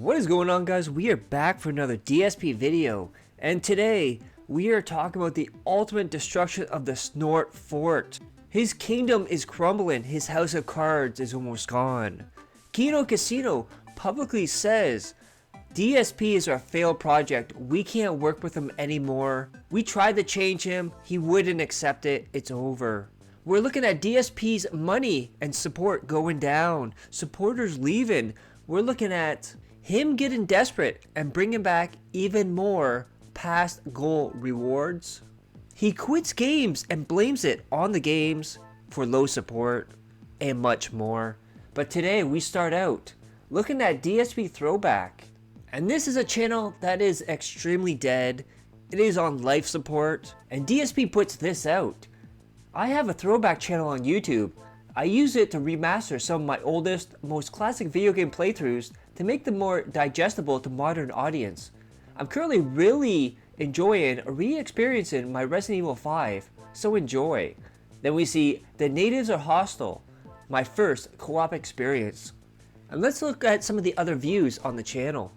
What is going on, guys? We are back for another DSP video, and today we are talking about the ultimate destruction of the Snort Fort. His kingdom is crumbling, his house of cards is almost gone. Kino Casino publicly says DSP is our failed project, we can't work with him anymore. We tried to change him, he wouldn't accept it, it's over. We're looking at DSP's money and support going down, supporters leaving. We're looking at him getting desperate and bringing back even more past goal rewards. He quits games and blames it on the games for low support and much more. But today we start out looking at DSP Throwback. And this is a channel that is extremely dead. It is on life support, and DSP puts this out. I have a throwback channel on YouTube. I use it to remaster some of my oldest, most classic video game playthroughs to make them more digestible to modern audience. I'm currently really enjoying re-experiencing my Resident Evil 5, so enjoy. Then we see The Natives Are Hostile, my first co-op experience. And let's look at some of the other views on the channel.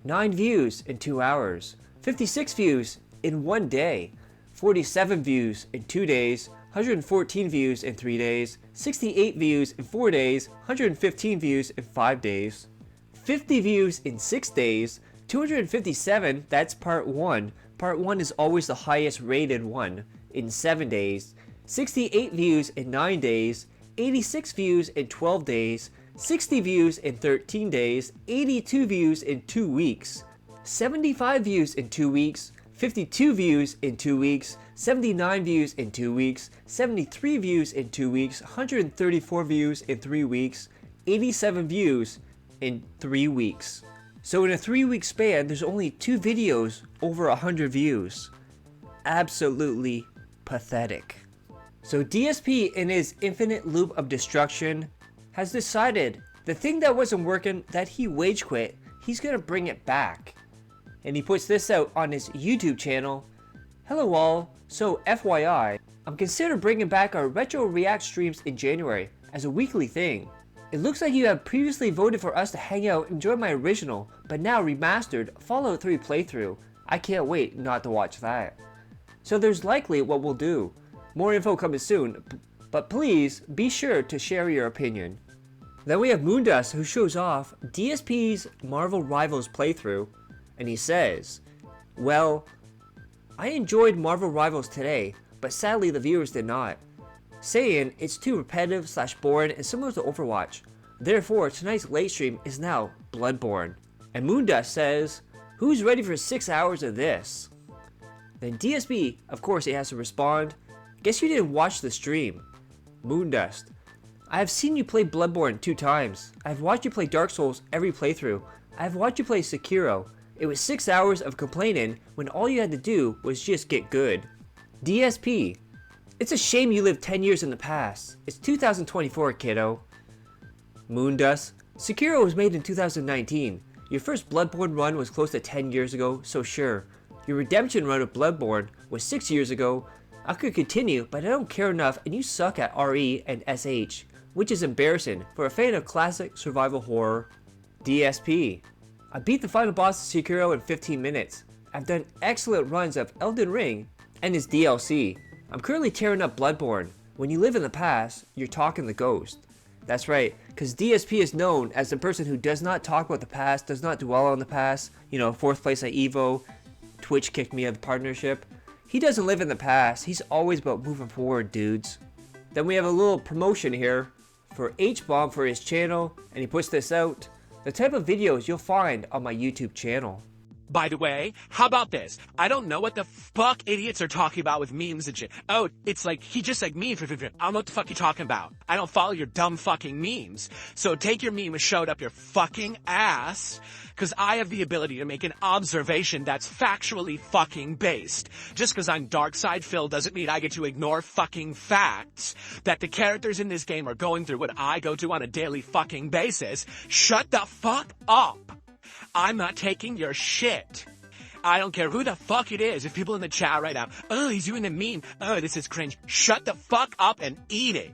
9 views in 2 hours, 56 views in 1 day, 47 views in 2 days, 114 views in 3 days, 68 views in 4 days, 115 views in 5 days, 50 views in 6 days, 257, that's part 1. Part 1 is always the highest rated one, in 7 days, 68 views in 9 days, 86 views in 12 days, 60 views in 13 days, 82 views in 2 weeks, 75 views in 2 weeks, 52 views in 2 weeks, 79 views in 2 weeks, 73 views in 2 weeks, 134 views in 3 weeks, 87 views in 3 weeks. So in a 3-week span, there's only 2 videos over 100 views. Absolutely pathetic. So DSP, in his infinite loop of destruction, has decided the thing that wasn't working, that he rage quit, he's gonna bring it back. And he puts this out on his YouTube channel. Hello all, so FYI, I'm considering bringing back our Retro React streams in January as a weekly thing. It looks like you have previously voted for us to hang out and enjoy my original, but now remastered Fallout 3 playthrough. I can't wait not to watch that. So there's likely what we'll do. More info coming soon, but please be sure to share your opinion. Then we have Moondust, who shows off DSP's Marvel Rivals playthrough, and he says, well, I enjoyed Marvel Rivals today, but sadly the viewers did not, saying it's too repetitive / boring and similar to Overwatch. Therefore, tonight's late stream is now Bloodborne. And Moondust says, who's ready for 6 hours of this? Then DSP, of course, he has to respond, guess you didn't watch the stream. Moondust, I have seen you play Bloodborne 2 times. I have watched you play Dark Souls every playthrough. I have watched you play Sekiro. It was 6 hours of complaining when all you had to do was just get good. DSP, it's a shame you lived 10 years in the past. It's 2024, kiddo. Moondust, Sekiro was made in 2019. Your first Bloodborne run was close to 10 years ago, so sure. Your redemption run of Bloodborne was 6 years ago. I could continue, but I don't care enough and you suck at RE and SH, which is embarrassing for a fan of classic survival horror. DSP, I beat the final boss of Sekiro in 15 minutes. I've done excellent runs of Elden Ring and his DLC. I'm currently tearing up Bloodborne. When you live in the past, you're talking the ghost. That's right, because DSP is known as the person who does not talk about the past, does not dwell on the past. You know, 4th place at EVO, Twitch kicked me out of the partnership. He doesn't live in the past, he's always about moving forward, dudes. Then we have a little promotion here for H-Bomb for his channel, and he puts this out. The type of videos you'll find on my YouTube channel. By the way, how about this? I don't know what the fuck idiots are talking about with memes and shit. Oh, it's like, he just like me. I don't know what the fuck you're talking about. I don't follow your dumb fucking memes. So take your meme and show it up your fucking ass, because I have the ability to make an observation that's factually fucking based. Just because I'm dark side Phil doesn't mean I get to ignore fucking facts that the characters in this game are going through what I go through on a daily fucking basis. Shut the fuck up. I'm not taking your shit. I don't care who the fuck it is. If people in the chat right now, oh, he's doing the meme. Oh, this is cringe. Shut the fuck up and eat it.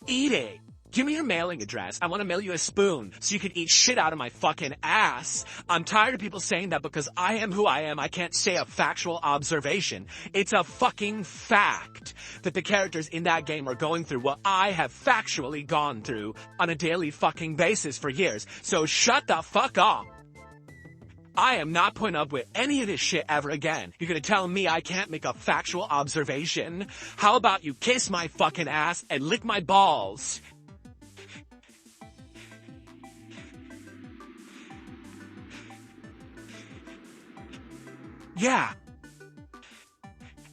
Eat it. Give me your mailing address. I want to mail you a spoon so you can eat shit out of my fucking ass. I'm tired of people saying that because I am who I am, I can't say a factual observation. It's a fucking fact that the characters in that game are going through what I have factually gone through on a daily fucking basis for years. So shut the fuck up. I am not putting up with any of this shit ever again. You're gonna tell me I can't make a factual observation? How about you kiss my fucking ass and lick my balls? Yeah.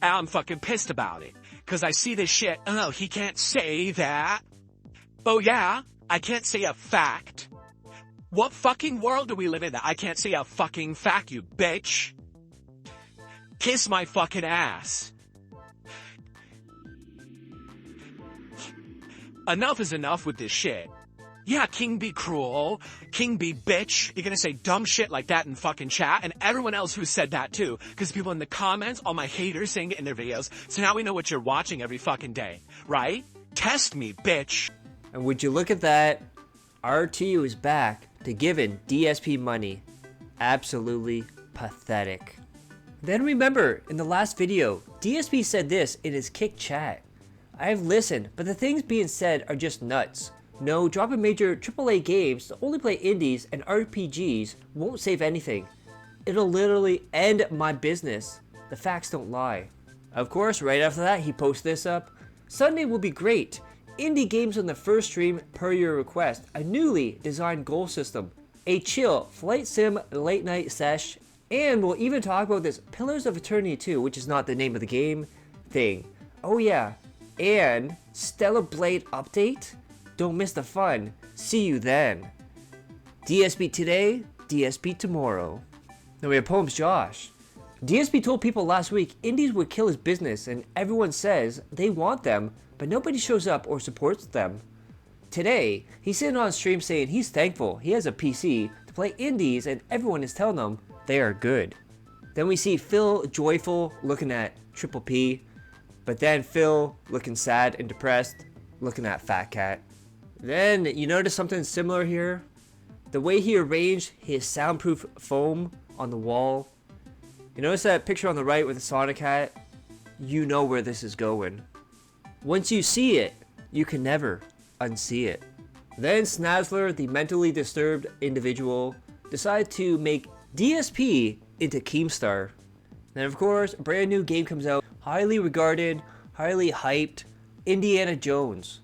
And I'm fucking pissed about it. Cause I see this shit, oh, he can't say that. Oh yeah, I can't say a fact. What fucking world do we live in that I can't say a fucking fact, you bitch? Kiss my fucking ass. Enough is enough with this shit. Yeah, king be cruel, king be bitch. You're gonna say dumb shit like that in fucking chat, and everyone else who said that too. Cause people in the comments, all my haters saying it in their videos. So now we know what you're watching every fucking day, right? Test me, bitch. And would you look at that? RTU is back to giving DSP money. Absolutely pathetic. Then remember, in the last video, DSP said this in his Kick chat. I have listened, but the things being said are just nuts. No, dropping major AAA games to only play indies and RPGs won't save anything. It'll literally end my business. The facts don't lie. Of course, right after that, he posts this up. Sunday will be great. Indie games on the first stream per your request. A newly designed goal system. A chill flight sim late night sesh. And we'll even talk about this Pillars of Eternity 2, which is not the name of the game, thing. Oh yeah. And Stellar Blade update? Don't miss the fun. See you then. DSP today, DSP tomorrow. Now we have Poems Josh. DSP told people last week indies would kill his business and everyone says they want them, but nobody shows up or supports them. Today, he's sitting on stream saying he's thankful he has a PC to play indies and everyone is telling him they are good. Then we see Phil joyful looking at Triple P, but then Phil looking sad and depressed looking at Fat Cat. Then you notice something similar here? The way he arranged his soundproof foam on the wall. You notice that picture on the right with the Sonic hat? You know where this is going. Once you see it, you can never unsee it. Then Snazzler, the mentally disturbed individual, decided to make DSP into Keemstar. Then of course, a brand new game comes out, highly regarded, highly hyped, Indiana Jones.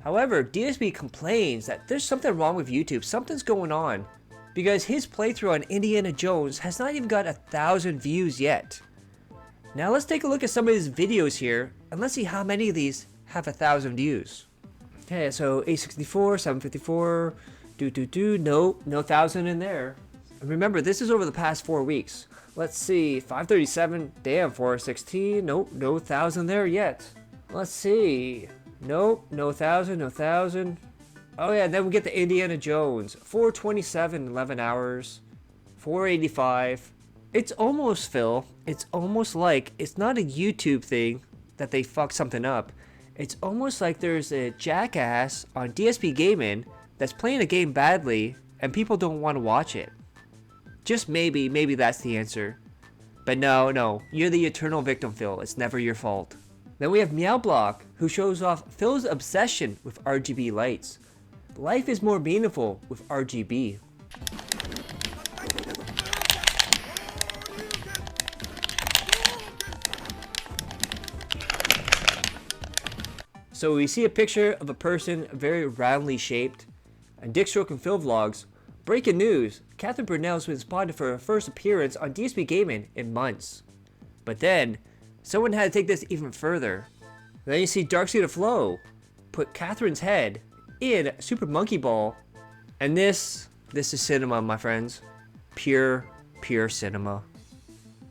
However, DSP complains that there's something wrong with YouTube, something's going on, because his playthrough on Indiana Jones has not even got 1,000 views yet. Now let's take a look at some of his videos here, and let's see how many of these have 1,000 views. Okay, so 864, 754, no 1,000 in there. And remember, this is over the past 4 weeks. Let's see, 537, damn, 416, nope, no 1,000 there yet. Let's see, nope, no 1,000, no 1,000. Oh yeah, then we get the Indiana Jones, 427, 11 hours, 485. It's almost, Phil, it's almost like it's not a YouTube thing that they fucked something up. It's almost like there's a jackass on DSP Gaming that's playing a game badly and people don't want to watch it. Just maybe that's the answer. But no, you're the eternal victim, Phil. It's never your fault. Then we have Meowblock, who shows off Phil's obsession with RGB lights. Life is more meaningful with RGB. So we see a picture of a person very roundly shaped. And Dick Stroke and Phil Vlogs. Breaking news, Catherine Brunel's been spotted for her first appearance on DSP Gaming in months. But then, someone had to take this even further. Then you see Darkseid of Flow put Catherine's head in Super Monkey Ball. And this is cinema, my friends. Pure cinema.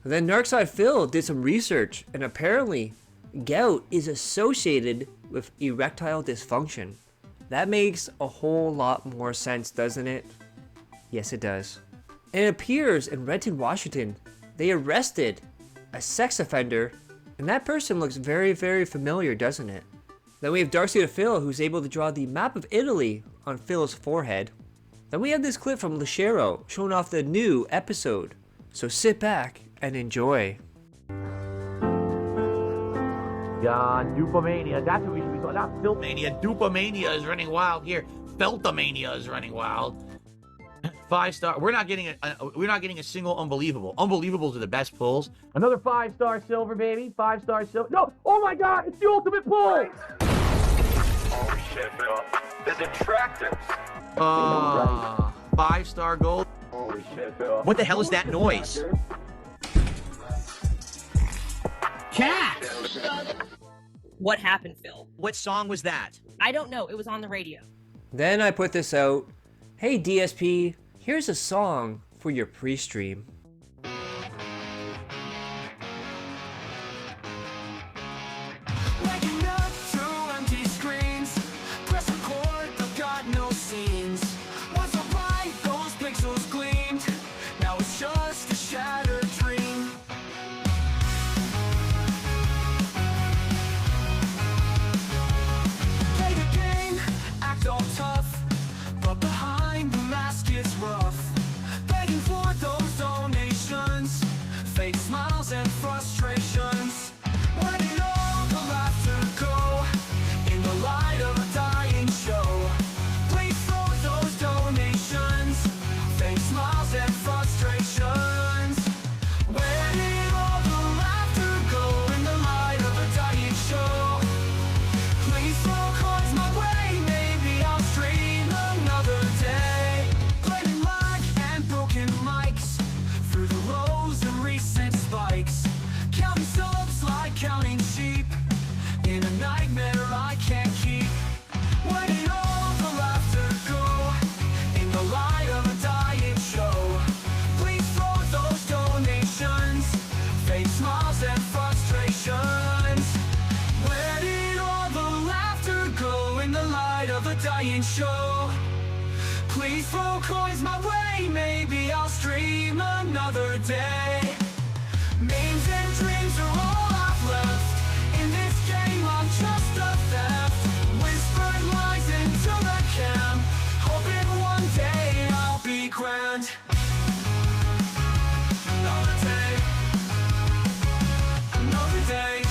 And then Narcside Phil did some research, and apparently, gout is associated with erectile dysfunction. That makes a whole lot more sense, doesn't it? Yes, it does. And it appears in Renton, Washington, they arrested a sex offender, and that person looks very, very familiar, doesn't it? Then we have Darcy to Phil, who's able to draw the map of Italy on Phil's forehead. Then we have this clip from Lechero showing off the new episode. So sit back and enjoy. Yeah, Dupamania. That's what we should be calling. Not Filmania. Dupamania is running wild here. Feltamania is running wild. 5-star. We're not getting a single unbelievable. Unbelievables are the best pulls. Another 5-star silver, baby. 5-star silver. No! Oh my God! It's the ultimate pull. Holy shit, Phil. The detractors. 5-star gold. Holy shit, Phil. What the hell is that noise? Cat! What happened, Phil? What song was that? I don't know. It was on the radio. Then I put this out. Hey DSP, here's a song for your pre-stream. Waking up to empty screens. Press record, but got no scenes. Once a light, those pixels gleamed. Now it's just a shattered dream. Play the game, act all tough, but behind the mask it's rough. Begging for those donations, fake smiles and frustrations. Letting all the laughter go in the light of a dying show. Please throw those donations, fake smiles and frustrations. Where did all the laughter go in the light of a dying show? Please throw coins my way, maybe I'll stream another day. Blaming lag and broken mics through the lows and recent spikes. Counting subs like counting sheep in a nightmare I can't keep. Where did all the laughter go in the light of a dying show? Please throw those donations, fake smiles and frustrations. Where did all the laughter go in the light of a dying show? Please throw coins my way, maybe I'll stream another day. Memes and dreams are all I've left. In this game I'm just a theft. Whispered lies into the cam, hoping one day I'll be grand. Another day, another day.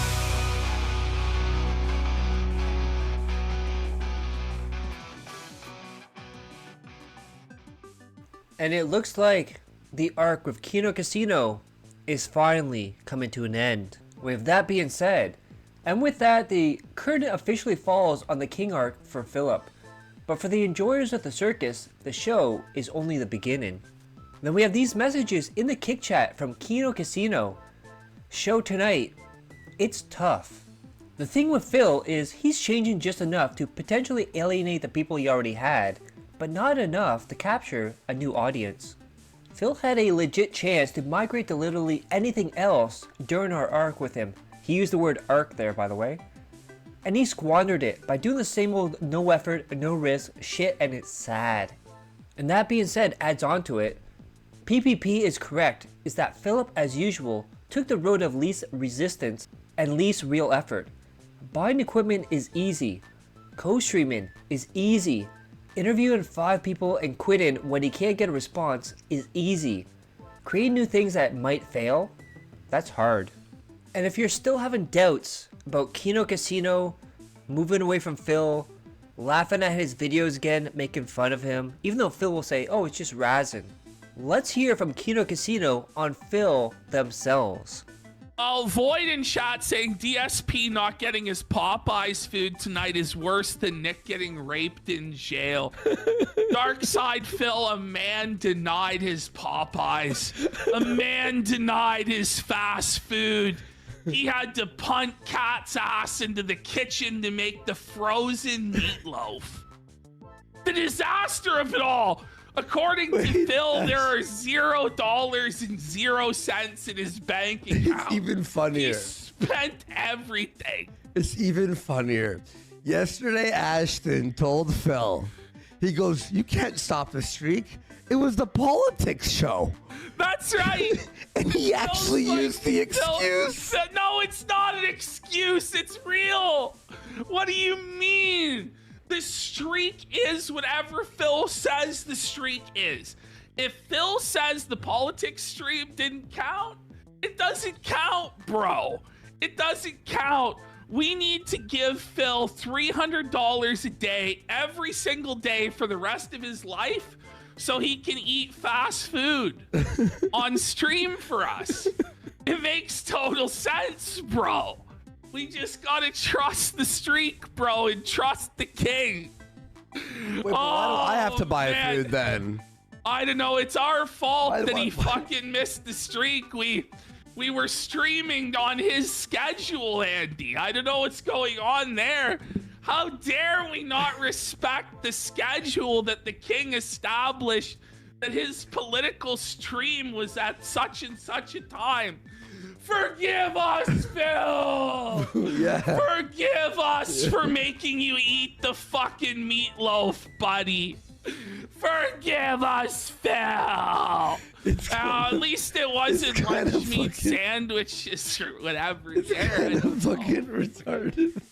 And it looks like the arc with Kino Casino is finally coming to an end. With that being said, and with that, the curtain officially falls on the King arc for Philip. But for the enjoyers of the circus, the show is only the beginning. Then we have these messages in the kick chat from Kino Casino. Show tonight, it's tough. The thing with Phil is he's changing just enough to potentially alienate the people he already had, but not enough to capture a new audience. Phil had a legit chance to migrate to literally anything else during our arc with him. He used the word arc there, by the way. And he squandered it by doing the same old no effort, no risk shit, and it's sad. And that being said, adds on to it, PPP is correct, is that Philip, as usual, took the road of least resistance and least real effort. Buying equipment is easy. Co-streaming is easy. Interviewing 5 people and quitting when he can't get a response is easy. Creating new things that might fail, that's hard. And if you're still having doubts about Kino Casino, moving away from Phil, laughing at his videos again, making fun of him, even though Phil will say, oh, it's just razzing. Let's hear from Kino Casino on Phil themselves. Void in chat saying DSP not getting his Popeyes food tonight is worse than Nick getting raped in jail. Dark Side Phil, a man denied his Popeyes. A man denied his fast food. He had to punt Cat's ass into the kitchen to make the frozen meatloaf. The disaster of it all. According to Phil, there are $0 in his bank account. It's even funnier. He spent everything. It's even funnier. Yesterday, Ashton told Phil He goes, you can't stop the streak. It was the politics show. That's right. And he actually used the excuse. No, it's not an excuse. It's real. What do you mean? The streak is whatever Phil says the streak is. If Phil says the politics stream didn't count, it doesn't count, bro. It doesn't count. We need to give Phil $300 a day every single day for the rest of his life so he can eat fast food on stream for us. It makes total sense, bro. We just gotta trust the streak, bro, and trust the king. Wait, but why do I have to buy food then? I don't know. It's our fault that he fucking missed the streak. We were streaming on his schedule, Andy. I don't know what's going on there. How dare we not respect the schedule that the king established, that his political stream was at such and such a time. Forgive us, Phil! Yeah. Forgive us for making you eat the fucking meatloaf, buddy. Forgive us, Phil! At least it wasn't lunch meat sandwiches or whatever. It's kind of fucking retarded.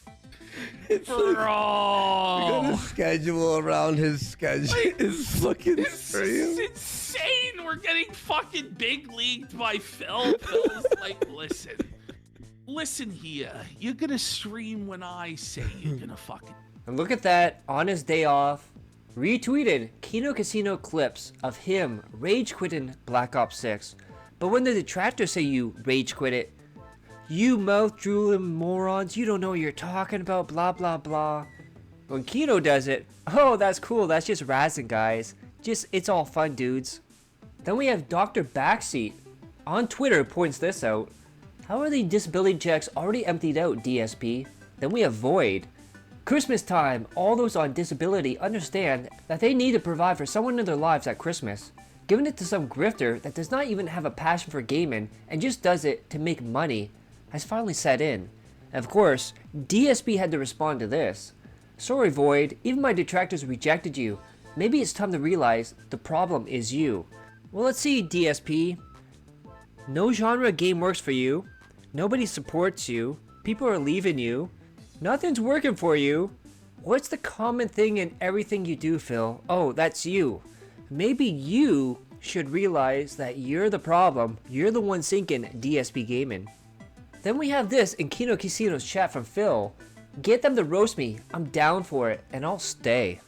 It's Bro. we got a schedule around his schedule. It's fucking stream. It's insane. We're getting fucking big leagued by Phil. Phil's like, listen here. You're gonna stream when I say you're gonna fucking. And look at that, on his day off, retweeted Kino Casino clips of him rage quitting Black Ops 6. But when the detractors say you rage quit it, you mouth drooling morons, you don't know what you're talking about, blah blah blah. When Kino does it, oh that's cool, that's just razzing guys. It's all fun dudes. Then we have Dr. Backseat on Twitter points this out. How are the disability checks already emptied out, DSP? Then we have Void. Christmas time, all those on disability understand that they need to provide for someone in their lives at Christmas. Giving it to some grifter that does not even have a passion for gaming and just does it to make money has finally set in. And of course, DSP had to respond to this. Sorry Void, even my detractors rejected you. Maybe it's time to realize the problem is you. Well, let's see, DSP. No genre game works for you. Nobody supports you. People are leaving you. Nothing's working for you. What's the common thing in everything you do, Phil? Oh, that's you. Maybe you should realize that you're the problem. You're the one sinking DSP Gaming. Then we have this in Kino Casino's chat from Phil. Get them to roast me. I'm down for it, and I'll stay.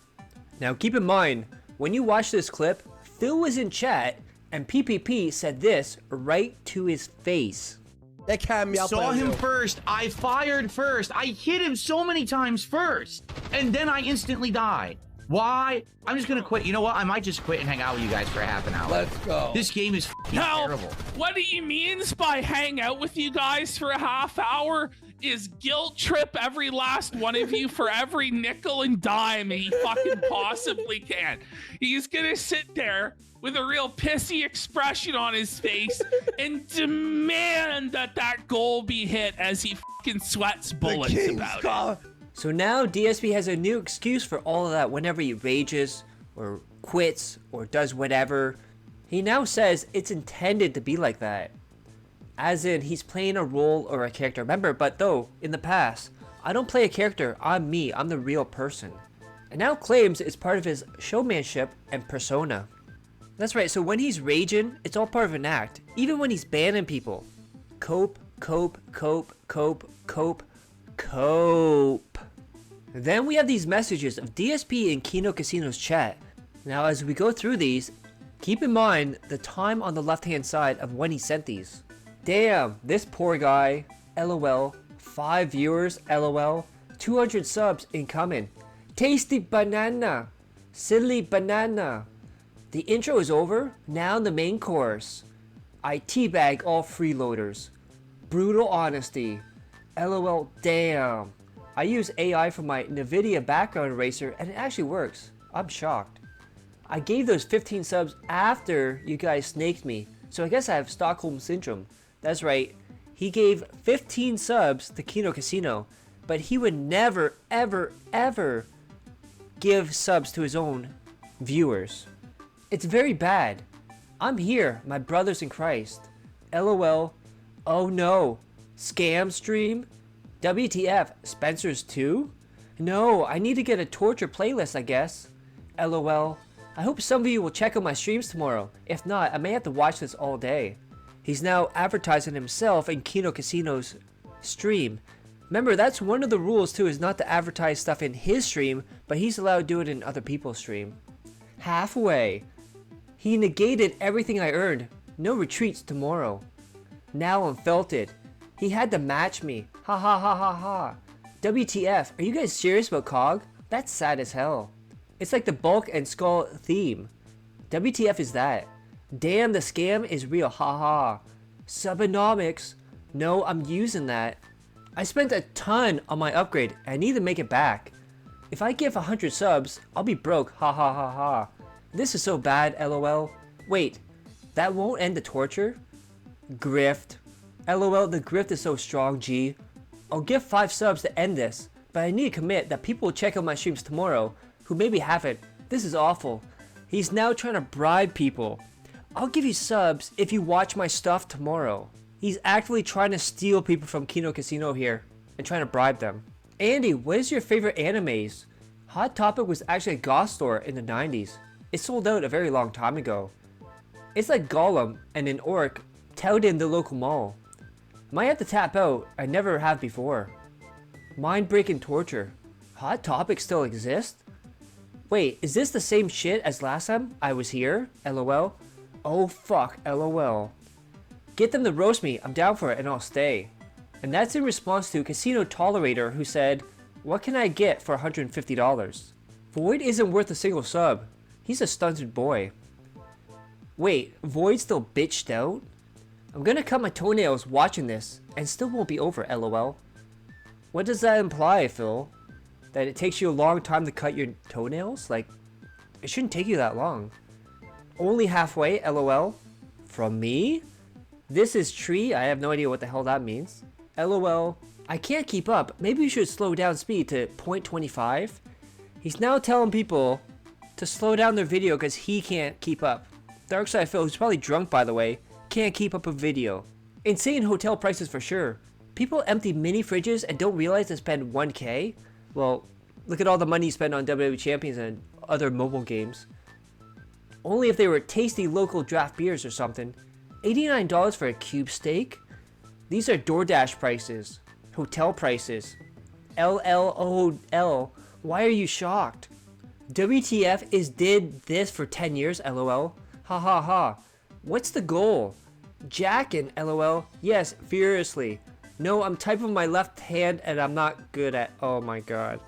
Now keep in mind, when you watch this clip, Phil was in chat, and PPP said this right to his face. They can me up. Saw him first. I fired first. I hit him so many times first. And then I instantly died. Why? I'm just gonna quit. You know what? I might just quit and hang out with you guys for half an hour. Let's go. This game is terrible. What he means by hang out with you guys for a half hour is guilt trip every last one of you for every nickel and dime he fucking possibly can. He's gonna sit there with a real pissy expression on his face and demand that goal be hit as he fucking sweats bullets about it. So now DSP has a new excuse for all of that whenever he rages or quits or does whatever. He now says it's intended to be like that. As in, he's playing a role or a character. Remember, but though, in the past, I don't play a character, I'm me, I'm the real person. And now claims it's part of his showmanship and persona. That's right, so when he's raging, it's all part of an act. Even when he's banning people. Cope, cope, cope, cope, cope, cope. Then we have these messages of DSP in Kino Casino's chat. Now as we go through these, keep in mind the time on the left hand side of when he sent these. Damn, this poor guy, LOL, 5 viewers, LOL, 200 subs incoming. Tasty banana, silly banana. The intro is over, now the main course. I teabag all freeloaders. Brutal honesty. LOL, damn. I use AI for my NVIDIA background eraser and it actually works. I'm shocked. I gave those 15 subs after you guys snaked me, so I guess I have Stockholm Syndrome. That's right, he gave 15 subs to Kino Casino, but he would never, ever, ever give subs to his own viewers. It's very bad. I'm here, my brothers in Christ. LOL. Oh no. Scam stream? WTF, Spencer's too? No, I need to get a torture playlist, I guess. LOL. I hope some of you will check out my streams tomorrow. If not, I may have to watch this all day. He's now advertising himself in Kino Casino's stream. Remember, that's one of the rules too, is not to advertise stuff in his stream, but he's allowed to do it in other people's stream. Halfway. He negated everything I earned. No retreats tomorrow. Now I'm felted. He had to match me. Ha ha ha ha ha. WTF, are you guys serious about COG? That's sad as hell. It's like the Bulk and Skull theme. WTF is that? Damn, the scam is real, haha. Subonomics. No, I'm using that. I spent a ton on my upgrade, and I need to make it back. If I give 100 subs, I'll be broke, ha ha ha ha. This is so bad, lol. Wait, that won't end the torture? Grift. LOL, the grift is so strong, G. I'll give 5 subs to end this, but I need to commit that people will check out my streams tomorrow who maybe haven't. This is awful. He's now trying to bribe people. I'll give you subs if you watch my stuff tomorrow. He's actively trying to steal people from Kino Casino here and trying to bribe them. Andy, what is your favorite animes? Hot Topic was actually a goth store in the 90s. It sold out a very long time ago. It's like Gollum and an orc touted in the local mall. Might have to tap out, I never have before. Mind-breaking torture. Hot Topic still exists? Wait, is this the same shit as last time I was here? LOL. Oh fuck, LOL. Get them to roast me, I'm down for it and I'll stay. And that's in response to Casino Tolerator who said, what can I get for $150? Void isn't worth a single sub. He's a stunted boy. Wait, Void's still bitched out? I'm gonna cut my toenails watching this, and still won't be over, lol. What does that imply, Phil? That it takes you a long time to cut your toenails? Like, it shouldn't take you that long. Only halfway, lol. From me? This is tree? I have no idea what the hell that means. LOL. I can't keep up. Maybe you should slow down speed to 0.25? He's now telling people to slow down their video because he can't keep up. Darkside Phil, who's probably drunk by the way, can't keep up a video. Insane hotel prices for sure. People empty mini fridges and don't realize they spend 1k? Well, look at all the money you spend on WWE Champions and other mobile games. Only if they were tasty local draft beers or something. $89 for a cube steak? These are DoorDash prices. Hotel prices. LLOL. Why are you shocked? WTF is did this for 10 years, lol. Ha ha ha. What's the goal? Jackin', lol. Yes, furiously. No, I'm typing with my left hand and I'm not good at. Oh my god.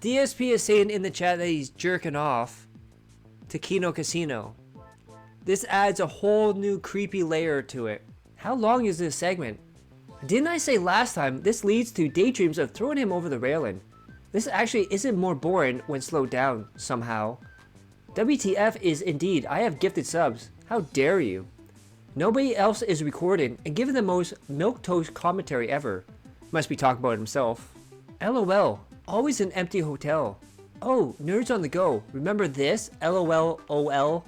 DSP is saying in the chat that he's jerking off to Kino Casino. This adds a whole new creepy layer to it. How long is this segment? Didn't I say last time this leads to daydreams of throwing him over the railing? This actually isn't more boring when slowed down somehow. WTF is indeed, I have gifted subs. How dare you? Nobody else is recording and giving the most milquetoast commentary ever. Must be talking about himself. LOL, always an empty hotel. Oh, nerds on the go. Remember this? LOL, OL.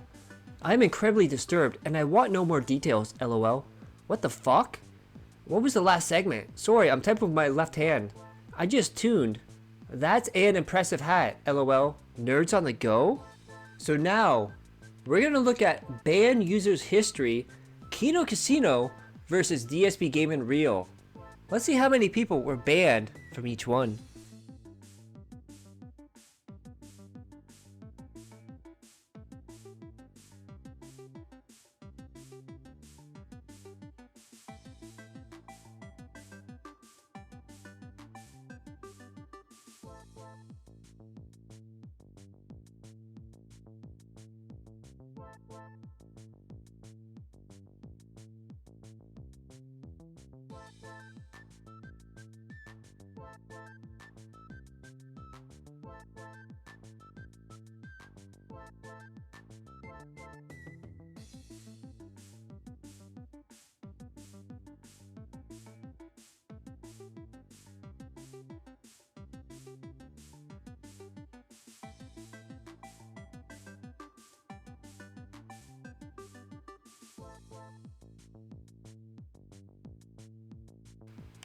I'm incredibly disturbed and I want no more details, LOL. What the fuck? What was the last segment? Sorry, I'm typing with my left hand. I just tuned. That's an impressive hat, LOL. Nerds on the go? So now, we're gonna look at banned users history, Kino Casino versus DSP Gaming Real. Let's see how many people were banned from each one.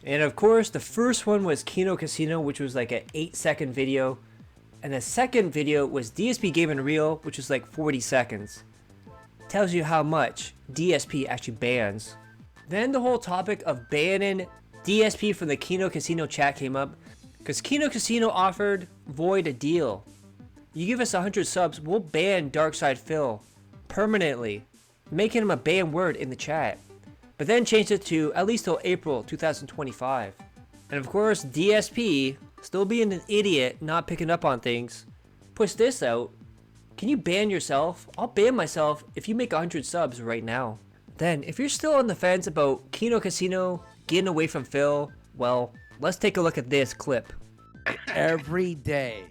And of course, the first one was Kino Casino, which was like an 8-second video. And the second video was DSP Gaming Real, which was like 40 seconds. Tells you how much DSP actually bans. Then the whole topic of banning DSP from the Kino Casino chat came up, because Kino Casino offered Void a deal. You give us 100 subs, we'll ban Darkside Phil permanently, making him a banned word in the chat. But then changed it to at least till April 2025. And of course, DSP, still being an idiot, not picking up on things, puts this out. Can you ban yourself? I'll ban myself if you make 100 subs right now. Then, if you're still on the fence about Kino Casino getting away from Phil, well, let's take a look at this clip. Every day,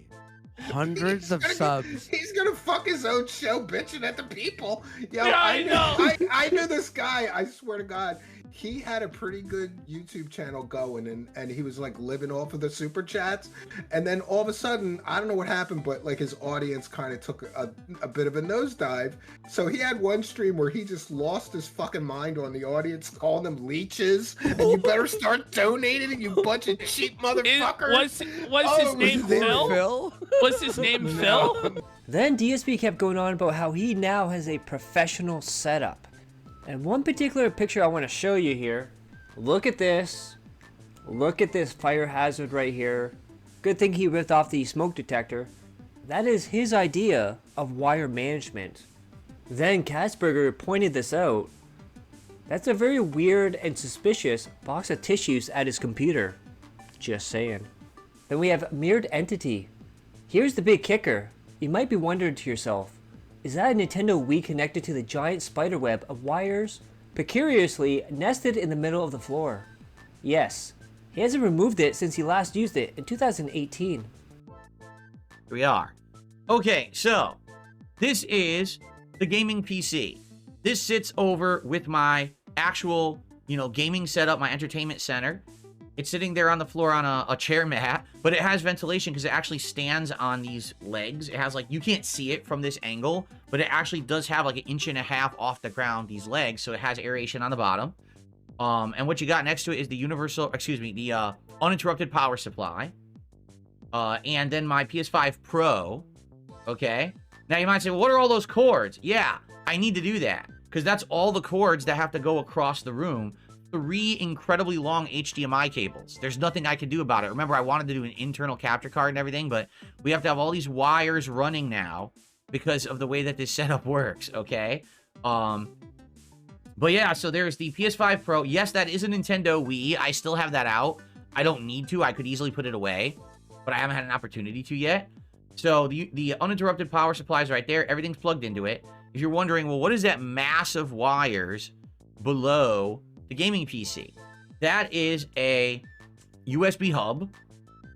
hundreds of subs. He's gonna fuck his own show bitching at the people. Yo, Yeah, I know. I knew this guy, I swear to God. He had a pretty good YouTube channel going, and he was like living off of the super chats. And then all of a sudden, I don't know what happened, but like his audience kind of took a bit of a nosedive. So he had one stream where he just lost his fucking mind on the audience, calling them leeches. And you better start donating, you bunch of cheap motherfuckers. Was his name Phil? Was his name Phil? Then DSP kept going on about how he now has a professional setup. And one particular picture I want to show you here. Look at this. Look at this fire hazard right here. Good thing he ripped off the smoke detector. That is his idea of wire management. Then Katzberger pointed this out. That's a very weird and suspicious box of tissues at his computer. Just saying. Then we have mirrored entity. Here's the big kicker. You might be wondering to yourself, is that a Nintendo Wii connected to the giant spiderweb of wires precariously nested in the middle of the floor? Yes, he hasn't removed it since he last used it in 2018. Here we are. Okay, so this is the gaming PC. This sits over with my actual, gaming setup, my entertainment center. It's sitting there on the floor on a chair mat, but it has ventilation because it actually stands on these legs. It has you can't see it from this angle, but it actually does have like 1.5 inches off the ground, these legs, so it has aeration on the bottom. And what you got next to it is the uninterrupted power supply. And then my PS5 Pro, okay? Now you might say, well, what are all those cords? Yeah, I need to do that, because that's all the cords that have to go across the room. 3 incredibly long HDMI cables. There's nothing I can do about it. Remember, I wanted to do an internal capture card and everything, but we have to have all these wires running now because of the way that this setup works, okay? But yeah, so there's the PS5 Pro. Yes, that is a Nintendo Wii. I still have that out. I don't need to. I could easily put it away, but I haven't had an opportunity to yet. So the uninterrupted power supply is right there. Everything's plugged into it. If you're wondering, well, what is that mass of wires below the gaming PC? That is a USB hub,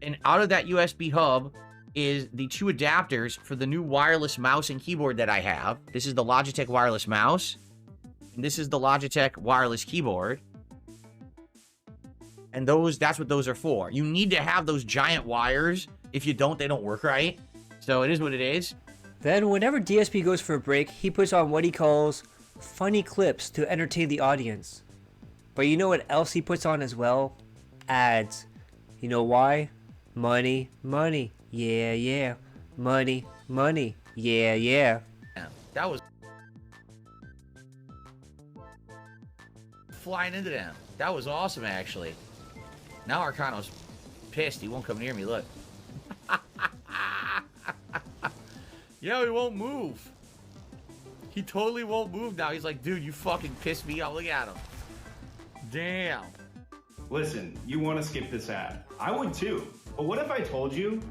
and out of that USB hub is the 2 adapters for the new wireless mouse and keyboard that I have. This is the Logitech wireless mouse, and this is the Logitech wireless keyboard. And that's what those are for. You need to have those giant wires. If you don't, they don't work right. So it is what it is. Then whenever DSP goes for a break, he puts on what he calls funny clips to entertain the audience. But you know what else he puts on as well? Ads. You know why? Money, money, yeah, yeah. Money, money, yeah, yeah. That was flying into them. That was awesome, actually. Now Arcano's pissed. He won't come near me. Look. Yeah, he won't move. He totally won't move now. He's like, dude, you fucking pissed me off. Look at him. Damn. Listen, you want to skip this ad. I would too. But what if I told you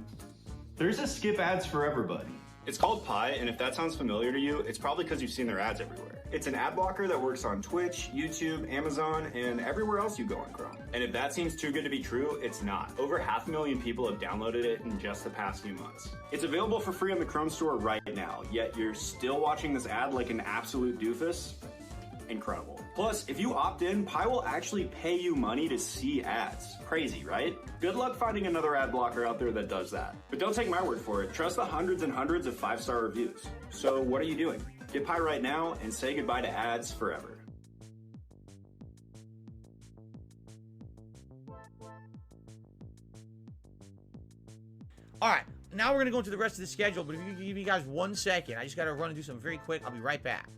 there's a skip ads for everybody? It's called Pi, and if that sounds familiar to you, it's probably because you've seen their ads everywhere. It's an ad blocker that works on Twitch, YouTube, Amazon, and everywhere else you go on Chrome. And if that seems too good to be true, it's not. Over 500,000 people have downloaded it in just the past few months. It's available for free on the Chrome store right now, yet you're still watching this ad like an absolute doofus? Incredible. Plus, if you opt in, Pi will actually pay you money to see ads. Crazy, right? Good luck finding another ad blocker out there that does that. But don't take my word for it. Trust the hundreds and hundreds of 5-star reviews. So what are you doing? Get Pi right now and say goodbye to ads forever. All right, now we're gonna go into the rest of the schedule, but if you give you guys 1 second, I just gotta run and do something very quick. I'll be right back.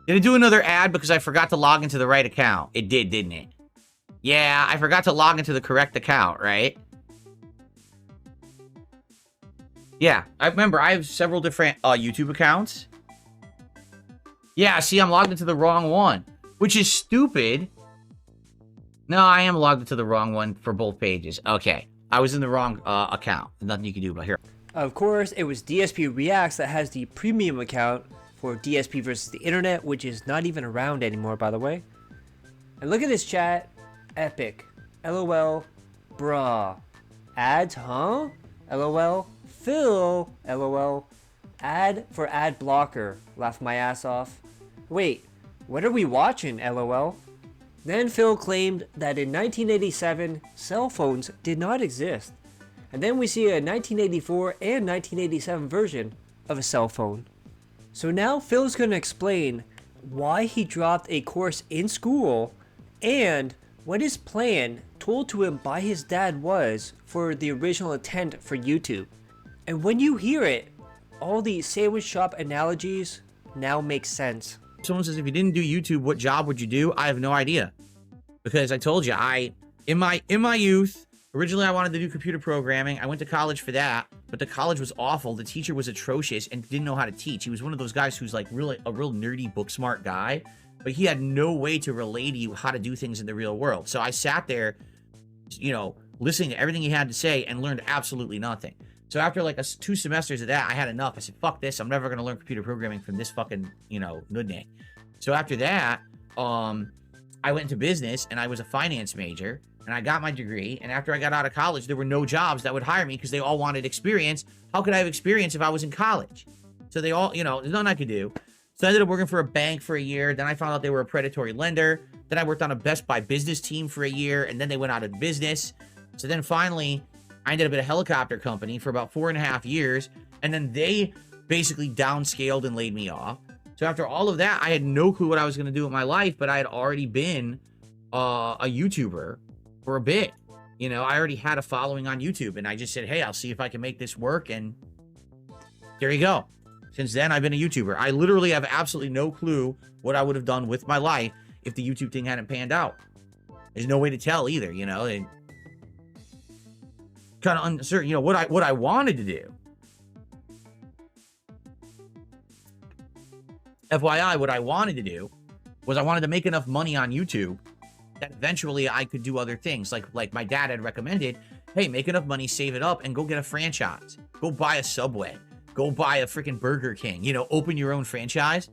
Did it do another ad because I forgot to log into the right account? It did, didn't it? Yeah, I forgot to log into the correct account, right? Yeah, I remember I have several different YouTube accounts. Yeah, see, I'm logged into the wrong one, which is stupid. No, I am logged into the wrong one for both pages. Okay, I was in the wrong account. Nothing you can do about here. Of course, it was DSP Reacts that has the premium account for DSP versus the internet, which is not even around anymore, by the way. And look at this chat. Epic. LOL. Bruh. Ads, huh? LOL. Phil. LOL. Ad for ad blocker. Laugh my ass off. Wait, what are we watching? LOL. Then Phil claimed that in 1987, cell phones did not exist. And then we see a 1984 and 1987 version of a cell phone. So now Phil's going to explain why he dropped a course in school and what his plan told to him by his dad was for the original intent for YouTube. And when you hear it, all the sandwich shop analogies now make sense. Someone says, if you didn't do YouTube, what job would you do? I have no idea. Because I told you, in my youth, originally I wanted to do computer programming. I went to college for that, but the college was awful. The teacher was atrocious and didn't know how to teach. He was one of those guys who's like really a real nerdy, book smart guy, but he had no way to relay to you how to do things in the real world. So I sat there, you know, listening to everything he had to say and learned absolutely nothing. So after like 2 semesters of that, I had enough. I said, fuck this. I'm never going to learn computer programming from this fucking, you know, nudnik. So after that, I went into business and I was a finance major and I got my degree. And after I got out of college, there were no jobs that would hire me because they all wanted experience. How could I have experience if I was in college? So they all, you know, there's nothing I could do. So I ended up working for a bank for a year. Then I found out they were a predatory lender. Then I worked on a Best Buy business team for a year. And then they went out of business. So then finally, I ended up at a helicopter company for about 4.5 years. And then they basically downscaled and laid me off. So after all of that, I had no clue what I was going to do with my life, but I had already been a YouTuber for a bit. You know, I already had a following on YouTube, and I just said, hey, I'll see if I can make this work, and there you go. Since then, I've been a YouTuber. I literally have absolutely no clue what I would have done with my life if the YouTube thing hadn't panned out. There's no way to tell either, you know. Kind of uncertain, you know, what I wanted to do. FYI, what I wanted to do was I wanted to make enough money on YouTube that eventually I could do other things. Like my dad had recommended, hey, make enough money, save it up, and go get a franchise. Go buy a Subway. Go buy a freaking Burger King. You know, open your own franchise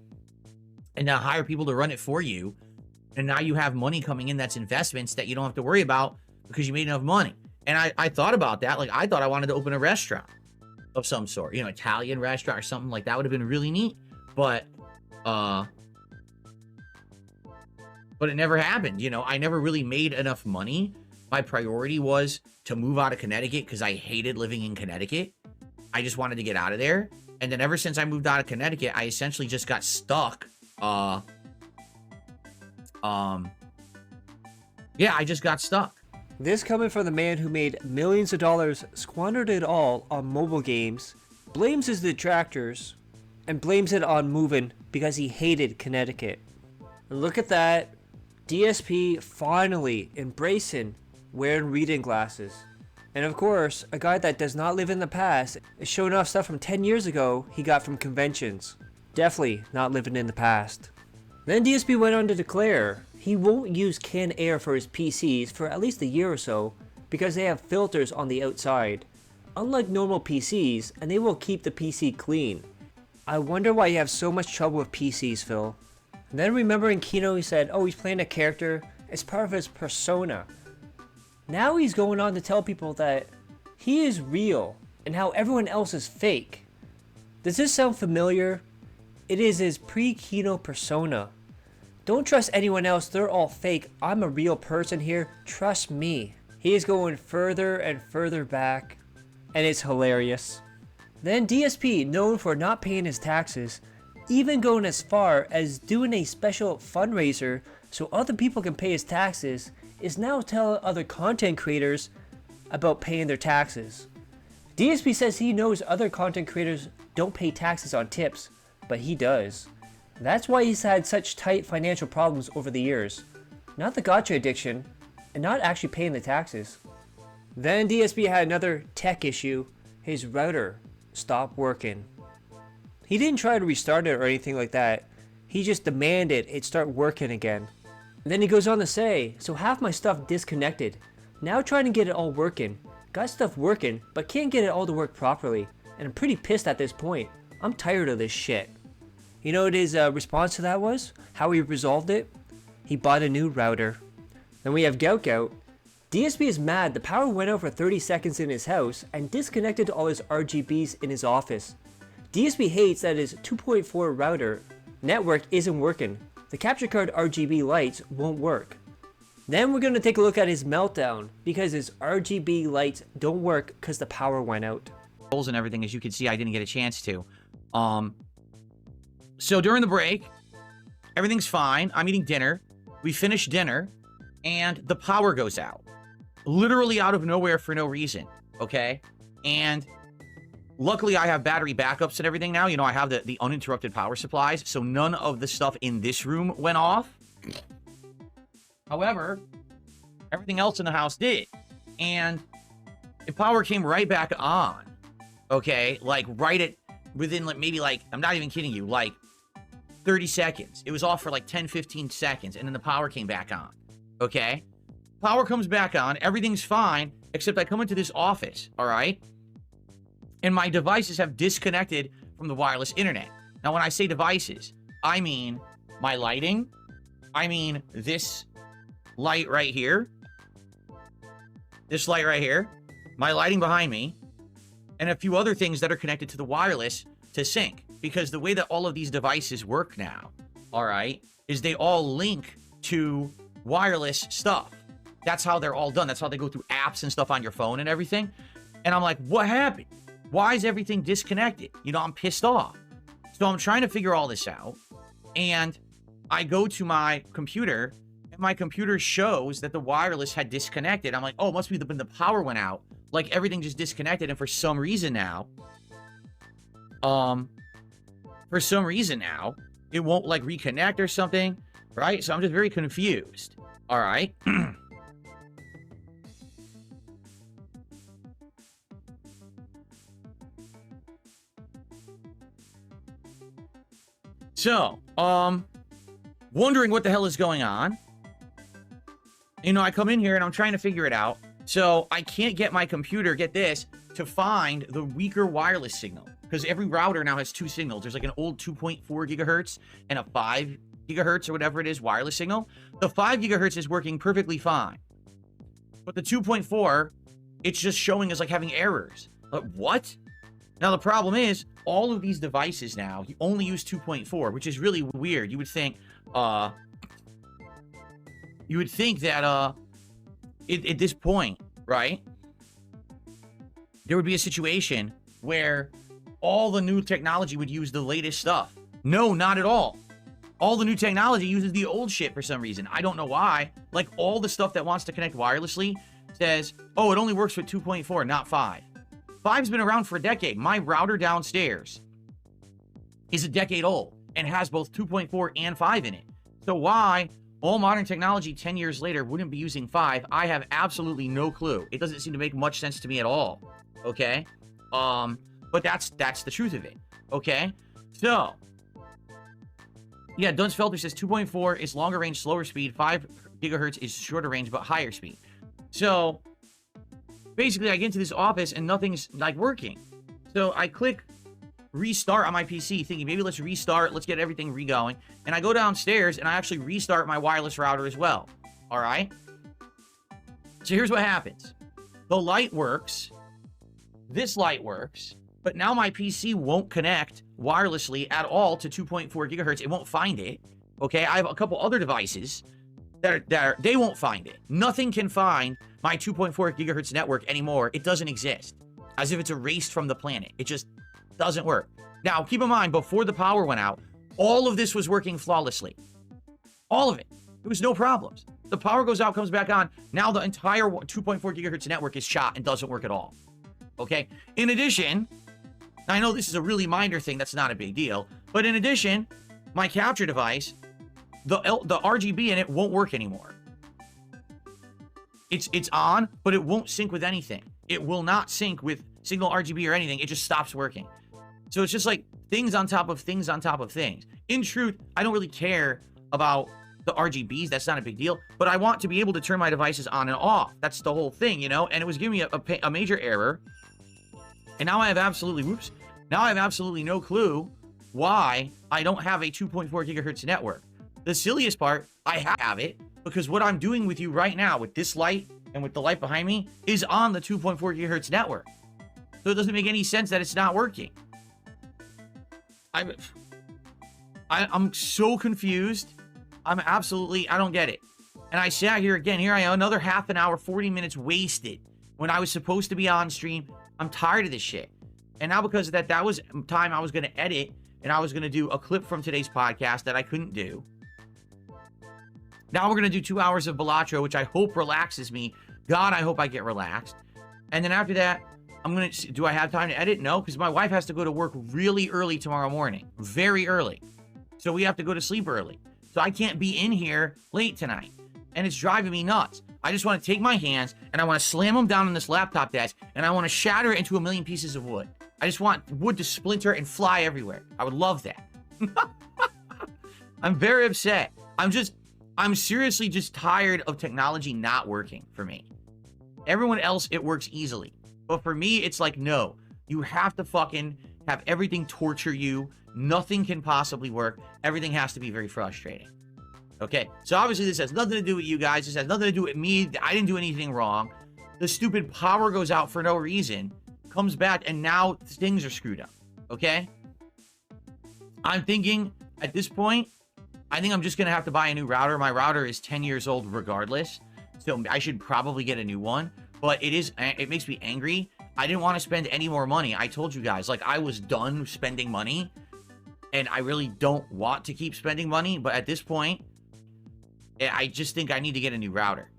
and now hire people to run it for you. And now you have money coming in that's investments that you don't have to worry about because you made enough money. And I thought about that. Like, I thought I wanted to open a restaurant of some sort. You know, Italian restaurant or something like that would have been really neat. But it never happened. You know, I never really made enough money. My priority was to move out of Connecticut because I hated living in Connecticut. I just wanted to get out of there. And then ever since I moved out of Connecticut, I essentially just got stuck. Yeah, I just got stuck. This coming from the man who made millions of dollars, squandered it all on mobile games, blames his detractors, and blames it on moving because he hated Connecticut. Look at that. DSP finally embracing wearing reading glasses. And of course, a guy that does not live in the past is showing off stuff from 10 years ago he got from conventions. Definitely not living in the past. Then DSP went on to declare he won't use canned air for his PCs for at least a year or so because they have filters on the outside, unlike normal PCs, and they will keep the PC clean. I wonder why you have so much trouble with PCs, Phil. And then remembering Kino, he said, oh, he's playing a character as part of his persona. Now he's going on to tell people that he is real and how everyone else is fake. Does this sound familiar? It is his pre-Kino persona. Don't trust anyone else, they're all fake. I'm a real person here, trust me. He is going further and further back, and it's hilarious. Then DSP, known for not paying his taxes, even going as far as doing a special fundraiser so other people can pay his taxes is now telling other content creators about paying their taxes. DSP says he knows other content creators don't pay taxes on tips, but he does. That's why he's had such tight financial problems over the years. Not the gotcha addiction, and not actually paying the taxes. Then DSP had another tech issue. His router stopped working. He didn't try to restart it or anything like that. He just demanded it start working again. And then he goes on to say, so half my stuff disconnected. Now trying to get it all working. Got stuff working, but can't get it all to work properly. And I'm pretty pissed at this point. I'm tired of this shit. You know what his response to that was? How he resolved it? He bought a new router. Then we have Gout. DSP is mad the power went out for 30 seconds in his house and disconnected all his RGBs in his office. DSP hates that his 2.4 router network isn't working. The capture card RGB lights won't work. Then we're going to take a look at his meltdown because his RGB lights don't work because the power went out. And everything, as you can see, I didn't get a chance to. So during the break, everything's fine. I'm eating dinner. We finish dinner and the power goes out. Literally out of nowhere for no reason. Okay? And luckily, I have battery backups and everything now. You know, I have the uninterrupted power supplies, so none of the stuff in this room went off. However, everything else in the house did. And the power came right back on. Okay? Like, right at, within, like, maybe, like, I'm not even kidding you, like, 30 seconds. It was off for, like, 10, 15 seconds, and then the power came back on. Okay? Power comes back on, everything's fine, except I come into this office, all right? And my devices have disconnected from the wireless internet. Now, when I say devices, I mean my lighting. I mean this light right here. This light right here. My lighting behind me. And a few other things that are connected to the wireless to sync. Because the way that all of these devices work now, all right, is they all link to wireless stuff. That's how they're all done. That's how they go through apps and stuff on your phone and everything. And I'm like, what happened? Why is everything disconnected? You know, I'm pissed off. So I'm trying to figure all this out. And I go to my computer, and my computer shows that the wireless had disconnected. I'm like, oh, it must be when the power went out. Like, everything just disconnected. And for some reason now, it won't, like, reconnect or something, right? So I'm just very confused. All right. So, wondering what the hell is going on. You know, I come in here and I'm trying to figure it out. So, I can't get my computer, get this, to find the weaker wireless signal. Because every router now has two signals. There's like an old 2.4 gigahertz and a 5 gigahertz or whatever it is wireless signal. The 5 gigahertz is working perfectly fine. But the 2.4, it's just showing as like having errors. Like, what? Now, the problem is, all of these devices now, you only use 2.4, which is really weird. You would think that, at this point, right, there would be a situation where all the new technology would use the latest stuff. No, not at all. All the new technology uses the old shit for some reason. I don't know why. Like, all the stuff that wants to connect wirelessly says, oh, it only works with 2.4, not 5. 5's been around for a decade. My router downstairs is a decade old and has both 2.4 and 5 in it. So why all modern technology 10 years later wouldn't be using 5, I have absolutely no clue. It doesn't seem to make much sense to me at all. Okay? But that's the truth of it. Okay? So, yeah, Dunce Felter says 2.4 is longer range, slower speed. 5 gigahertz is shorter range, but higher speed. So, basically, I get into this office and nothing's, like, working. So, I click restart on my PC, thinking maybe let's restart, let's get everything re-going. And I go downstairs and I actually restart my wireless router as well. All right? So, here's what happens. The light works. This light works. But now my PC won't connect wirelessly at all to 2.4 gigahertz. It won't find it. Okay, I have a couple other devices they won't find it. Nothing can find my 2.4 gigahertz network anymore. It doesn't exist. As if it's erased from the planet. It just doesn't work. Now, keep in mind, before the power went out, all of this was working flawlessly. All of it. There was no problems. The power goes out, comes back on. Now the entire 2.4 gigahertz network is shot and doesn't work at all. Okay? In addition, I know this is a really minor thing, that's not a big deal, but in addition, my capture device, the RGB in it won't work anymore. It's on, but it won't sync with anything. It will not sync with signal RGB or anything. It just stops working. So it's just like things on top of things on top of things. In truth, I don't really care about the RGBs. That's not a big deal. But I want to be able to turn my devices on and off. That's the whole thing, you know? And it was giving me a major error. And now I have absolutely, now I have absolutely no clue why I don't have a 2.4 gigahertz network. The silliest part, I have it because what I'm doing with you right now with this light and with the light behind me is on the 2.4 gigahertz network. So it doesn't make any sense that it's not working. I'm so confused. I don't get it. And I sat here again. Here I am, another half an hour, 40 minutes wasted when I was supposed to be on stream. I'm tired of this shit. And now because of that, that was time I was going to edit and I was going to do a clip from today's podcast that I couldn't do. Now we're going to do 2 hours of Balatro, which I hope relaxes me. God, I hope I get relaxed. And then after that, do I have time to edit? No, because my wife has to go to work really early tomorrow morning. Very early. So we have to go to sleep early. So I can't be in here late tonight. And it's driving me nuts. I just want to take my hands and I want to slam them down on this laptop desk and I want to shatter it into a million pieces of wood. I just want wood to splinter and fly everywhere. I would love that. I'm very upset. I'm seriously just tired of technology not working for me. Everyone else, it works easily. But for me, it's like, no, you have to fucking have everything torture you. Nothing can possibly work. Everything has to be very frustrating. Okay, so obviously this has nothing to do with you guys. This has nothing to do with me. I didn't do anything wrong. The stupid power goes out for no reason, comes back, and now things are screwed up. Okay? I'm thinking, at this point, I think I'm just going to have to buy a new router. My router is 10 years old regardless, so I should probably get a new one. But it makes me angry. I didn't want to spend any more money. I told you guys, like, I was done spending money, and I really don't want to keep spending money. But at this point, I just think I need to get a new router.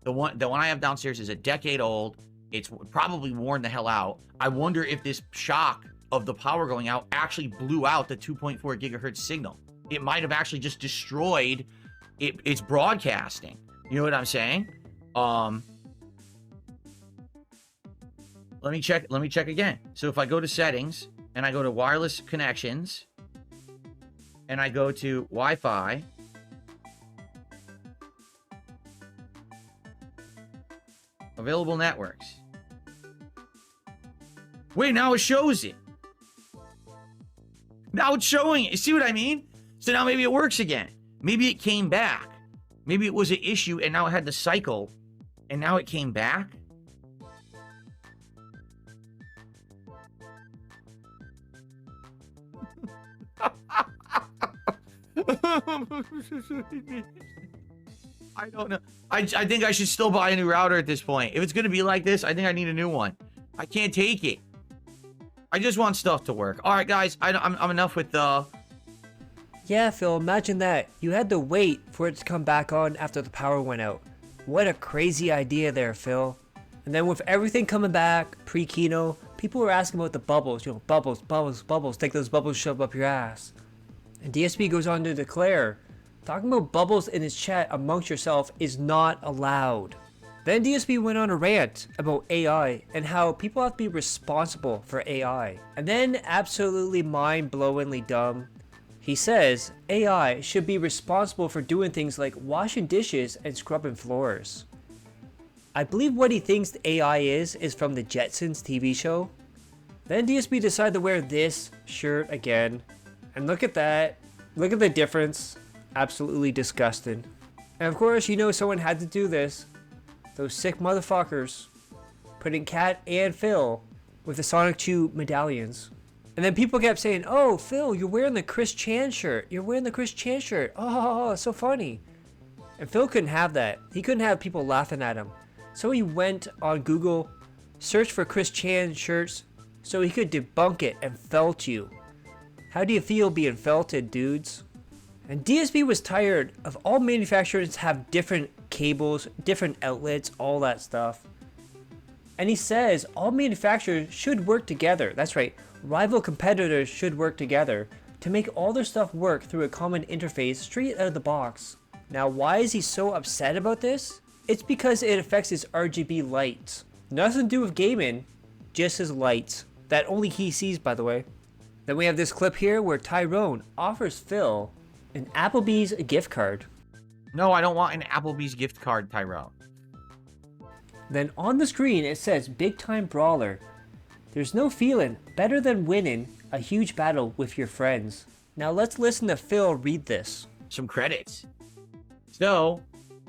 The one I have downstairs is a decade old. It's probably worn the hell out. I wonder if this shock of the power going out actually blew out the 2.4 gigahertz signal. It might have actually just destroyed its broadcasting. You know what I'm saying? Let me check again. So if I go to settings and I go to wireless connections and I go to Wi-Fi, available networks. Wait, now it shows it. Now it's showing it. You see what I mean? So now maybe it works again. Maybe it came back. Maybe it was an issue and now it had the cycle and now it came back. I don't know. I think I should still buy a new router at this point. If it's going to be like this, I think I need a new one. I can't take it. I just want stuff to work. All right, guys. I'm enough with the... Yeah, Phil, imagine that. You had to wait for it to come back on after the power went out. What a crazy idea there, Phil. And then with everything coming back, pre-Kino, people were asking about the bubbles. You know, bubbles, bubbles, bubbles. Take those bubbles, shove up your ass. And DSP goes on to declare, talking about bubbles in his chat amongst yourself is not allowed. Then DSP went on a rant about AI and how people have to be responsible for AI. And then, absolutely mind-blowingly dumb, he says AI should be responsible for doing things like washing dishes and scrubbing floors. I believe what he thinks AI is from the Jetsons TV show. Then DSP decided to wear this shirt again. And look at that. Look at the difference. Absolutely disgusting. And of course, you know someone had to do this. Those sick motherfuckers putting Cat and Phil with the Sonic 2 medallions. And then people kept saying, oh, Phil, you're wearing the Chris Chan shirt. You're wearing the Chris Chan shirt. Oh, so funny. And Phil couldn't have that. He couldn't have people laughing at him. So he went on Google, searched for Chris Chan shirts so he could debunk it and felt you. How do you feel being felted, dudes? And DSP was tired of all manufacturers have different cables, different outlets, all that stuff. And he says all manufacturers should work together. That's right, rival competitors should work together to make all their stuff work through a common interface straight out of the box. Now, why is he so upset about this? It's because it affects his RGB lights. Nothing to do with gaming, just his lights. That only he sees, by the way. Then we have this clip here where Tyrone offers Phil an Applebee's gift card. No, I don't want an Applebee's gift card, Tyrone. Then on the screen it says Big Time Brawler. There's no feeling better than winning a huge battle with your friends. Now let's listen to Phil read this. Some credits. So,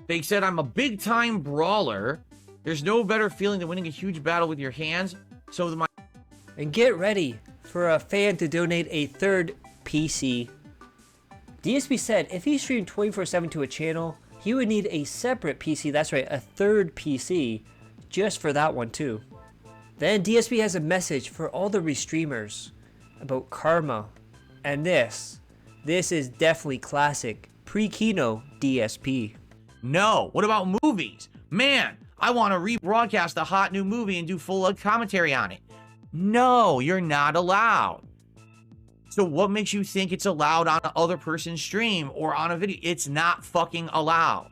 they said I'm a big time brawler. There's no better feeling than winning a huge battle with your hands. So my... And get ready for a fan to donate a third PC. DSP said if he streamed 24/7 to a channel, he would need a separate PC, that's right, a third PC, just for that one too. Then DSP has a message for all the restreamers about karma. And this is definitely classic pre-Kino DSP. No, what about movies? Man, I want to rebroadcast a hot new movie and do full commentary on it. No, you're not allowed. So what makes you think it's allowed on the other person's stream or on a video? It's not fucking allowed.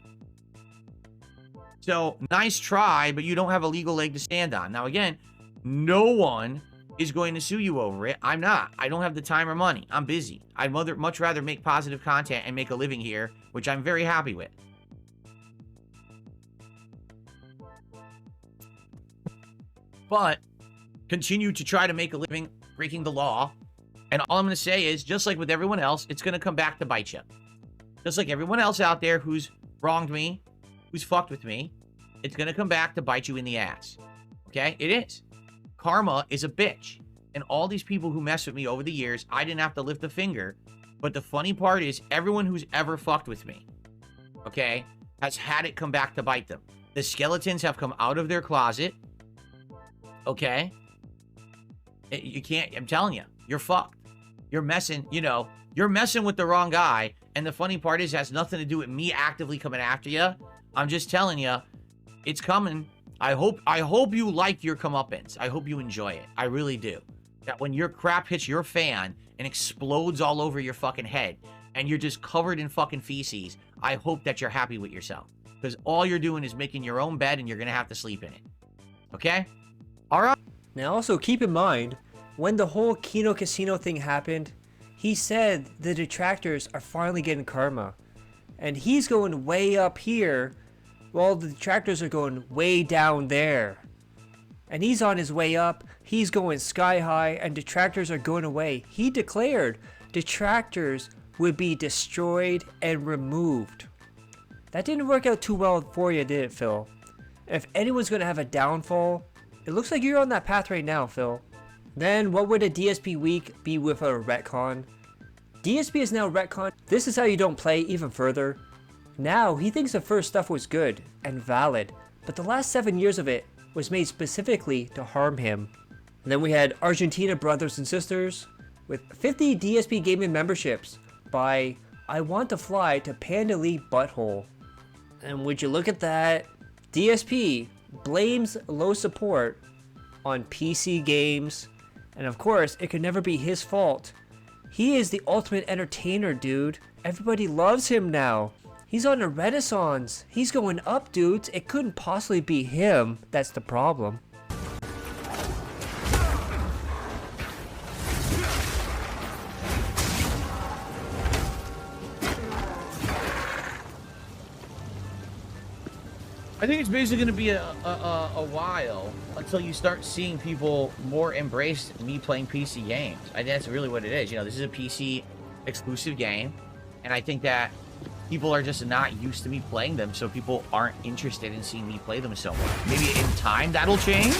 So, nice try, but you don't have a legal leg to stand on. Now, again, no one is going to sue you over it. I'm not. I don't have the time or money. I'm busy. I'd much rather make positive content and make a living here, which I'm very happy with. But continue to try to make a living breaking the law. And all I'm going to say is, just like with everyone else, it's going to come back to bite you. Just like everyone else out there who's wronged me, who's fucked with me, it's going to come back to bite you in the ass. Okay? It is. Karma is a bitch. And all these people who mess with me over the years, I didn't have to lift a finger. But the funny part is, everyone who's ever fucked with me, okay, has had it come back to bite them. The skeletons have come out of their closet. Okay? You can't, I'm telling you, you're fucked. You're messing, you know, you're messing with the wrong guy. And the funny part is, it has nothing to do with me actively coming after you. I'm just telling you, it's coming. I hope you like your comeuppance. I hope you enjoy it. I really do. That when your crap hits your fan and explodes all over your fucking head and you're just covered in fucking feces, I hope that you're happy with yourself. Because all you're doing is making your own bed and you're going to have to sleep in it. Okay? All right. Now also keep in mind, when the whole Kino Casino thing happened, he said the detractors are finally getting karma. And he's going way up here, while the detractors are going way down there. And he's on his way up, he's going sky high, and detractors are going away. He declared detractors would be destroyed and removed. That didn't work out too well for you, did it, Phil? If anyone's going to have a downfall, it looks like you're on that path right now, Phil. Then what would a DSP week be with a retcon? DSP is now retcon. This is how you don't play even further. Now, he thinks the first stuff was good and valid, but the last 7 years of it was made specifically to harm him. And then we had Argentina Brothers and Sisters with 50 DSP gaming memberships by I Want to Fly to Panda League Butthole. And would you look at that, DSP blames low support on PC games, and of course, it could never be his fault. He is the ultimate entertainer, dude. Everybody loves him now. He's on a renaissance. He's going up, dudes. It couldn't possibly be him. That's the problem. I think it's basically going to be a while until you start seeing people more embrace me playing PC games. I think that's really what it is. You know, this is a PC exclusive game, and I think that people are just not used to me playing them, so people aren't interested in seeing me play them so much. Maybe in time that'll change?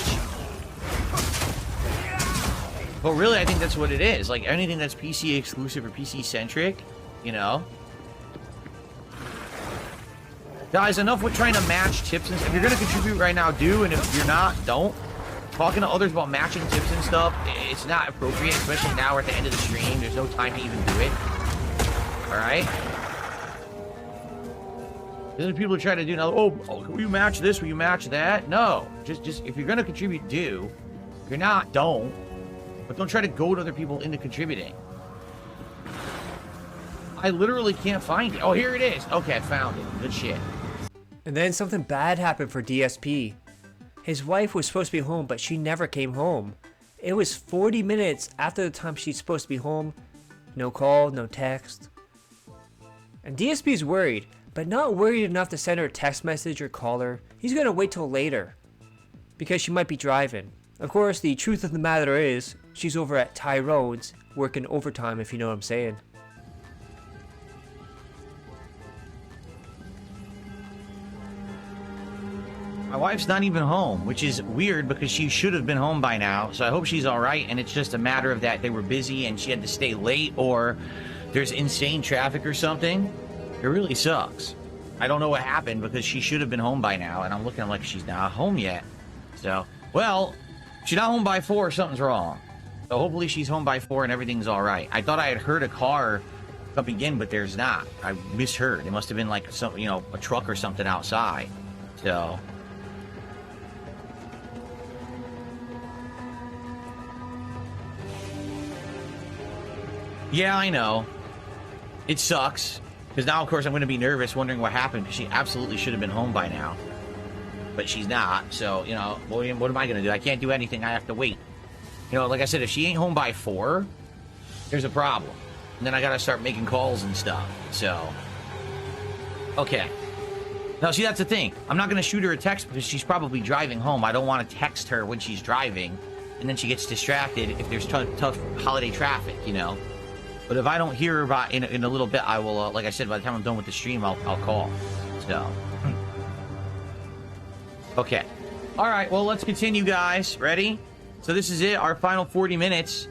But really, I think that's what it is. Like, anything that's PC exclusive or PC centric, you know? Guys, enough with trying to match tips and stuff. If you're going to contribute right now, do. And if you're not, don't. Talking to others about matching tips and stuff, it's not appropriate, especially now we're at the end of the stream. There's no time to even do it. Alright? There's people who try to do now. Oh, will you match this? Will you match that? No. Just if you're gonna contribute, do. If you're not, don't. But don't try to goad other people into contributing. I literally can't find it. Oh, here it is. Okay, I found it. Good shit. And then something bad happened for DSP. His wife was supposed to be home, but she never came home. It was 40 minutes after the time she's supposed to be home. No call, no text. And DSP's worried, but not worried enough to send her a text message or call her. He's gonna wait till later, because she might be driving. Of course, the truth of the matter is, she's over at Tyrone's, working overtime, if you know what I'm saying. My wife's not even home, which is weird because she should have been home by now. So I hope she's all right. And it's just a matter of that they were busy and she had to stay late, or there's insane traffic or something. It really sucks. I don't know what happened because she should have been home by now. And I'm looking like she's not home yet. So, well, if she's not home by 4, something's wrong. So hopefully she's home by 4 and everything's all right. I thought I had heard a car coming in, but there's not. I misheard. It must have been like some, you know, a truck or something outside. So... yeah, I know. It sucks. Because now, of course, I'm going to be nervous, wondering what happened, because she absolutely should have been home by now. But she's not, so, you know, what am I going to do? I can't do anything. I have to wait. You know, like I said, if she ain't home by 4, there's a problem. And then I got to start making calls and stuff, so... okay. Now, see, that's the thing. I'm not going to shoot her a text because she's probably driving home. I don't want to text her when she's driving, and then she gets distracted if there's tough holiday traffic, you know? But if I don't hear her about in a little bit, I will, like I said, by the time I'm done with the stream, I'll call. So. Okay. All right, well, let's continue, guys. Ready? So this is it, our final 40 minutes.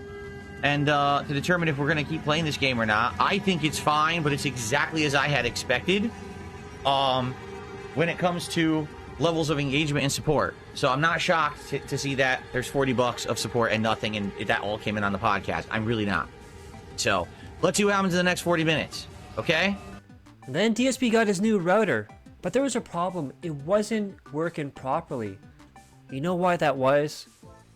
And to determine if we're going to keep playing this game or not. I think it's fine, but it's exactly as I had expected. When it comes to levels of engagement and support. So I'm not shocked to see that there's $40 of support and nothing, and that all came in on the podcast. I'm really not. So, let's see what happens in the next 40 minutes, okay? Then DSP got his new router, but there was a problem. It wasn't working properly. You know why that was?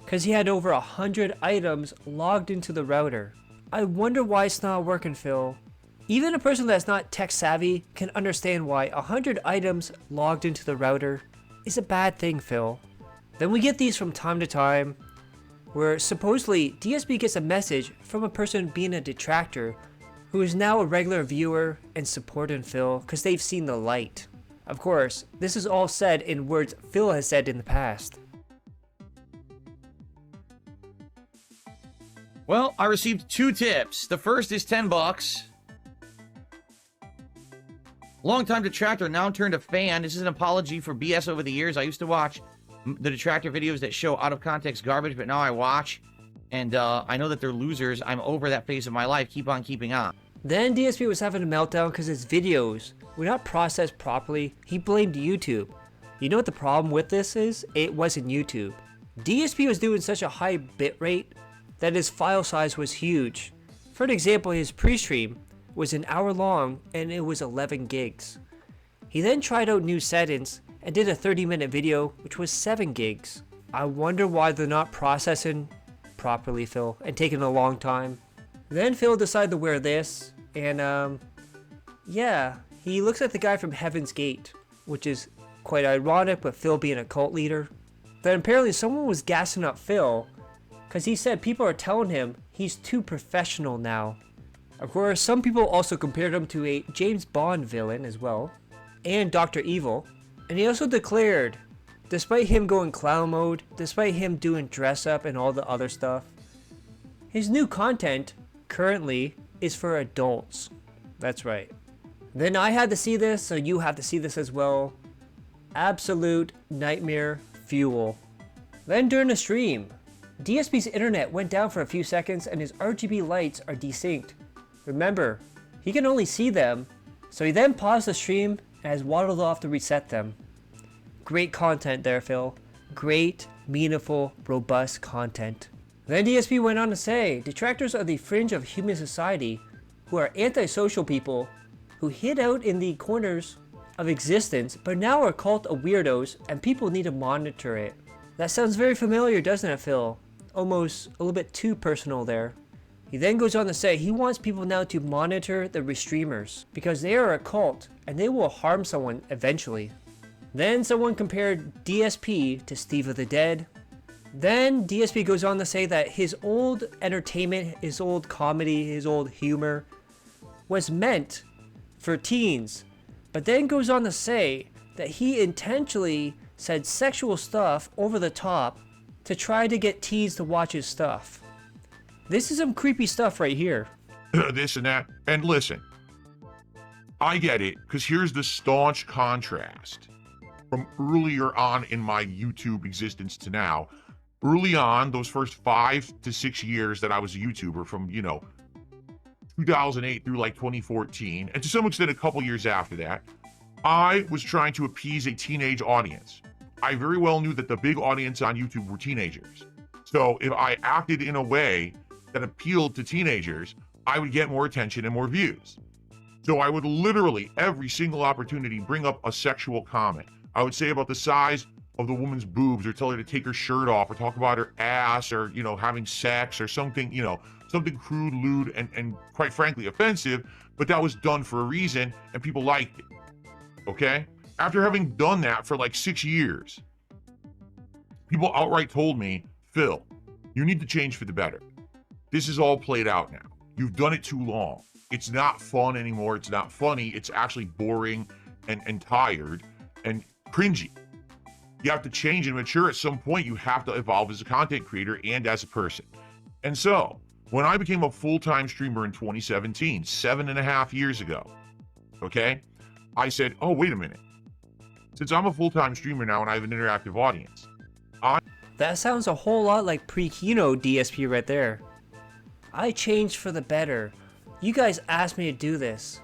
Because he had over 100 items logged into the router. I wonder why it's not working, Phil. Even a person that's not tech savvy can understand why 100 items logged into the router is a bad thing, Phil. Then we get these from time to time, where supposedly DSP gets a message from a person being a detractor who is now a regular viewer and supporting Phil because they've seen the light. Of course, this is all said in words Phil has said in the past. Well, I received 2 tips. The first is $10. Long-time detractor, now turned a fan. This is an apology for BS over the years. I used to watch the detractor videos that show out-of-context garbage, but now I watch, and I know that they're losers. I'm over that phase of my life. Keep on keeping on. Then DSP was having a meltdown because his videos were not processed properly. He blamed YouTube. You know what the problem with this is? It wasn't YouTube. DSP was doing such a high bitrate that his file size was huge. For an example, his pre-stream was an hour long and it was 11 gigs. He then tried out new settings and did a 30-minute video which was 7 gigs. I wonder why they're not processing properly, Phil, and taking a long time. Then Phil decided to wear this, and yeah, he looks like the guy from Heaven's Gate, which is quite ironic with Phil being a cult leader. Then apparently someone was gassing up Phil because he said people are telling him he's too professional now. Of course, some people also compared him to a James Bond villain as well, and Dr. Evil. And he also declared, despite him going clown mode, despite him doing dress up and all the other stuff, his new content currently is for adults. That's right. Then I had to see this, so you have to see this as well. Absolute nightmare fuel. Then during the stream, DSP's internet went down for a few seconds and his RGB lights are desynced. Remember, he can only see them, so he then paused the stream and has waddled off to reset them. Great content there, Phil. Great, meaningful, robust content. Then DSP went on to say, detractors are the fringe of human society who are antisocial people who hid out in the corners of existence, but now a cult of weirdos and people need to monitor it. That sounds very familiar, doesn't it, Phil? Almost a little bit too personal there. He then goes on to say he wants people now to monitor the restreamers because they are a cult and they will harm someone eventually. Then someone compared DSP to Steve of the Dead. Then DSP goes on to say that his old entertainment, his old comedy, his old humor was meant for teens, but then goes on to say that he intentionally said sexual stuff over the top to try to get teens to watch his stuff. This is some creepy stuff right here. This and that. And listen, I get it, because here's the staunch contrast from earlier on in my YouTube existence to now. Early on, those first 5 to 6 years that I was a YouTuber, from, 2008 through like 2014, and to some extent a couple years after that, I was trying to appease a teenage audience. I very well knew that the big audience on YouTube were teenagers. So if I acted in a way that appealed to teenagers, I would get more attention and more views. So I would literally, every single opportunity, bring up a sexual comment. I would say about the size of the woman's boobs, or tell her to take her shirt off, or talk about her ass, or, having sex, or something, something crude, lewd, and quite frankly offensive, but that was done for a reason, and people liked it, okay? After having done that for like 6 years, people outright told me, Phil, you need to change for the better. This is all played out now. You've done it too long. It's not fun anymore. It's not funny. It's actually boring and tired and cringy. You have to change and mature. At some point, you have to evolve as a content creator and as a person. And so, when I became a full-time streamer in 2017, 7.5 years ago, okay, I said, oh, wait a minute. Since I'm a full-time streamer now and I have an interactive audience, That sounds a whole lot like pre-Kino DSP right there. I changed for the better. You guys asked me to do this.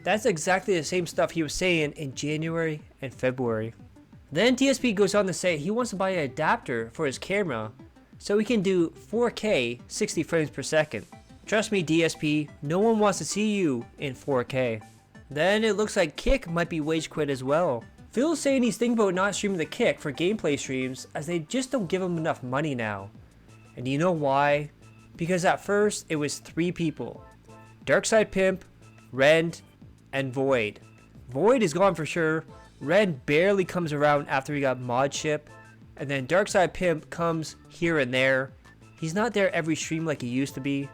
That's exactly the same stuff he was saying in January and February. Then DSP goes on to say he wants to buy an adapter for his camera so he can do 4K 60 frames per second. Trust me, DSP, no one wants to see you in 4K. Then it looks like Kick might be wage quit as well. Phil's saying he's thinking about not streaming the Kick for gameplay streams as they just don't give him enough money now. And you know why? Because at first it was 3 people. Darkside Pimp, Rend, and Void. Void is gone for sure. Rend barely comes around after he got mod ship. And then Darkside Pimp comes here and there. He's not there every stream like he used to be.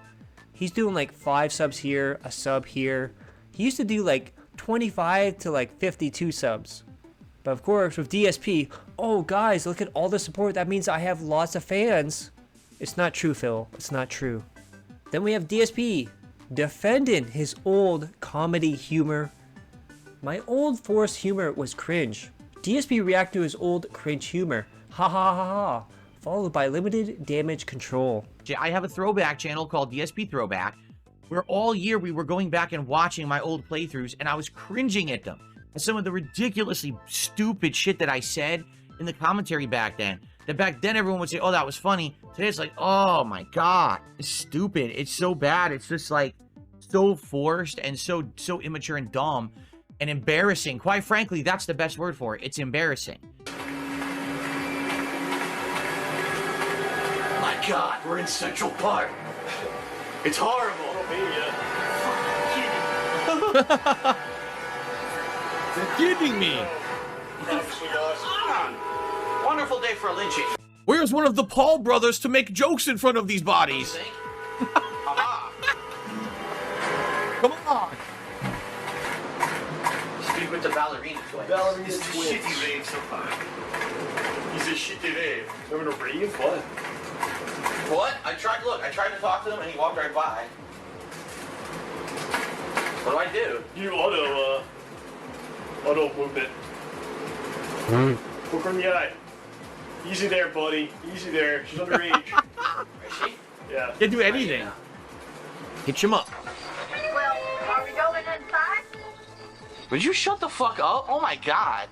He's doing like 5 subs here, a sub here. He used to do like 25 to like 52 subs. But of course with DSP, oh guys, look at all the support. That means I have lots of fans. It's not true, Phil. It's not true. Then we have DSP defending his old comedy humor. My old forced humor was cringe. DSP reacted to his old cringe humor. Ha ha ha ha. Followed by limited damage control. I have a throwback channel called DSP Throwback, where all year we were going back and watching my old playthroughs, and I was cringing at them. And some of the ridiculously stupid shit that I said in the commentary back then. That back then everyone would say, oh, that was funny. Today it's like, oh my god, it's stupid. It's so bad. It's just like so forced and so immature and dumb and embarrassing. Quite frankly, that's the best word for it. It's embarrassing. My God, we're in Central Park. It's horrible. You're kidding me. Wonderful day for a lynching. Where's one of the Paul brothers to make jokes in front of these bodies? Come on. Speak with the ballerina twins. Ballerina's shitty rave so far. He's a shitty rave. Remember to rave? What? What? I tried to talk to them and he walked right by. What do I do? You auto move it. Look her in the eye. Easy there, buddy. Easy there. She's underage. Is she? Yeah. Can't do anything. Hitch him up. Well, are we going inside? Would you shut the fuck up? Oh my god.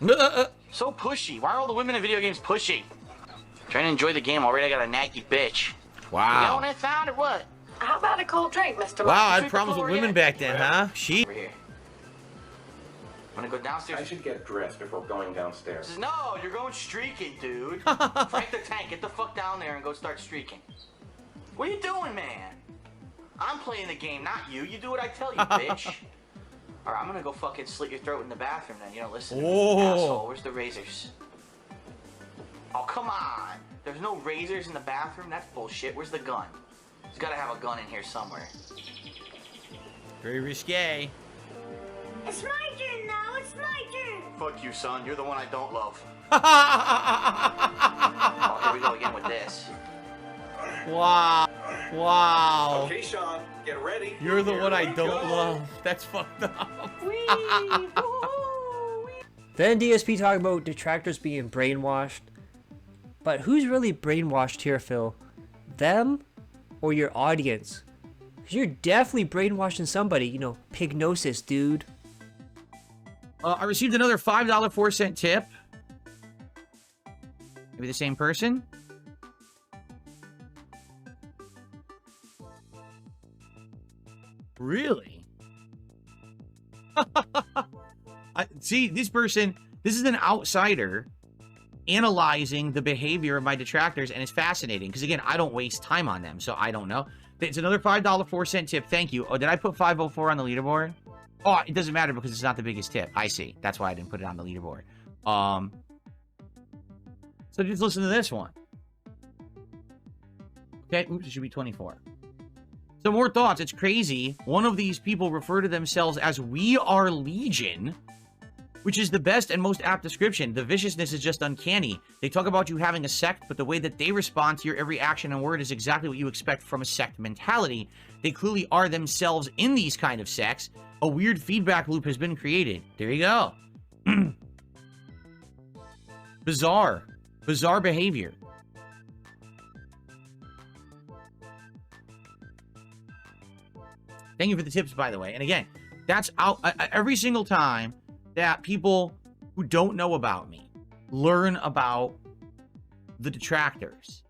So pushy. Why are all the women in video games pushy? Trying to enjoy the game already. I got a naggy bitch. Wow. You know what I found or what? How about a cold drink, Mr. Wow, I Martin? had problems with women back then, huh? She. Over here. I'm gonna go downstairs. I should get dressed before going downstairs. Says, no, you're going streaking, dude. Frank the Tank, get the fuck down there and go start streaking. What are you doing, man? I'm playing the game, not you. You do what I tell you, bitch. All right, I'm gonna go fucking slit your throat in the bathroom then. You don't listen to me, asshole. Where's the razors? Oh, come on. There's no razors in the bathroom? That's bullshit. Where's the gun? There's gotta have a gun in here somewhere. Very risque. It's my turn now. It's my turn. Fuck you, son. You're the one I don't love. Oh, here we go again with this. Wow. Wow. Okay, Sean, get ready. You're the one I don't love. That's fucked up. Then DSP talked about detractors being brainwashed. But who's really brainwashed here, Phil? Them or your audience? Because you're definitely brainwashing somebody, you know, pignosis, dude. I received another $5 4-cent tip. Maybe the same person? Really? See, this person, this is an outsider analyzing the behavior of my detractors, and it's fascinating because, again, I don't waste time on them, so I don't know. It's another $5 4-cent tip. Thank you. Oh, did I put 504 on the leaderboard? Oh, it doesn't matter because it's not the biggest tip. I see. That's why I didn't put it on the leaderboard. So just listen to this one. Okay, oops, it should be 24. Some more thoughts. It's crazy. One of these people refer to themselves as We Are Legion, which is the best and most apt description. The viciousness is just uncanny. They talk about you having a sect, but the way that they respond to your every action and word is exactly what you expect from a sect mentality. They clearly are themselves in these kind of sects. A weird feedback loop has been created. There you go. Bizarre. Bizarre behavior. Thank you for the tips, by the way. And again, that's out every single time that people who don't know about me learn about the detractors.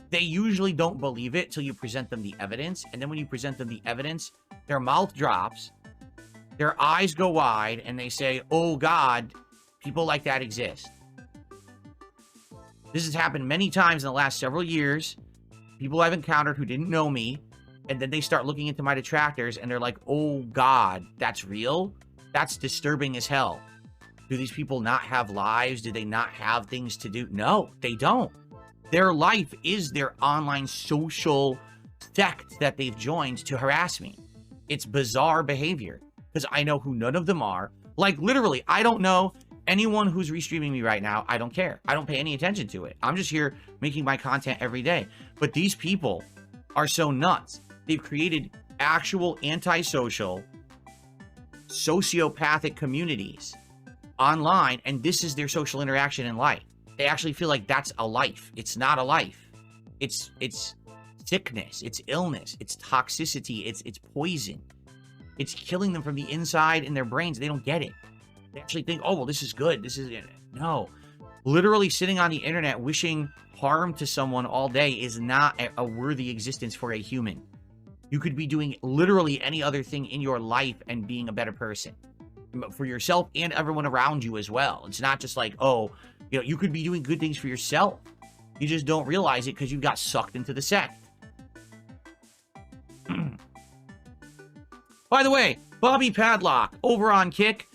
They usually don't believe it till you present them the evidence. And then when you present them the evidence, their mouth drops, their eyes go wide, and they say, oh God, people like that exist. This has happened many times in the last several years. People I've encountered who didn't know me, and then they start looking into my detractors, and they're like, oh God, that's real? That's disturbing as hell. Do these people not have lives? Do they not have things to do? No, they don't. Their life is their online social sect that they've joined to harass me. It's bizarre behavior, because I know who none of them are. Like, literally, I don't know anyone who's restreaming me right now. I don't care. I don't pay any attention to it. I'm just here making my content every day. But these people are so nuts. They've created actual antisocial, sociopathic communities online, and this is their social interaction in life. They actually feel like that's a life. It's not a life. It's sickness. It's illness. It's toxicity. It's poison. It's killing them from the inside in their brains. They don't get it. They actually think, oh, well, this is good. This is... No. Literally sitting on the internet wishing harm to someone all day is not a worthy existence for a human. You could be doing literally any other thing in your life and being a better person. For yourself and everyone around you as well. It's not just like, oh, you know, you could be doing good things for yourself. You just don't realize it because you got sucked into the sect. By the way, Bobby Padlock over on Kick.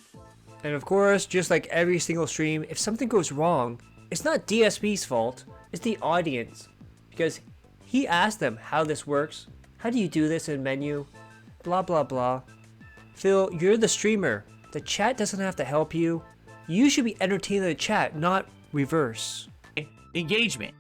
And of course, just like every single stream, if something goes wrong, it's not DSP's fault, it's the audience. Because he asked them how this works. How do you do this in menu? Blah, blah, blah. Phil, you're the streamer. The chat doesn't have to help you. You should be entertaining the chat, not reverse. Engagement.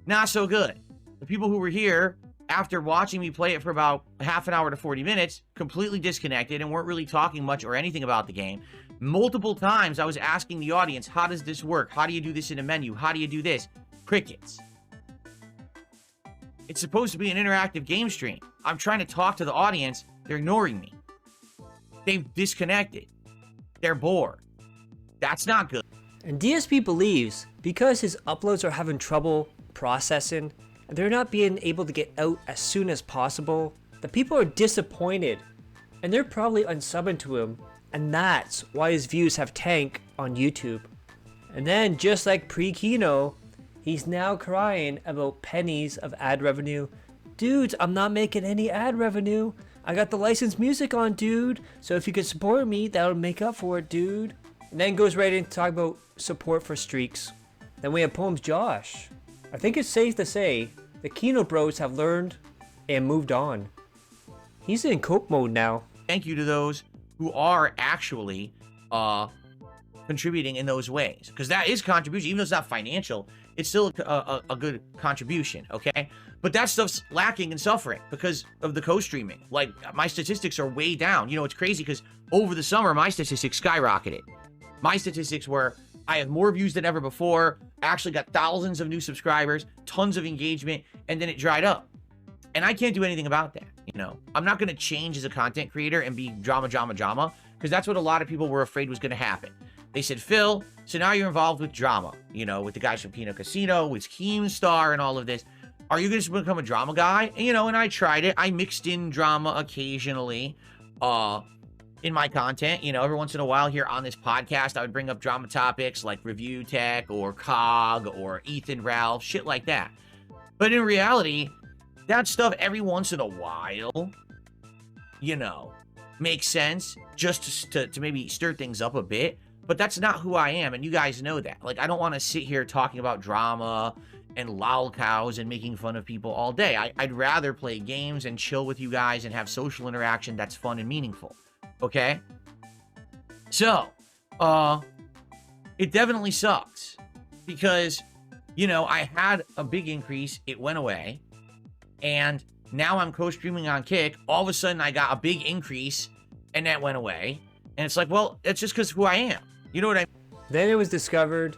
Not so good. The people who were here, after watching me play it for about half an hour to 40 minutes, completely disconnected and weren't really talking much or anything about the game. Multiple times I was asking the audience, how does this work? How do you do this in a menu? How do you do this? Crickets. It's supposed to be an interactive game stream. I'm trying to talk to the audience. They're ignoring me. They've disconnected. They're bored. That's not good. And DSP believes because his uploads are having trouble processing and they're not being able to get out as soon as possible, the people are disappointed and they're probably unsubbing to him and that's why his views have tanked on YouTube. And then, just like pre-Kino, he's now crying about pennies of ad revenue. Dudes, I'm not making any ad revenue. I got the licensed music on, dude. So if you could support me, that'll make up for it, dude. And then goes right into talk about support for streaks. Then we have Poems Josh. I think it's safe to say the Kino bros have learned and moved on. He's in cope mode now. Thank you to those who are actually contributing in those ways, because that is contribution. Even though it's not financial, it's still a good contribution, okay? But that stuff's lacking and suffering because of the co-streaming. Like, my statistics are way down. You know, it's crazy because over the summer, my statistics skyrocketed. My statistics were, I have more views than ever before, actually got thousands of new subscribers, tons of engagement, and then it dried up. And I can't do anything about that, you know? I'm not going to change as a content creator and be drama, because that's what a lot of people were afraid was going to happen. They said, Phil, so now you're involved with drama, you know, with the guys from Kino Casino, with Keemstar and all of this. Are you going to become a drama guy? And, you know, and I tried it. I mixed in drama occasionally in my content. You know, every once in a while here on this podcast, I would bring up drama topics like Review Tech or COG or Ethan Ralph, shit like that. But in reality, that stuff every once in a while, you know, makes sense just to maybe stir things up a bit. But that's not who I am, and you guys know that. Like, I don't want to sit here talking about drama and LOLCOWs and making fun of people all day. I'd rather play games and chill with you guys and have social interaction that's fun and meaningful, okay? So, it definitely sucks because, you know, I had a big increase, it went away, and now I'm co-streaming on Kick. All of a sudden, I got a big increase, and that went away. And it's like, well, it's just because who I am. You know what I mean? Then it was discovered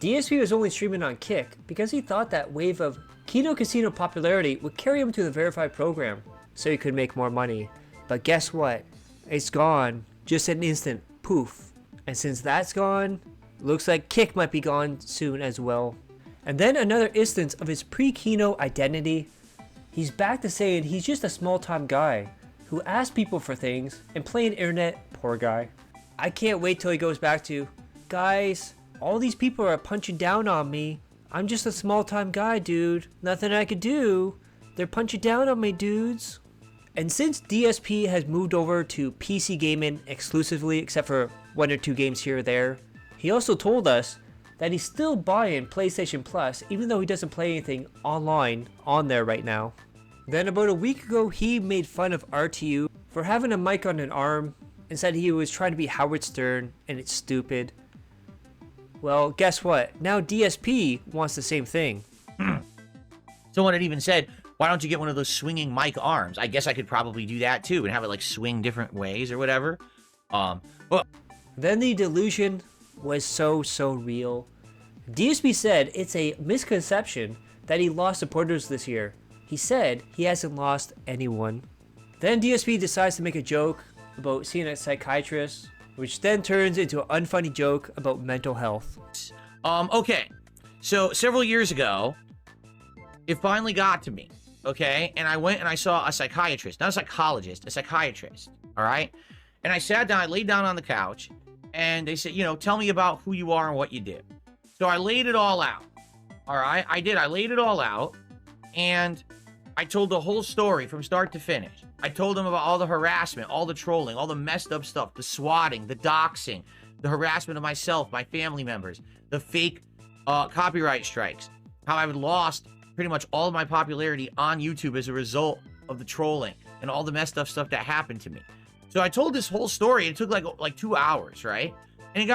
DSP was only streaming on Kick because he thought that wave of Kino Casino popularity would carry him to the verified program so he could make more money. But guess what? It's gone. Just an instant poof. And since that's gone, looks like Kick might be gone soon as well. And then another instance of his pre-Kino identity. He's back to saying he's just a small-time guy who asks people for things and playing internet. Poor guy. I can't wait till he goes back to, guys, all these people are punching down on me. I'm just a small-time guy, dude. Nothing I could do. They're punching down on me, dudes. And since DSP has moved over to PC gaming exclusively, except for 1 or 2 games here or there, he also told us that he's still buying PlayStation Plus, even though he doesn't play anything online on there right now. Then about a week ago, he made fun of RTU for having a mic on an arm and said he was trying to be Howard Stern and it's stupid. Well, guess what? Now DSP wants the same thing. Someone had even said, why don't you get one of those swinging mic arms? I guess I could probably do that too and have it like swing different ways or whatever. Well, then the delusion was so real. DSP said it's a misconception that he lost supporters this year. He said he hasn't lost anyone. Then DSP decides to make a joke about seeing a psychiatrist, which then turns into an unfunny joke about mental health. Okay. So several years ago, it finally got to me, okay? And I went and I saw a psychiatrist, not a psychologist, a psychiatrist, all right? And I sat down, I laid down on the couch, and they said, you know, tell me about who you are and what you did. So I laid it all out, all right? I laid it all out, and I told the whole story from start to finish. I told them about all the harassment, all the trolling, all the messed up stuff, the swatting, the doxing, the harassment of myself, my family members, the fake copyright strikes, how I had lost pretty much all of my popularity on YouTube as a result of the trolling and all the messed up stuff that happened to me. So I told this whole story. It took like 2 hours, right? And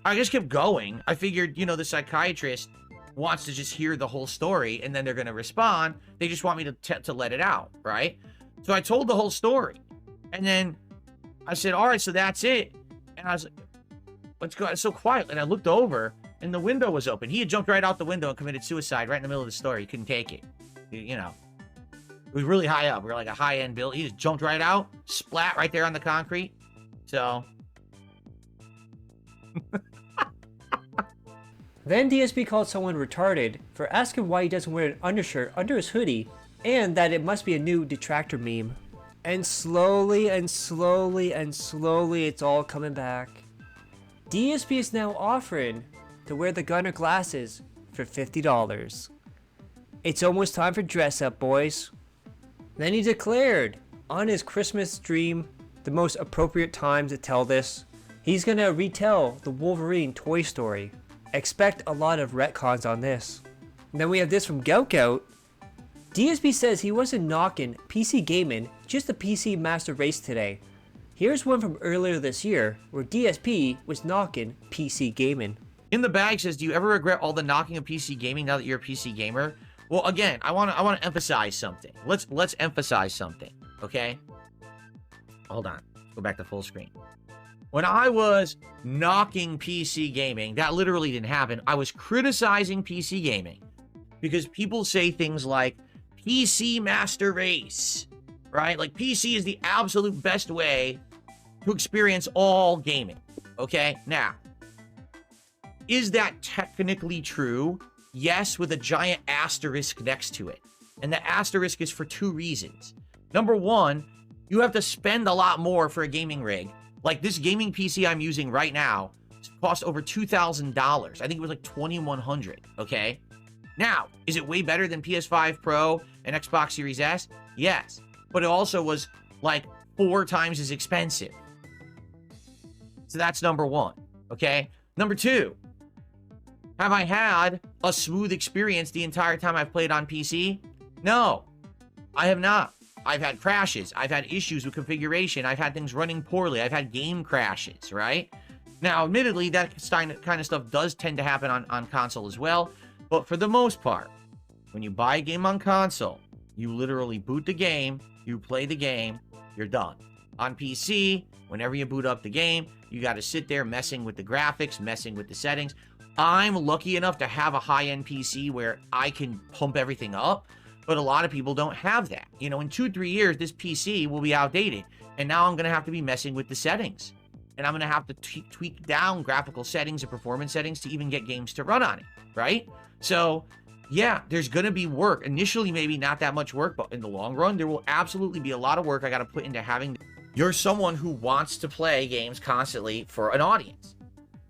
I just kept going. I figured, you know, the psychiatrist wants to just hear the whole story and then they're going to respond. They just want me to let it out, right? So I told the whole story. And then I said, all right, so that's it. And I was like, let's go. It's so quiet. And I looked over and the window was open. He had jumped right out the window and committed suicide right in the middle of the story. He couldn't take it. You know, it was really high up. We were like a high-end building. He just jumped right out, splat right there on the concrete. So. Then DSP called someone retarded for asking why he doesn't wear an undershirt under his hoodie, and that it must be a new detractor meme. And slowly and slowly and slowly, it's all coming back. DSP is now offering to wear the gunner glasses for $50. It's almost time for dress up, boys. Then he declared on his Christmas stream the most appropriate time to tell this. He's gonna retell the Wolverine Toy Story. Expect a lot of retcons on this. And then we have this from Gout. DSP says he wasn't knocking PC gaming, just the PC Master Race today. Here's one from earlier this year where DSP was knocking PC gaming. In the bag says, do you ever regret all the knocking of PC gaming now that you're a PC gamer? Well, again, I want to emphasize something. Let's emphasize something, okay? Hold on. Go back to full screen. When I was knocking PC gaming, that literally didn't happen. I was criticizing PC gaming because people say things like PC Master Race, right? Like PC is the absolute best way to experience all gaming, okay? Now, is that technically true? Yes, with a giant asterisk next to it. And the asterisk is for two reasons. Number one, you have to spend a lot more for a gaming rig. Like this gaming PC I'm using right now cost over $2,000. I think it was like $2,100, okay? Now, is it way better than PS5 Pro and Xbox Series S? Yes. But it also was like 4 times as expensive. So that's number one, okay? Number two, have I had a smooth experience the entire time I've played on PC? No, I have not. I've had crashes. I've had issues with configuration. I've had things running poorly. I've had game crashes, right? Now, admittedly, that kind of stuff does tend to happen on console as well. But for the most part, when you buy a game on console, you literally boot the game, you play the game, you're done. On PC, whenever you boot up the game, you got to sit there messing with the graphics, messing with the settings. I'm lucky enough to have a high-end PC where I can pump everything up. But a lot of people don't have that. You know, in 2-3 years, this PC will be outdated. And now I'm going to have to be messing with the settings. And I'm going to have to tweak down graphical settings and performance settings to even get games to run on it, right? So, yeah, there's going to be work. Initially, maybe not that much work, but in the long run, there will absolutely be a lot of work I got to put into having... You're someone who wants to play games constantly for an audience.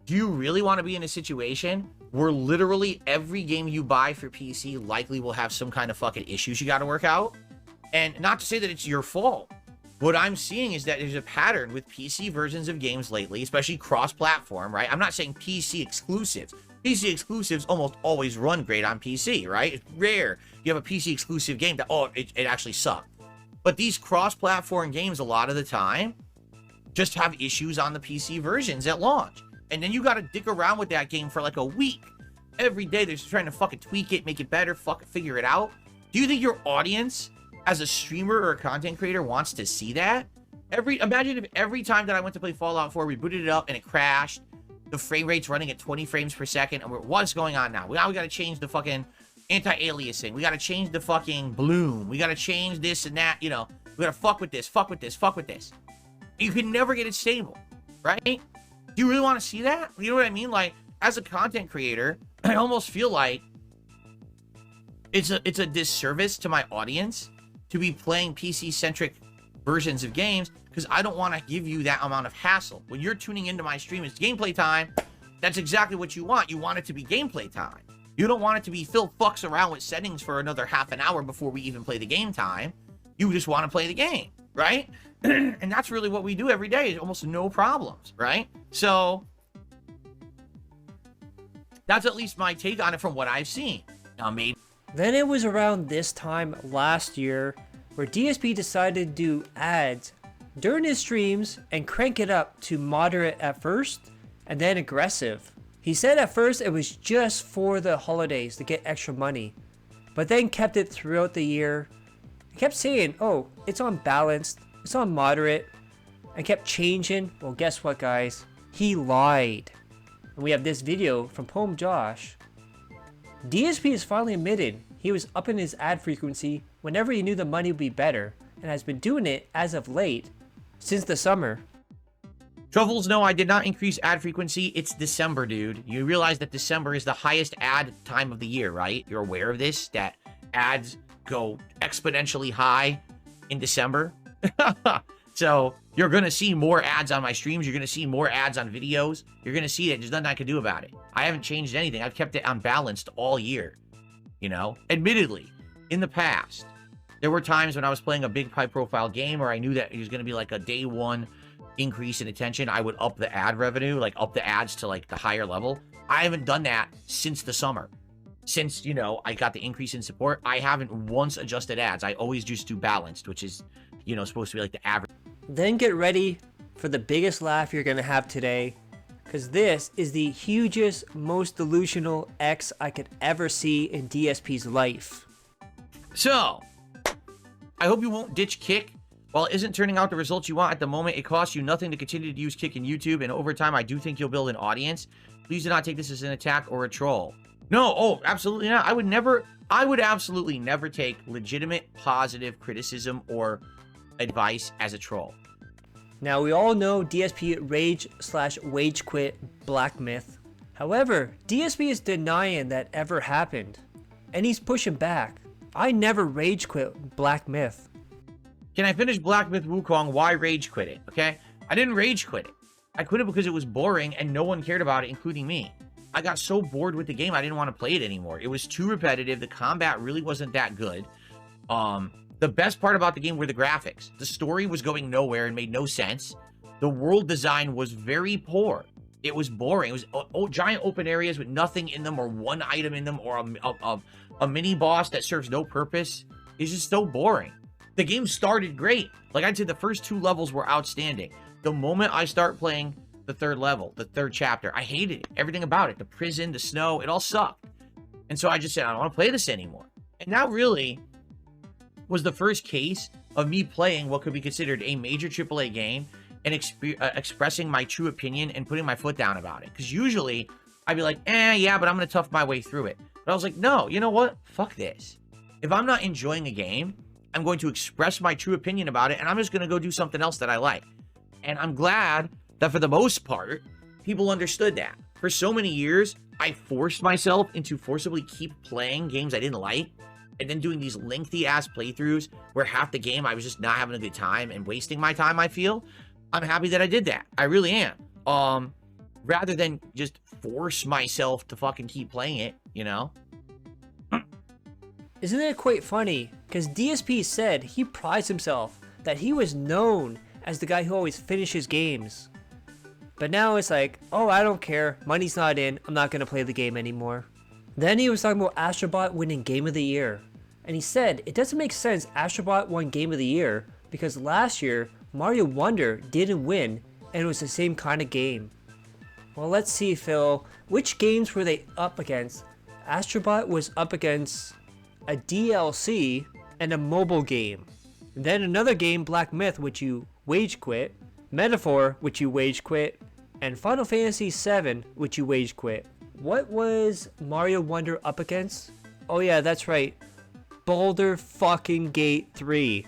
Do you really want to be in a situation where literally every game you buy for PC likely will have some kind of fucking issues you got to work out? And not to say that it's your fault. What I'm seeing is that there's a pattern with PC versions of games lately, especially cross-platform, right? I'm not saying PC exclusives. PC exclusives almost always run great on PC, right? It's rare you have a PC exclusive game that, oh, it actually sucked. But these cross-platform games, a lot of the time, just have issues on the PC versions at launch. And then you got to dick around with that game for like a week. Every day they're just trying to fucking tweak it, make it better, fucking figure it out. Do you think your audience, as a streamer or a content creator, wants to see that? Imagine if every time that I went to play Fallout 4, we booted it up and it crashed. The frame rate's running at 20 frames per second. And what's going on now? Now we got to change the fucking anti-aliasing. We got to change the fucking bloom. We got to change this and that, you know. We got to fuck with this, fuck with this, fuck with this. You can never get it stable, right? Do you really want to see that? You know what I mean? Like, as a content creator, I almost feel like it's a disservice to my audience to be playing PC-centric versions of games because I don't want to give you that amount of hassle. When you're tuning into my stream, it's gameplay time. That's exactly what you want. You want it to be gameplay time. You don't want it to be Phil fucks around with settings for another half an hour before we even play the game time. You just want to play the game, right? And that's really what we do every day. Almost no problems, right? So that's at least my take on it from what I've seen. Now, maybe. Then it was around this time last year where DSP decided to do ads during his streams and crank it up to moderate at first and then aggressive. He said at first it was just for the holidays to get extra money, but then kept it throughout the year. He kept saying, oh, it's on balanced, it's on moderate, and kept changing. Well, guess what, guys? He lied. And we have this video from Poem Josh. DSP has finally admitted he was upping his ad frequency whenever he knew the money would be better, and has been doing it as of late, since the summer. Truffles, no, I did not increase ad frequency. It's December, dude. You realize that December is the highest ad time of the year, right? You're aware of this? That ads go exponentially high in December? So you're going to see more ads on my streams. You're going to see more ads on videos. You're going to see it. There's nothing I can do about it. I haven't changed anything. I've kept it unbalanced all year. You know, admittedly, in the past, there were times when I was playing a big high profile game or I knew that it was going to be like a day one increase in attention. I would up the ad revenue, like up the ads to like the higher level. I haven't done that since the summer. Since, you know, I got the increase in support, I haven't once adjusted ads. I always just do balanced, which is, you know, supposed to be like the average. Then get ready for the biggest laugh you're going to have today, because this is the hugest, most delusional X I could ever see in DSP's life. So, I hope you won't ditch Kick. While it isn't turning out the results you want at the moment, it costs you nothing to continue to use Kick in YouTube, and over time, I do think you'll build an audience. Please do not take this as an attack or a troll. No, oh, absolutely not. I would absolutely never take legitimate, positive criticism or advice as a troll. Now, we all know DSP rage/wage quit Black Myth. However, DSP is denying that ever happened, and he's pushing back. I never rage quit Black Myth. Can I finish Black Myth Wukong? Why rage quit it? Okay, I didn't rage quit it. I quit it because it was boring and no one cared about it, including me. I got so bored with the game, I didn't want to play it anymore. It was too repetitive. The combat really wasn't that good. The best part about the game were the graphics. The story was going nowhere and made no sense. The world design was very poor. It was boring. It was giant open areas with nothing in them or one item in them or a mini boss that serves no purpose. It's just so boring. The game started great. Like I'd say the first 2 levels were outstanding. The moment I start playing the 3rd level, the 3rd chapter, I hated it. Everything about it. The prison, the snow, it all sucked. And so I just said, I don't want to play this anymore. And that really was the first case of me playing what could be considered a major AAA game and expressing my true opinion and putting my foot down about it. Because usually I'd be like, yeah, but I'm going to tough my way through it. But I was like, no, you know what? Fuck this. If I'm not enjoying a game, I'm going to express my true opinion about it, and I'm just going to go do something else that I like. And I'm glad that for the most part, people understood that. For so many years, I forced myself into forcibly keep playing games I didn't like, and then doing these lengthy-ass playthroughs where half the game I was just not having a good time and wasting my time, I feel. I'm happy that I did that. I really am. Rather than just force myself to fucking keep playing it, you know? Isn't it quite funny? Because DSP said he prides himself that he was known as the guy who always finishes games. But now it's like, oh, I don't care. Money's not in. I'm not going to play the game anymore. Then he was talking about Astrobot winning Game of the Year. And he said it doesn't make sense Astrobot won Game of the Year because last year Mario Wonder didn't win and it was the same kind of game. Well, let's see, Phil. Which games were they up against? Astrobot was up against a DLC and a mobile game. And then another game, Black Myth, which you wage quit. Metaphor, which you wage quit. And Final Fantasy VII, which you wage quit. What was Mario Wonder up against? Oh yeah, that's right. Boulder fucking Gate 3.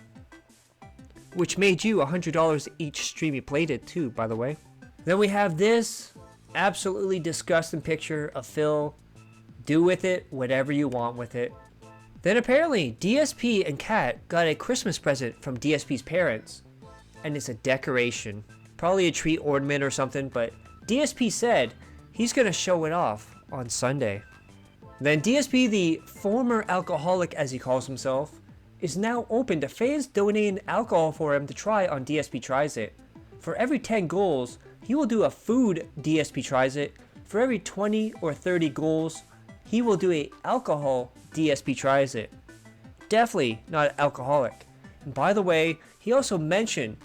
Which made you $100 each stream you played it too, by the way. Then we have this absolutely disgusting picture of Phil. Do with it whatever you want with it. Then apparently DSP and Kat got a Christmas present from DSP's parents. And it's a decoration. Probably a tree ornament or something, but DSP said he's gonna show it off on Sunday. Then DSP, the former alcoholic as he calls himself, is now open to fans donating alcohol for him to try on DSP Tries It. For every 10 goals, he will do a food DSP Tries It. For every 20 or 30 goals, he will do a alcohol DSP Tries It. Definitely not alcoholic. And by the way, he also mentioned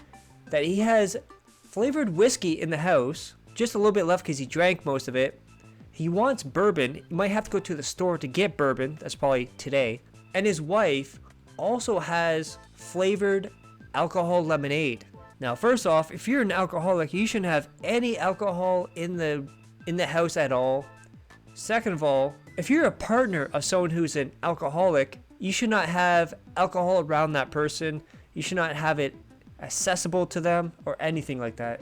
that he has flavored whiskey in the house, just a little bit left because he drank most of it. He wants bourbon. He might have to go to the store to get bourbon. That's probably today. And his wife also has flavored alcohol lemonade. Now, first off, if you're an alcoholic, you shouldn't have any alcohol in the house at all. Second of all, if you're a partner of someone who's an alcoholic, you should not have alcohol around that person. You should not have it accessible to them or anything like that.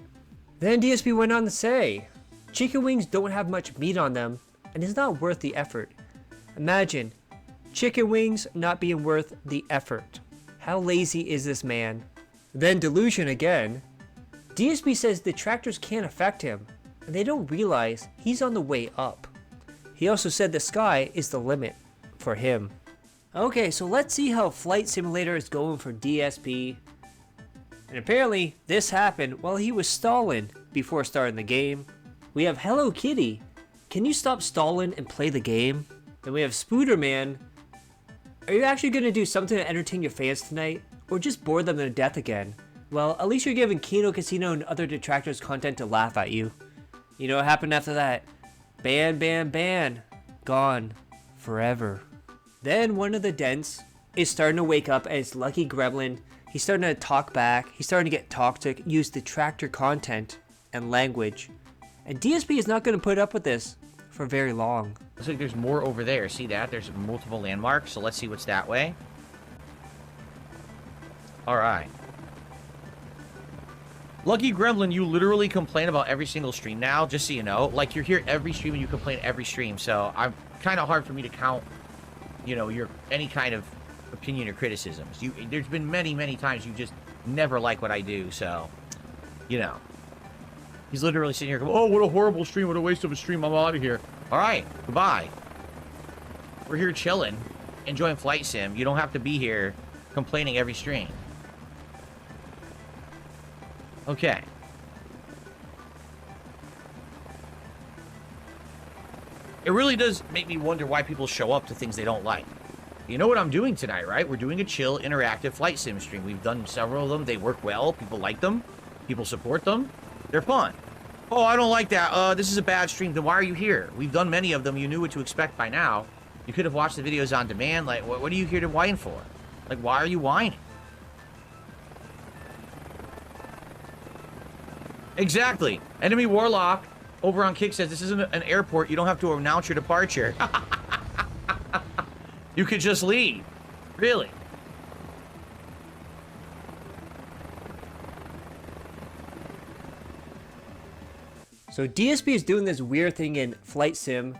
Then DSP went on to say, chicken wings don't have much meat on them and it's not worth the effort. Imagine chicken wings not being worth the effort. How lazy is this man? Then delusion again. DSP says detractors can't affect him, and they don't realize he's on the way up. He also said the sky is the limit for him. Okay, so let's see how Flight Simulator is going for DSP. And apparently, this happened while he was stalling before starting the game. We have Hello Kitty. Can you stop stalling and play the game? Then we have Spooderman. Are you actually going to do something to entertain your fans tonight? Or just bore them to death again? Well, at least you're giving Kino, Casino, and other detractors content to laugh at you. You know what happened after that? Ban, ban, ban. Gone. Forever. Then one of the dents is starting to wake up, and it's Lucky Gremlin. He's starting to talk back. He's starting to get toxic, use detractor content and language. And DSP is not going to put up with this for very long. Looks like there's more over there. See that? There's multiple landmarks, so let's see what's that way. Alright. Lucky Gremlin, you literally complain about every single stream now, just so you know. Like, you're here every stream and you complain every stream, so I'm kind of hard for me to count, you know, your any kind of opinion or criticisms. There's been many, many times you just never like what I do, so, you know. He's literally sitting here going, oh, what a horrible stream, what a waste of a stream, I'm out of here. Alright, goodbye. We're here chilling, enjoying Flight Sim. You don't have to be here complaining every stream. Okay. It really does make me wonder why people show up to things they don't like. You know what I'm doing tonight, right? We're doing a chill, interactive Flight Sim stream. We've done several of them. They work well. People like them. People support them. They're fun. Oh, I don't like that. This is a bad stream. Then why are you here? We've done many of them. You knew what to expect by now. You could have watched the videos on demand. Like, what are you here to whine for? Like, why are you whining? Exactly. Enemy Warlock over on Kick says this isn't an airport. You don't have to announce your departure. You could just leave. Really. So DSP is doing this weird thing in Flight Sim.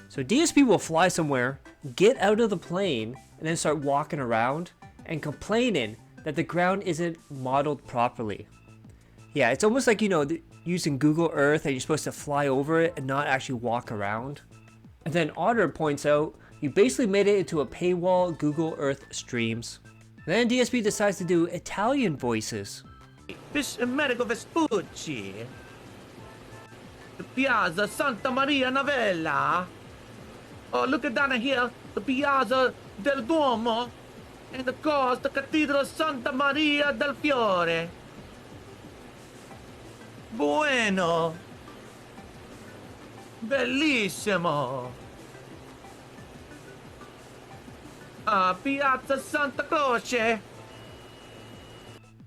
So DSP will fly somewhere, get out of the plane, and then start walking around and complaining that the ground isn't modeled properly. Yeah, it's almost like, you know, using Google Earth and you're supposed to fly over it and not actually walk around. And then Otter points out, you basically made it into a paywall Google Earth streams. Then DSP decides to do Italian voices. This Amerigo Vespucci. The Piazza Santa Maria Novella. Oh, look at down here. The Piazza del Duomo. And of course, the Cathedral Santa Maria del Fiore. Bueno. Bellissimo. Piazza Santa Croce.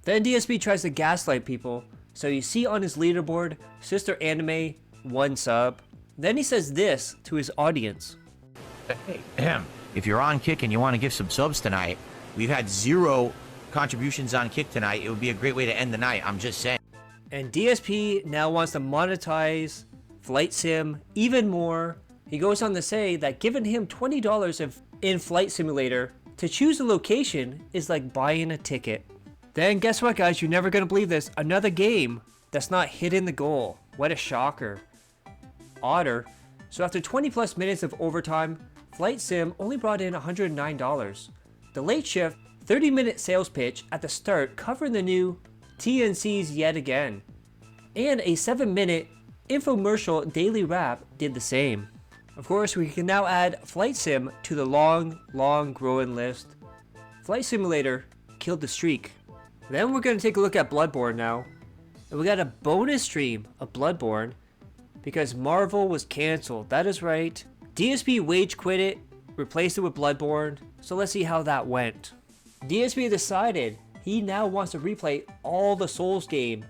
Then DSP tries to gaslight people. So you see on his leaderboard, Sister Anime, 1 sub. Then he says this to his audience. Hey, if you're on Kick and you want to give some subs tonight, we've had 0 contributions on Kick tonight. It would be a great way to end the night. I'm just saying. And DSP now wants to monetize Flight Sim even more. He goes on to say that giving him $20 in Flight Simulator to choose a location is like buying a ticket. Then guess what, guys? You're never going to believe this. Another game that's not hitting the goal. What a shocker. Otter. So after 20 plus minutes of overtime, Flight Sim only brought in $109. The late shift, 30-minute sales pitch at the start covering the new TNCs yet again. And a 7-minute infomercial daily wrap did the same. Of course, we can now add Flight Sim to the long growing list. Flight Simulator killed the streak. Then we're going to take a look at Bloodborne now. And we got a bonus stream of Bloodborne because Marvel was cancelled. That is right. DSP wage quit it, replaced it with Bloodborne. So let's see how that went. DSP decided he now wants to replay all the Souls game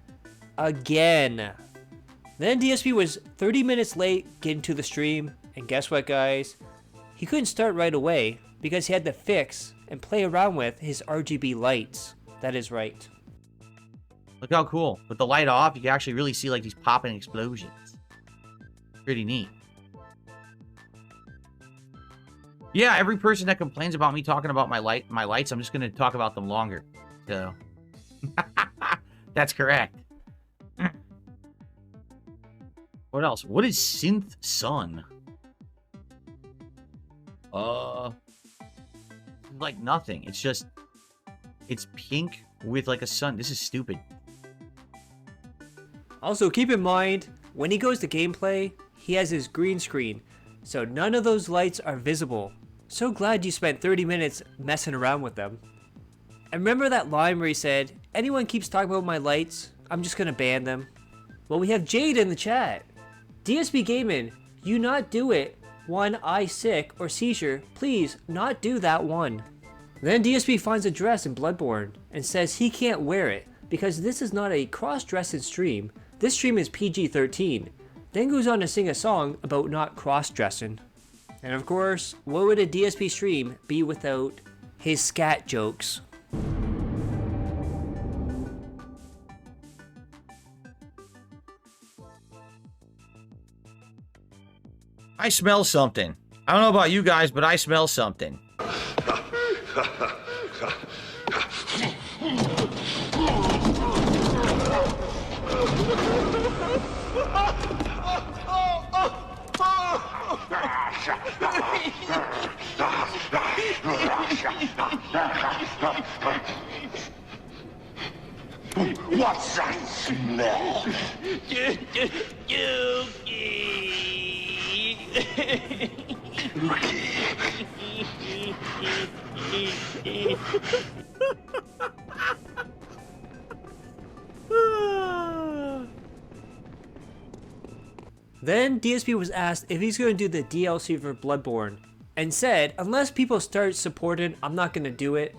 again. Then DSP was 30 minutes late getting to the stream. And guess what, guys? He couldn't start right away because he had to fix and play around with his RGB lights. That is right. Look how cool. With the light off, you can actually really see like these popping explosions. Pretty neat. Yeah, every person that complains about me talking about my lights, I'm just going to talk about them longer. So, That's correct. What else? What is Synth Sun? Like nothing. It's just... It's pink with like a sun. This is stupid. Also, keep in mind, when he goes to gameplay, he has his green screen, so none of those lights are visible. So glad you spent 30 minutes messing around with them. And remember that line where he said, anyone keeps talking about my lights, I'm just gonna ban them? Well, we have Jade in the chat. DSP Gaming, you not do it. One, eye sick or seizure, please not do that one. Then DSP finds a dress in Bloodborne and says he can't wear it because this is not a cross-dressing stream. This stream is PG-13. Then goes on to sing a song about not cross-dressing. And of course, what would a DSP stream be without his scat jokes? I smell something. I don't know about you guys, but I smell something. What's that smell? Then DSP was asked if he's going to do the DLC for Bloodborne, and said, unless people start supporting, I'm not going to do it.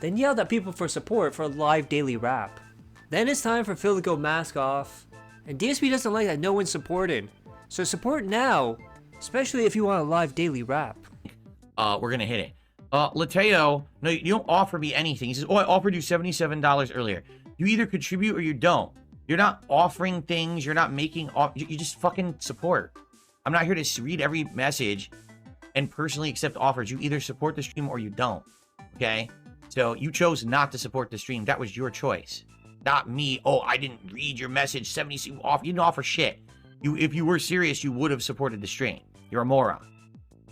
Then yelled at people for support for a live daily rap. Then it's time for Phil to go mask off, and DSP doesn't like that no one's supporting. So support now, especially if you want a live daily rap. We're gonna hit it. Lateo, no, you don't offer me anything. He says, oh, I offered you $77 earlier. You either contribute or you don't. You're not offering things. You're not making off. You just fucking support. I'm not here to read every message and personally accept offers. You either support the stream or you don't. Okay? So you chose not to support the stream. That was your choice. Not me. Oh, I didn't read your message. 70 off. You didn't offer shit. If you were serious, you would have supported the stream. You're a moron.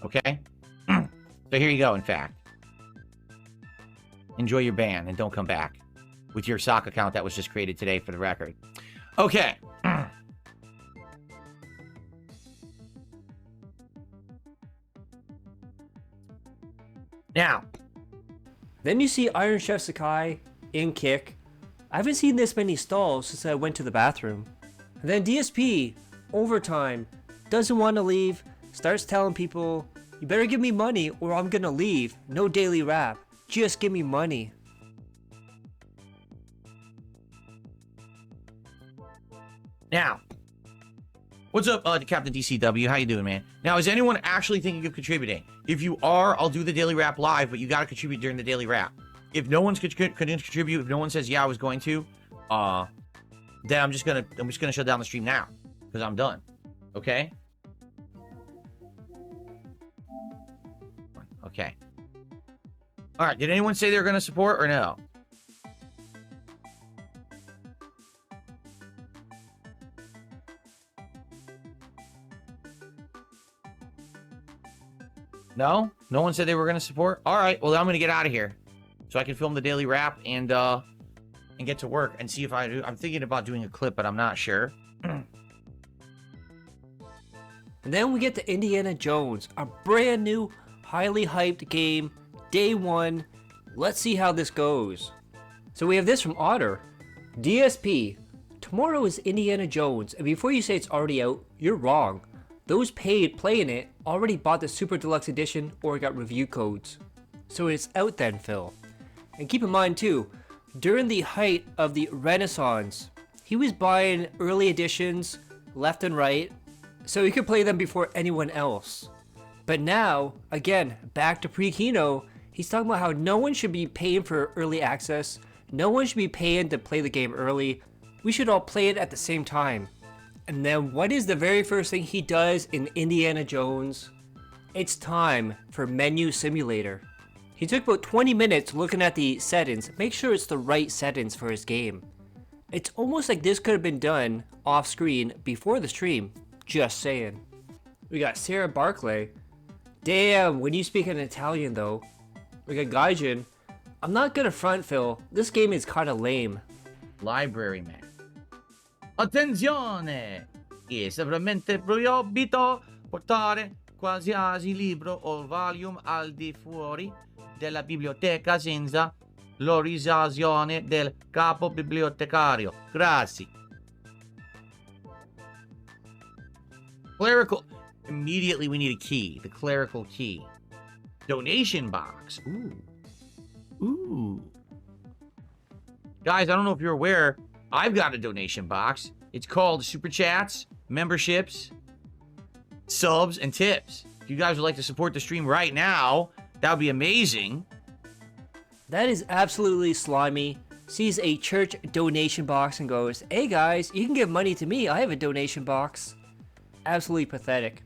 Okay? So here you go, in fact. Enjoy your ban and don't come back with your sock account that was just created today for the record. Okay. Now. Then you see Iron Chef Sakai in kick. I haven't seen this many stalls since I went to the bathroom. And then DSP, overtime, doesn't want to leave, starts telling people, you better give me money or I'm gonna leave. No daily rap. Just give me money. Now, what's up, Captain DCW? How you doing, man? Now, is anyone actually thinking of contributing? If you are, I'll do the daily rap live, but you gotta contribute during the daily rap. If no one's couldn't contribute, if no one says, yeah, I was going to, then I'm just gonna shut down the stream now because I'm done. Okay. Okay. All right. Did anyone say they were gonna support or no? No? No one said they were gonna support? All right. Well, then I'm gonna get out of here so I can film the daily rap and get to work and see if I do. I'm thinking about doing a clip, but I'm not sure. And then we get to Indiana Jones, a brand new, highly hyped game, day one. Let's see how this goes. So we have this from Otter. DSP, tomorrow is Indiana Jones, and before you say it's already out, you're wrong. Those paid playing it already bought the Super Deluxe Edition or got review codes. So it's out then, Phil. And keep in mind too, during the height of the Renaissance, he was buying early editions left and right, so he could play them before anyone else. But now, again, back to pre-Kino, he's talking about how no one should be paying for early access, no one should be paying to play the game early, we should all play it at the same time. And then what is the very first thing he does in Indiana Jones? It's time for Menu Simulator. He took about 20 minutes looking at the settings, make sure it's the right settings for his game. It's almost like this could have been done off screen before the stream, just saying. We got Sarah Barclay. Damn, when you speak in Italian though. We got Gaijin. I'm not gonna front, Phil, this game is kinda lame. Library man. Attenzione! È veramente proibito portare qualsiasi libro o volume al di fuori della biblioteca senza l'autorizzazione del capo bibliotecario. Grazie. Clerical. Immediately we need a key. The clerical key. Donation box. Ooh. Guys, I don't know if you're aware, I've got a donation box. It's called Super Chats, Memberships, Subs, and Tips. If you guys would like to support the stream right now, that would be amazing. That is absolutely slimy. Sees a church donation box and goes, hey guys, you can give money to me, I have a donation box. Absolutely pathetic.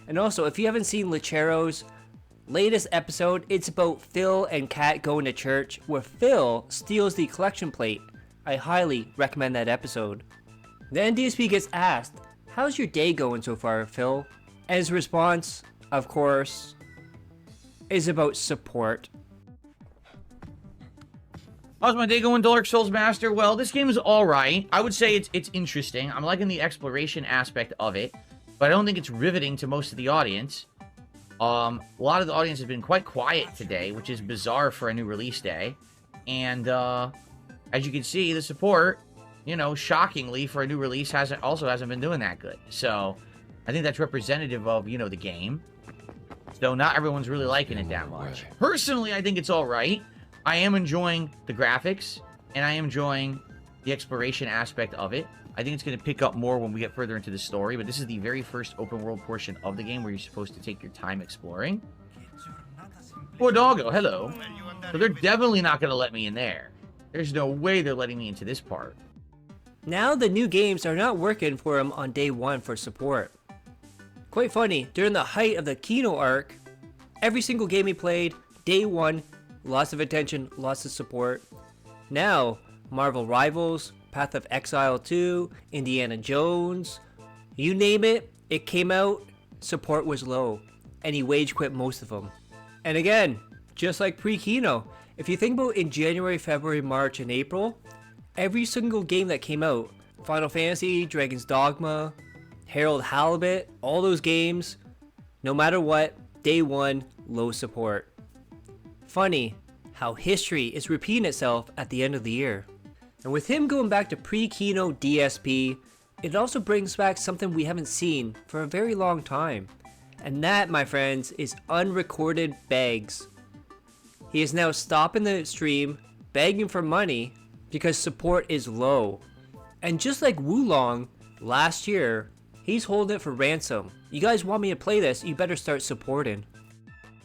And also, if you haven't seen Lechero's latest episode, it's about Phil and Kat going to church, where Phil steals the collection plate. I highly recommend that episode. Then DSP gets asked, how's your day going so far, Phil? And his response, of course, is about support. How's my day going, Dark Souls Master? Well, this game is alright. I would say it's interesting. I'm liking the exploration aspect of it, but I don't think it's riveting to most of the audience. A lot of the audience has been quite quiet today, which is bizarre for a new release day. And as you can see, the support, you know, shockingly for a new release hasn't been doing that good. So I think that's representative of, you know, the game. So not everyone's really liking it that much. Personally, I think it's all right. I am enjoying the graphics, and I am enjoying the exploration aspect of it. I think it's going to pick up more when we get further into the story, but this is the very first open world portion of the game where you're supposed to take your time exploring. Poor doggo, hello. So they're definitely not going to let me in there. There's no way they're letting me into this part. Now the new games are not working for him on day one for support. Quite funny, during the height of the Kino arc, every single game he played, day one, lots of attention, lots of support. Now, Marvel Rivals, Path of Exile 2, Indiana Jones, you name it, it came out, support was low, and he wage quit most of them. And again, just like pre-Kino, if you think about in January, February, March, and April, every single game that came out, Final Fantasy, Dragon's Dogma, Harold Halibut, all those games, no matter what, day one, low support. Funny how history is repeating itself at the end of the year. And with him going back to pre-Kino DSP, it also brings back something we haven't seen for a very long time. And that, my friends, is unrecorded begs. He is now stopping the stream, begging for money, because support is low. And just like Wulong, last year, he's holding it for ransom. You guys want me to play this, you better start supporting.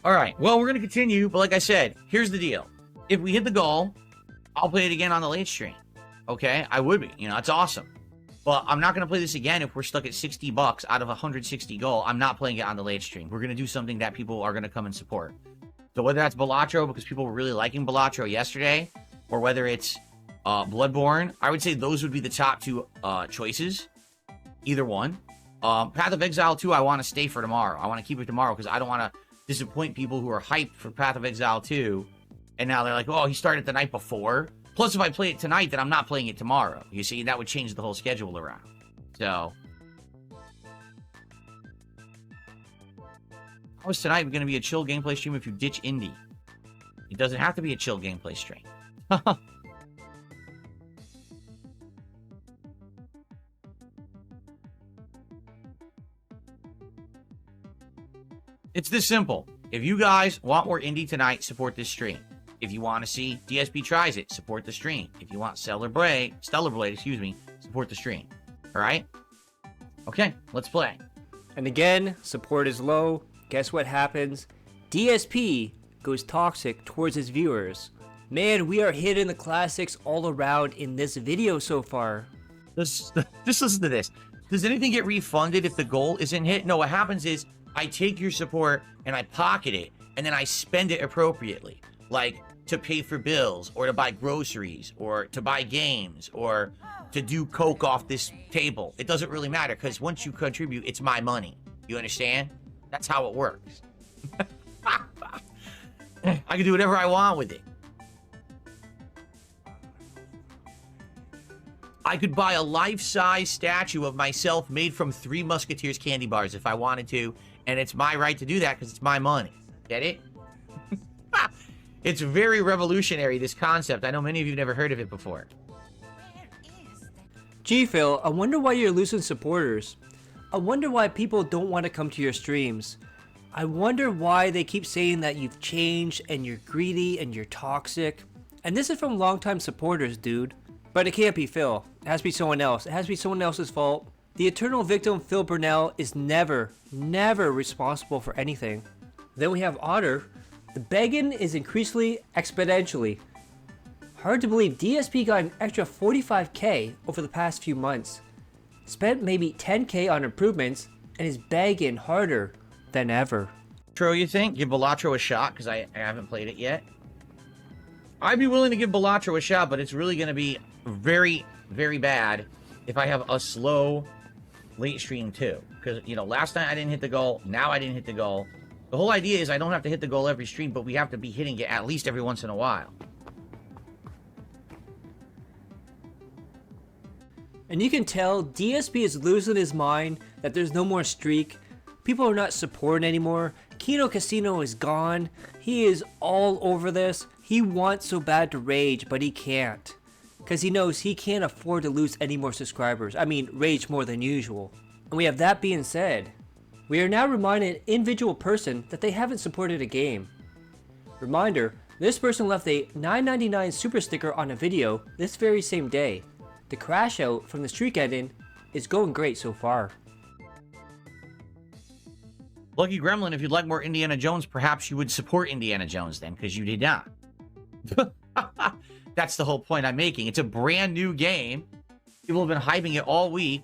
Alright, well, we're going to continue, but like I said, here's the deal. If we hit the goal, I'll play it again on the late stream. Okay? I would be. You know, it's awesome. But I'm not going to play this again if we're stuck at $60 out of 160 goal. I'm not playing it on the late stream. We're going to do something that people are going to come and support. So whether that's Balatro, because people were really liking Balatro yesterday, or whether it's Bloodborne, I would say those would be the top two choices. Either one. Path of Exile 2, I want to stay for tomorrow. I want to keep it tomorrow because I don't want to disappoint people who are hyped for Path of Exile 2. And now they're like, oh, he started the night before. Plus, if I play it tonight, then I'm not playing it tomorrow. You see, that would change the whole schedule around. So, how is tonight going to be a chill gameplay stream if you ditch indie? It doesn't have to be a chill gameplay stream. It's this simple. If you guys want more indie tonight, support this stream. If you want to see DSP tries it, support the stream. If you want Stellar Blade, support the stream. All right? Okay, let's play. And again, support is low. Guess what happens? DSP goes toxic towards his viewers. Man, we are hitting the classics all around in this video so far. Just listen to this. Does anything get refunded if the goal isn't hit? No, what happens is I take your support and I pocket it, and then I spend it appropriately. like to pay for bills or to buy groceries or to buy games or to do coke off this table. It doesn't really matter because once you contribute, it's my money. You understand? That's how it works. I can do whatever I want with it. I could buy a life-size statue of myself made from 3 Musketeers candy bars if I wanted to, and it's my right to do that because it's my money. Get it? It's very revolutionary, this concept. I know many of you have never heard of it before. Gee, Phil, I wonder why you're losing supporters. I wonder why people don't want to come to your streams. I wonder why they keep saying that you've changed and you're greedy and you're toxic. And this is from longtime supporters, dude. But it can't be Phil. It has to be someone else. It has to be someone else's fault. The eternal victim, Phil Burnell, is never responsible for anything. Then we have Otter. The begging is increasingly exponentially. Hard to believe DSP got an extra 45k over the past few months. Spent maybe 10k on improvements and is begging harder than ever. True, you think? Give Balatro a shot because I haven't played it yet. I'd be willing to give Balatro a shot, but it's really going to be very, very bad if I have a slow late stream too. Because, you know, last night I didn't hit the goal. Now I didn't hit the goal. The whole idea is I don't have to hit the goal every stream, but we have to be hitting it at least every once in a while. And you can tell DSP is losing his mind that there's no more streak. People are not supporting anymore. Kino Casino is gone. He is all over this. He wants so bad to rage, but he can't. Because he knows he can't afford to lose any more subscribers. I mean, rage more than usual. And we have that being said, we are now reminding an individual person that they haven't supported a game. Reminder, this person left a $9.99 super sticker on a video this very same day. The crash out from the streak ending is going great so far. Lucky Gremlin, if you'd like more Indiana Jones, perhaps you would support Indiana Jones then, because you did not. That's the whole point I'm making. It's a brand new game. People have been hyping it all week.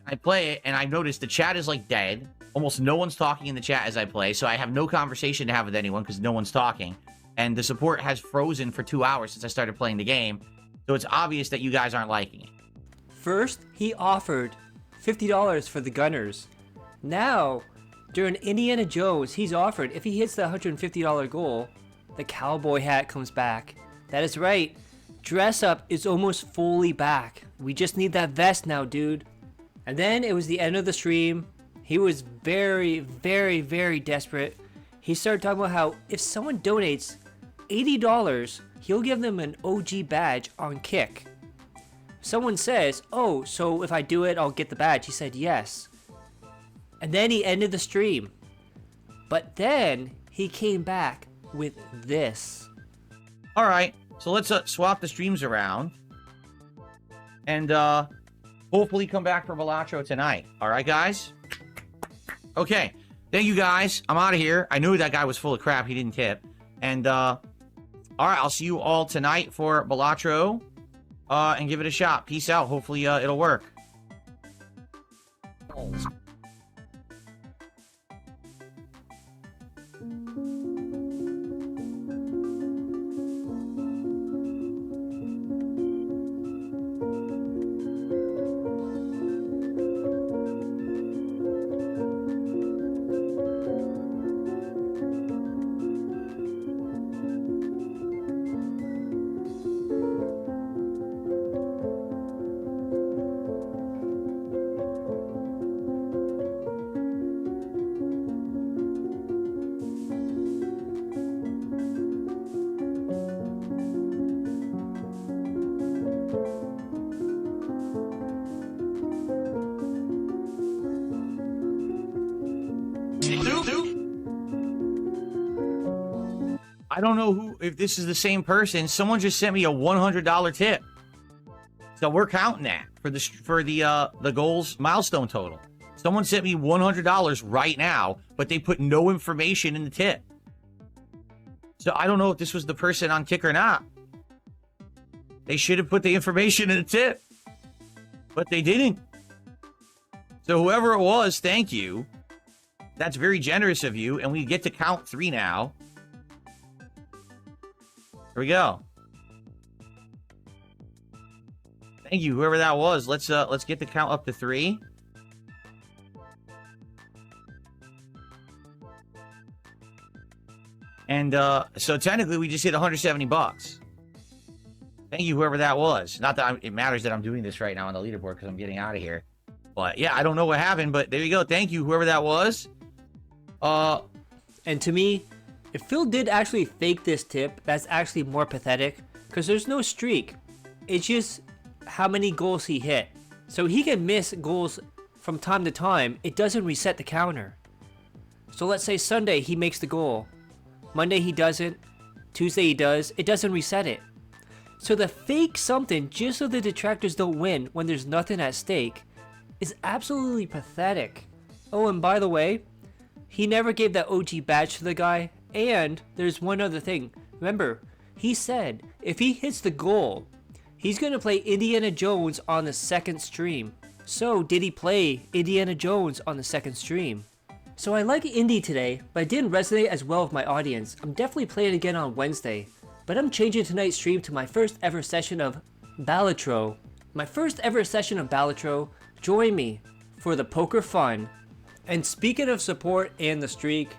I play it, and I've noticed the chat is like dead. Almost no one's talking in the chat as I play, so I have no conversation to have with anyone because no one's talking. And the support has frozen for 2 hours since I started playing the game. So it's obvious that you guys aren't liking it. First, he offered $50 for the Gunners. Now, during Indiana Jones, he's offered, if he hits the $150 goal, the cowboy hat comes back. That is right. Dress up is almost fully back. We just need that vest now, dude. And then it was the end of the stream. He was very, very, very desperate. He started talking about how if someone donates $80, he'll give them an OG badge on Kick. Someone says, oh, so if I do it, I'll get the badge. He said yes. And then he ended the stream. But then he came back with this. All right, so let's swap the streams around. And hopefully come back for Balatro tonight. All right, guys? Okay, thank you guys. I'm out of here. I knew that guy was full of crap. He didn't tip. And, all right, I'll see you all tonight for Balatro. And give it a shot. Peace out. Hopefully, it'll work. I don't know if this is the same person. Someone just sent me a $100 tip. So we're counting that for the goals milestone total. Someone sent me $100 right now, but they put no information in the tip. So I don't know if this was the person on Kick or not. They should have put the information in the tip, but they didn't. So whoever it was, thank you. That's very generous of you, and we get to count 3 now. Here we go. Thank you, whoever that was. Let's get the count up to 3. And so technically we just hit $170. Thank you, whoever that was. Not that it matters that I'm doing this right now on the leaderboard because I'm getting out of here. But yeah, I don't know what happened, but there you go. Thank you, whoever that was. And to me, if Phil did actually fake this tip, that's actually more pathetic because there's no streak. It's just how many goals he hit. So he can miss goals from time to time. It doesn't reset the counter. So let's say Sunday he makes the goal. Monday he doesn't. Tuesday he does. It doesn't reset it. So the fake something just so the detractors don't win when there's nothing at stake is absolutely pathetic. Oh, and by the way, he never gave that OG badge to the guy. And there's one other thing. Remember, he said if he hits the goal, he's going to play Indiana Jones on the second stream. So did he play Indiana Jones on the second stream? So I like Indy today, but it didn't resonate as well with my audience. I'm definitely playing it again on Wednesday. But I'm changing tonight's stream to my first ever session of Balatro. My first ever session of Balatro. Join me for the poker fun. And speaking of support and the streak,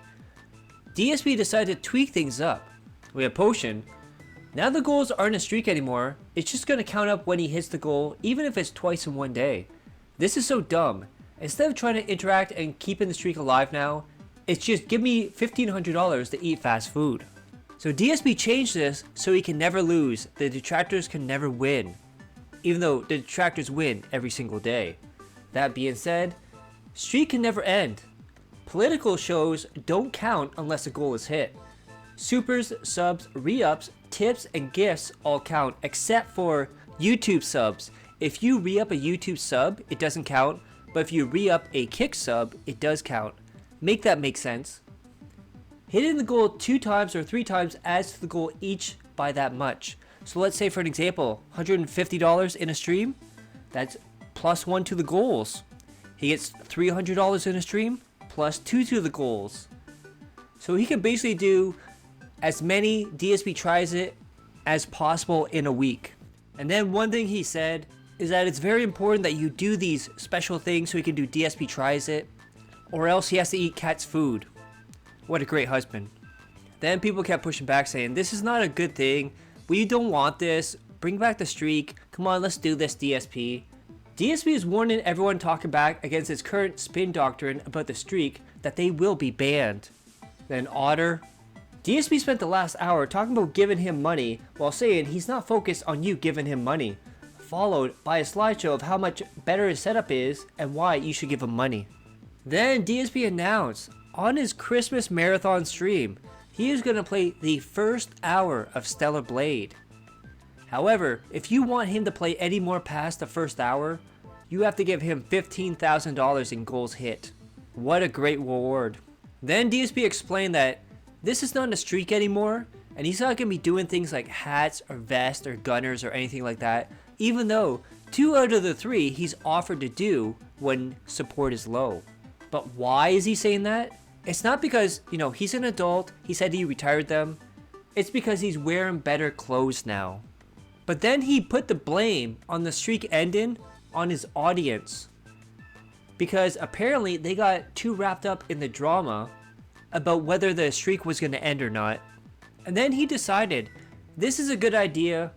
DSP decided to tweak things up. We have Potion. Now the goals aren't a streak anymore. It's just going to count up when he hits the goal, even if it's twice in one day. This is so dumb. Instead of trying to interact and keeping the streak alive now, it's just give me $1,500 to eat fast food. So DSP changed this so he can never lose. The detractors can never win. Even though the detractors win every single day. That being said, streak can never end. Political shows don't count unless a goal is hit. Supers, subs, re-ups, tips, and gifts all count except for YouTube subs. If you re-up a YouTube sub, it doesn't count. But if you re-up a kick sub, it does count. Make that make sense. Hitting the goal 2 times or 3 times adds to the goal each by that much. So let's say for an example, $150 in a stream, that's +1 to the goals. He gets $300 in a stream, +2 to the goals. So he can basically do as many DSP tries it as possible in a week. And then one thing he said is that it's very important that you do these special things so he can do DSP tries it, or else he has to eat cat's food. What a great husband. Then people kept pushing back saying, this is not a good thing. We don't want this. Bring back the streak. Come on, let's do this, DSP. DSP is warning everyone talking back against his current spin doctrine about the streak that they will be banned. Then Otter. DSP spent the last hour talking about giving him money while saying he's not focused on you giving him money. Followed by a slideshow of how much better his setup is and why you should give him money. Then DSP announced on his Christmas marathon stream, he is going to play the first hour of Stellar Blade. However, if you want him to play any more past the first hour, you have to give him $15,000 in goals hit. What a great reward. Then DSP explained that this is not a streak anymore, and he's not going to be doing things like hats or vests or gunners or anything like that, even though 2 out of the 3 he's offered to do when support is low. But why is he saying that? It's not because, he's an adult, he said he retired them. It's because he's wearing better clothes now. But then he put the blame on the streak ending on his audience. Because apparently they got too wrapped up in the drama about whether the streak was going to end or not. And then he decided, this is a good idea.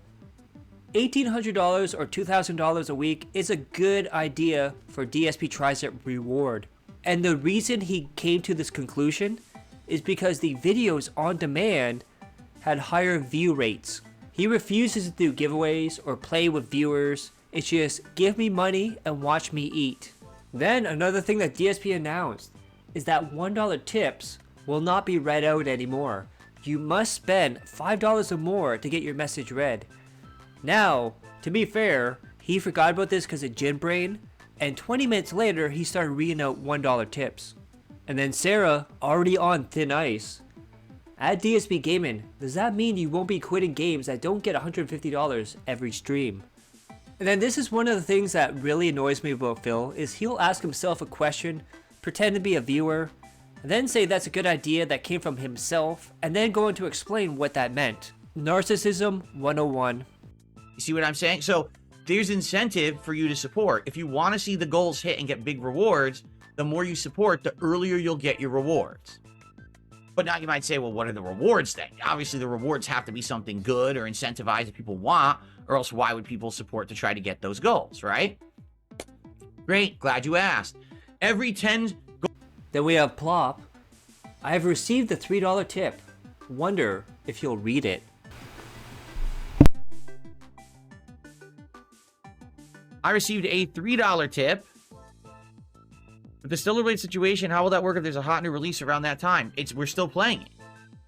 $1,800 or $2,000 a week is a good idea for DSP Tries It reward. And the reason he came to this conclusion is because the videos on demand had higher view rates. He refuses to do giveaways or play with viewers. It's just give me money and watch me eat. Then another thing that DSP announced is that $1 tips will not be read out anymore. You must spend $5 or more to get your message read. Now, to be fair, he forgot about this because of Gin Brain, and 20 minutes later he started reading out $1 tips. And then Sarah, already on thin ice. At DSP Gaming, does that mean you won't be quitting games that don't get $150 every stream? And then this is one of the things that really annoys me about Phil, is he'll ask himself a question, pretend to be a viewer, and then say that's a good idea that came from himself, and then go on to explain what that meant. Narcissism 101. You see what I'm saying? So there's incentive for you to support. If you want to see the goals hit and get big rewards, the more you support, the earlier you'll get your rewards. But now you might say, well, what are the rewards then? Obviously, the rewards have to be something good or incentivized that people want, or else why would people support to try to get those goals, right? Great, glad you asked. Every 10... Then we have Plop. I have received the $3 tip. Wonder if you'll read it. I received a $3 tip. With the still a blade situation, how will that work if there's a hot new release around that time? We're still playing it.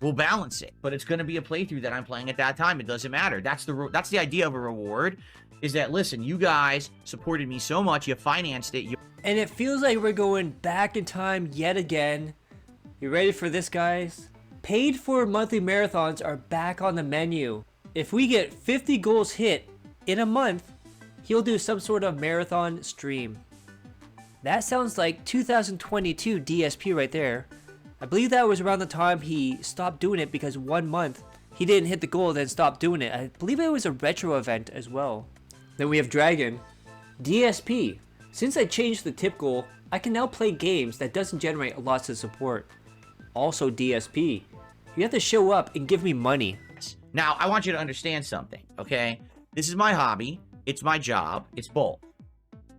We'll balance it, but it's going to be a playthrough that I'm playing at that time. It doesn't matter. That's the idea of a reward, is that, listen, you guys supported me so much, you financed it. And it feels like we're going back in time yet again. You ready for this, guys? Paid for monthly marathons are back on the menu. If we get 50 goals hit in a month, he'll do some sort of marathon stream. That sounds like 2022 DSP right there. I believe that was around the time he stopped doing it because 1 month he didn't hit the goal, then stopped doing it. I believe it was a retro event as well. Then we have Dragon. DSP. Since I changed the tip goal, I can now play games that doesn't generate lots of support. Also DSP. You have to show up and give me money. Now, I want you to understand something, okay? This is my hobby. It's my job. It's both.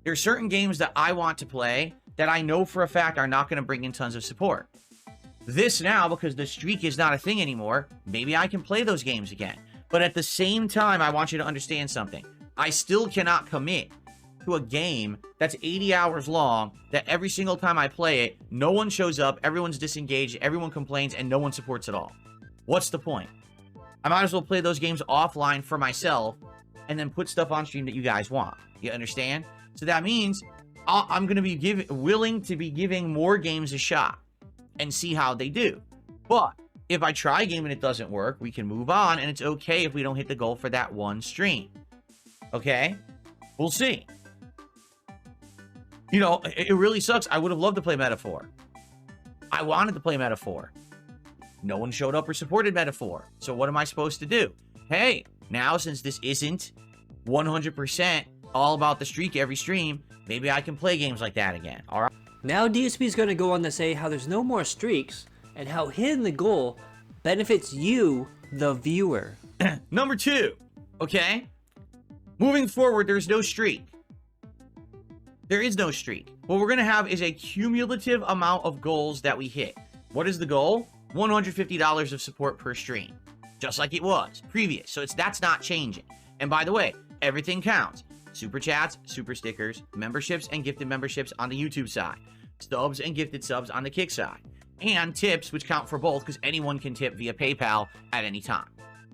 There are certain games that I want to play that I know for a fact are not going to bring in tons of support. This now, because the streak is not a thing anymore, maybe I can play those games again. But at the same time, I want you to understand something. I still cannot commit to a game that's 80 hours long, that every single time I play it, no one shows up, everyone's disengaged, everyone complains, and no one supports at all. What's the point? I might as well play those games offline for myself and then put stuff on stream that you guys want. You understand? So that means I'm going to be willing to be giving more games a shot and see how they do. But if I try a game and it doesn't work, we can move on, and it's okay if we don't hit the goal for that one stream. Okay? We'll see. You know, it really sucks. I would have loved to play Metaphor. I wanted to play Metaphor. No one showed up or supported Metaphor. So what am I supposed to do? Hey, now since this isn't 100% all about the streak every stream, maybe I can play games like that again. All right. Now DSP is going to go on to say how there's no more streaks and how hitting the goal benefits you, the viewer. Number 2, okay? Moving forward, there's no streak. There is no streak. What we're going to have is a cumulative amount of goals that we hit. What is the goal? $150 of support per stream. Just like it was previous. So that's not changing. And by the way, everything counts. Super chats, super stickers, memberships and gifted memberships on the YouTube side. Subs and gifted subs on the Kick side. And tips, which count for both because anyone can tip via PayPal at any time.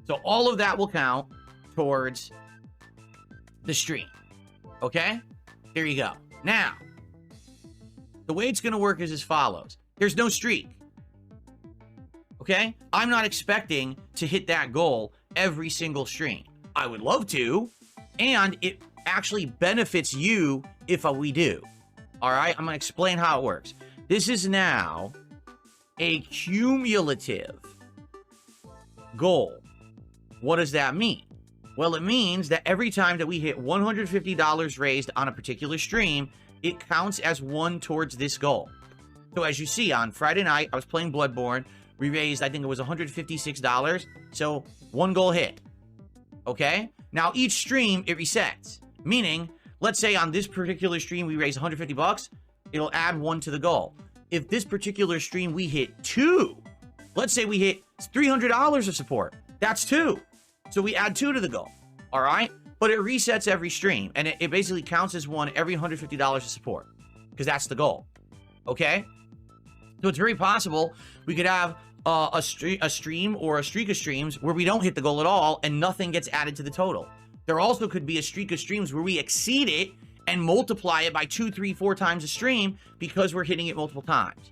So all of that will count towards the stream. Okay? There you go. Now, the way it's going to work is as follows. There's no streak. Okay? I'm not expecting to hit that goal every single stream. I would love to, and it actually benefits you if we do. All right? I'm going to explain how it works. This is now a cumulative goal. What does that mean? Well, it means that every time that we hit $150 raised on a particular stream, it counts as one towards this goal. So as you see, on Friday night, I was playing Bloodborne. We raised, I think it was $156. So one goal hit. Okay? Now each stream, it resets. Meaning, let's say on this particular stream, we raised 150 bucks. It'll add one to the goal. If this particular stream, we hit 2, let's say we hit $300 of support. That's 2. So we add 2 to the goal. All right? But it resets every stream. And it basically counts as one every $150 of support. Because that's the goal. Okay? So it's very possible we could have a stream or a streak of streams where we don't hit the goal at all and nothing gets added to the total. There also could be a streak of streams where we exceed it and multiply it by 2, 3, 4 times a stream because we're hitting it multiple times.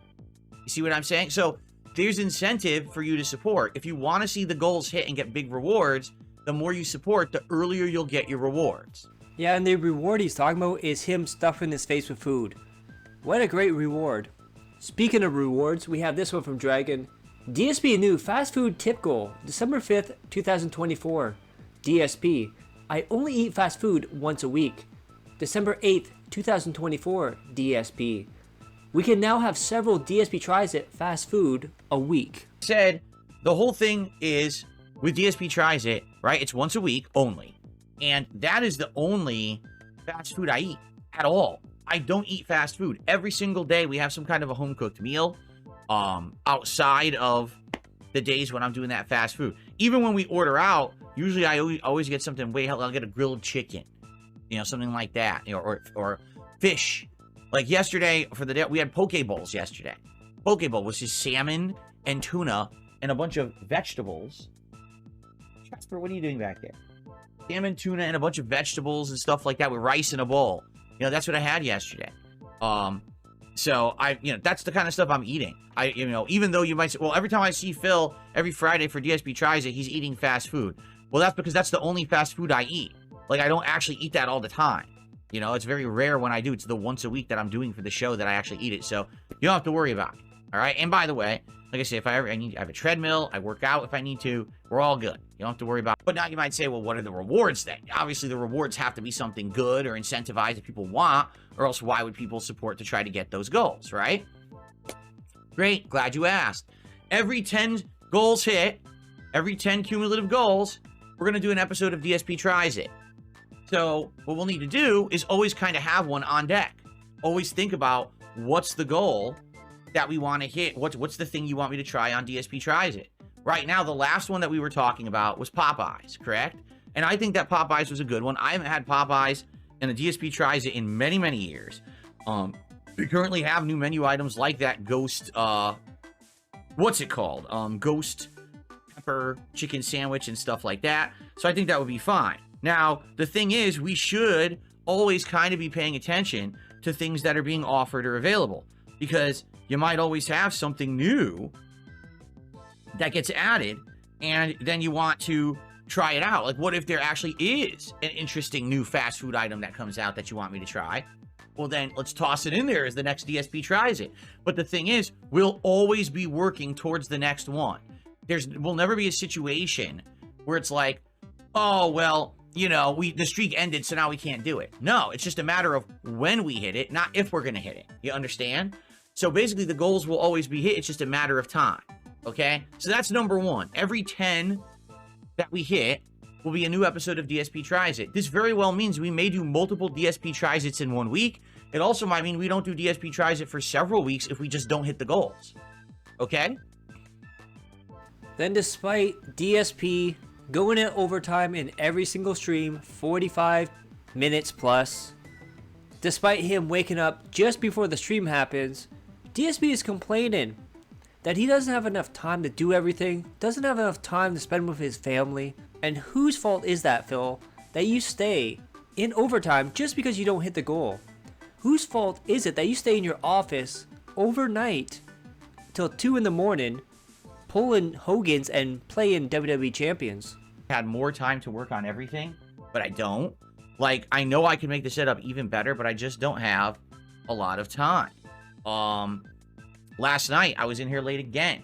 You see what I'm saying? So there's incentive for you to support. If you want to see the goals hit and get big rewards, the more you support, the earlier you'll get your rewards. Yeah, and the reward he's talking about is him stuffing his face with food. What a great reward. Speaking of rewards, we have this one from Dragon. DSP new fast food tip goal, December 5th, 2024. DSP, I only eat fast food once a week. December 8th, 2024. DSP, we can now have several DSP tries it fast food a week. Said the whole thing is with DSP tries it, right? It's once a week only. And that is the only fast food I eat at all. I don't eat fast food. Every single day we have some kind of a home cooked meal outside of the days when I'm doing that fast food. Even when we order out, usually I always get something way hell. I'll get a grilled chicken, you know, something like that, you know, or fish. Like yesterday for the day, we had poke bowls yesterday. Poke bowl was just salmon and tuna and a bunch of vegetables. Jasper, what are you doing back there? Salmon, tuna, and a bunch of vegetables and stuff like that with rice in a bowl. You know, that's what I had yesterday. So that's the kind of stuff I'm eating. Even though you might say, well, every time I see Phil every Friday for DSP Tries It, he's eating fast food. Well, that's because that's the only fast food I eat. Like, I don't actually eat that all the time. You know, it's very rare when I do. It's the once a week that I'm doing for the show that I actually eat it. So you don't have to worry about it. All right. And by the way, like I say, if I have a treadmill, I work out if I need to, we're all good. You don't have to worry about it. But now you might say, well, what are the rewards then? Obviously, the rewards have to be something good or incentivized that people want, or else why would people support to try to get those goals, right? Great. Glad you asked. Every 10 goals hit, every 10 cumulative goals, we're going to do an episode of DSP Tries It. So what we'll need to do is always kind of have one on deck. Always think about what's the goal that we want to hit. What's the thing you want me to try on DSP Tries It? Right now, the last one that we were talking about was Popeyes, correct? And I think that Popeyes was a good one. I haven't had Popeyes and the DSP Tries It in many, many years. We currently have new menu items like that ghost, what's it called? Ghost pepper chicken sandwich and stuff like that. So I think that would be fine. Now, the thing is, we should always kind of be paying attention to things that are being offered or available, because you might always have something new that gets added, and then you want to try it out. Like, what if there actually is an interesting new fast food item that comes out that you want me to try? Well, then let's toss it in there as the next DSP Tries It. But the thing is, we'll always be working towards the next one. Will never be a situation where it's like, oh, well, you know, the streak ended, so now we can't do it. No, it's just a matter of when we hit it, not if we're going to hit it. You understand? So basically, the goals will always be hit. It's just a matter of time. Okay? So that's number one. Every 10 that we hit will be a new episode of DSP Tries It. This very well means we may do multiple DSP Tries It's in 1 week. It also might mean we don't do DSP Tries It for several weeks if we just don't hit the goals. Okay? Then despite DSP going in overtime in every single stream, 45 minutes plus, despite him waking up just before the stream happens, DSP is complaining that he doesn't have enough time to do everything, doesn't have enough time to spend with his family. And whose fault is that, Phil, that you stay in overtime just because you don't hit the goal? Whose fault is it that you stay in your office overnight till 2 in the morning pulling Hogan's and playing WWE Champions? Had more time to work on everything, but I don't. Like, I know I can make the setup even better, but I just don't have a lot of time. Last night, I was in here late again.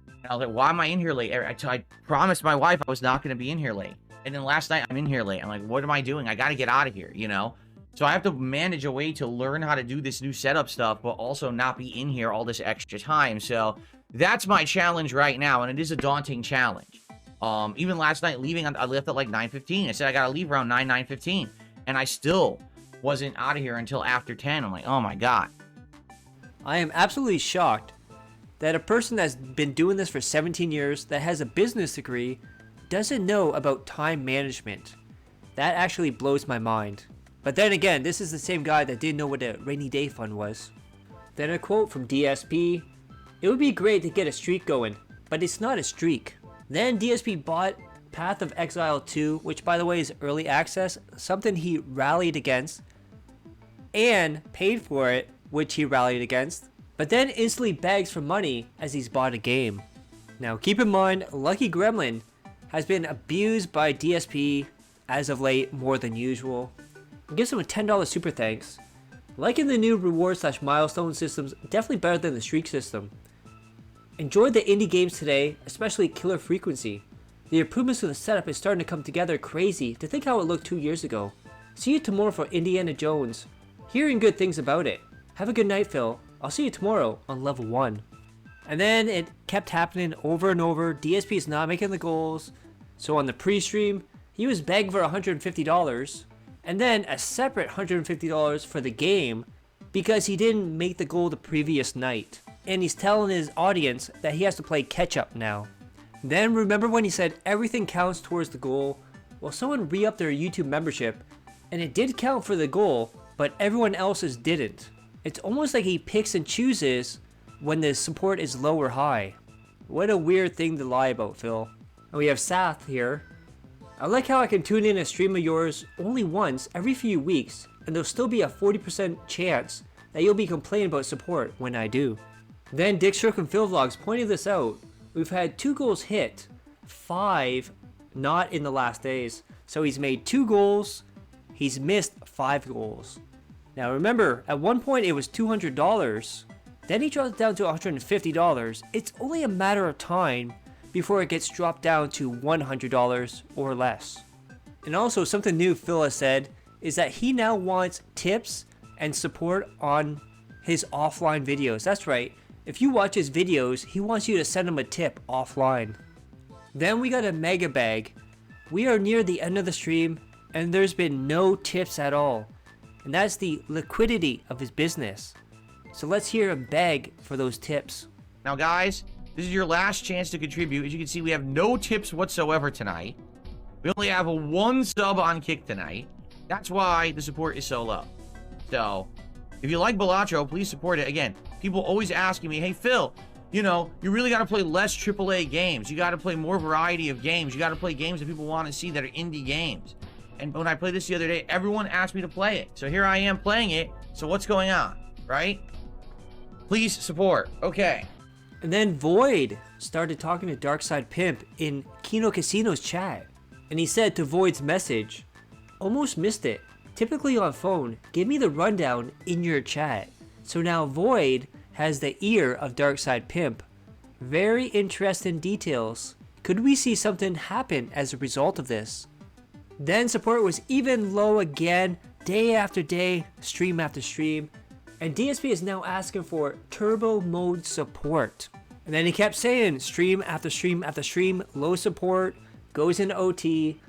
And I was like, why am I in here late? I promised my wife I was not going to be in here late. And then last night, I'm in here late. I'm like, what am I doing? I got to get out of here, you know? So I have to manage a way to learn how to do this new setup stuff, but also not be in here all this extra time. So that's my challenge right now, and it is a daunting challenge. Even last night, I left at like 9:15. I said I got to leave around 9:15, and I still wasn't out of here until after 10. I'm like, oh my God. I am absolutely shocked that a person that's been doing this for 17 years, that has a business degree, doesn't know about time management. That actually blows my mind. But then again, this is the same guy that didn't know what a rainy day fund was. Then a quote from DSP, "It would be great to get a streak going, but it's not a streak." Then DSP bought Path of Exile 2, which by the way is early access, something he rallied against, and paid for it, which he rallied against, but then instantly begs for money as he's bought a game. Now keep in mind, Lucky Gremlin has been abused by DSP as of late more than usual. He gives him a $10 super thanks. Liking the new reward/milestone systems, definitely better than the streak system. Enjoyed the indie games today, especially Killer Frequency. The improvements to the setup is starting to come together crazy to think how it looked 2 years ago. See you tomorrow for Indiana Jones. Hearing good things about it. Have a good night, Phil. I'll see you tomorrow on level 1. And then it kept happening over and over. DSP is not making the goals. So on the pre-stream, he was begging for $150. And then a separate $150 for the game because he didn't make the goal the previous night. And he's telling his audience that he has to play catch up now. Then remember when he said everything counts towards the goal? Well, someone re-upped their YouTube membership and it did count for the goal, but everyone else's didn't. It's almost like he picks and chooses when the support is low or high. What a weird thing to lie about, Phil. And we have Sath here. I like how I can tune in a stream of yours only once every few weeks and there'll still be a 40% chance that you'll be complaining about support when I do. Then Dick Shirk and Phil Vlogs pointed this out. We've had 2 goals hit, 5 not in the last days. So he's made 2 goals, he's missed 5 goals. Now remember, at one point it was $200, then he dropped it down to $150. It's only a matter of time before it gets dropped down to $100 or less. And also something new Phil has said is that he now wants tips and support on his offline videos. That's right. If you watch his videos, he wants you to send him a tip offline. Then we got a mega bag. We are near the end of the stream and there's been no tips at all. And that's the liquidity of his business. So let's hear him beg for those tips. Now guys, this is your last chance to contribute. As you can see, we have no tips whatsoever tonight. We only have a 1 sub on Kick tonight. That's why the support is so low. So, if you like Balatro, please support it. Again, people always asking me, hey Phil, you know, you really got to play less AAA games. You got to play more variety of games. You got to play games that people want to see that are indie games. And when I played this the other day, everyone asked me to play it. So here I am playing it. So what's going on, right? Please support. Okay. And then Void started talking to Darkside Pimp in Kino Casino's chat. And he said to Void's message, almost missed it. Typically on phone, give me the rundown in your chat. So now Void has the ear of Darkside Pimp. Very interesting details. Could we see something happen as a result of this? Then support was even low again, day after day, stream after stream. And DSP is now asking for turbo mode support. And then he kept saying stream after stream after stream, low support, goes into OT.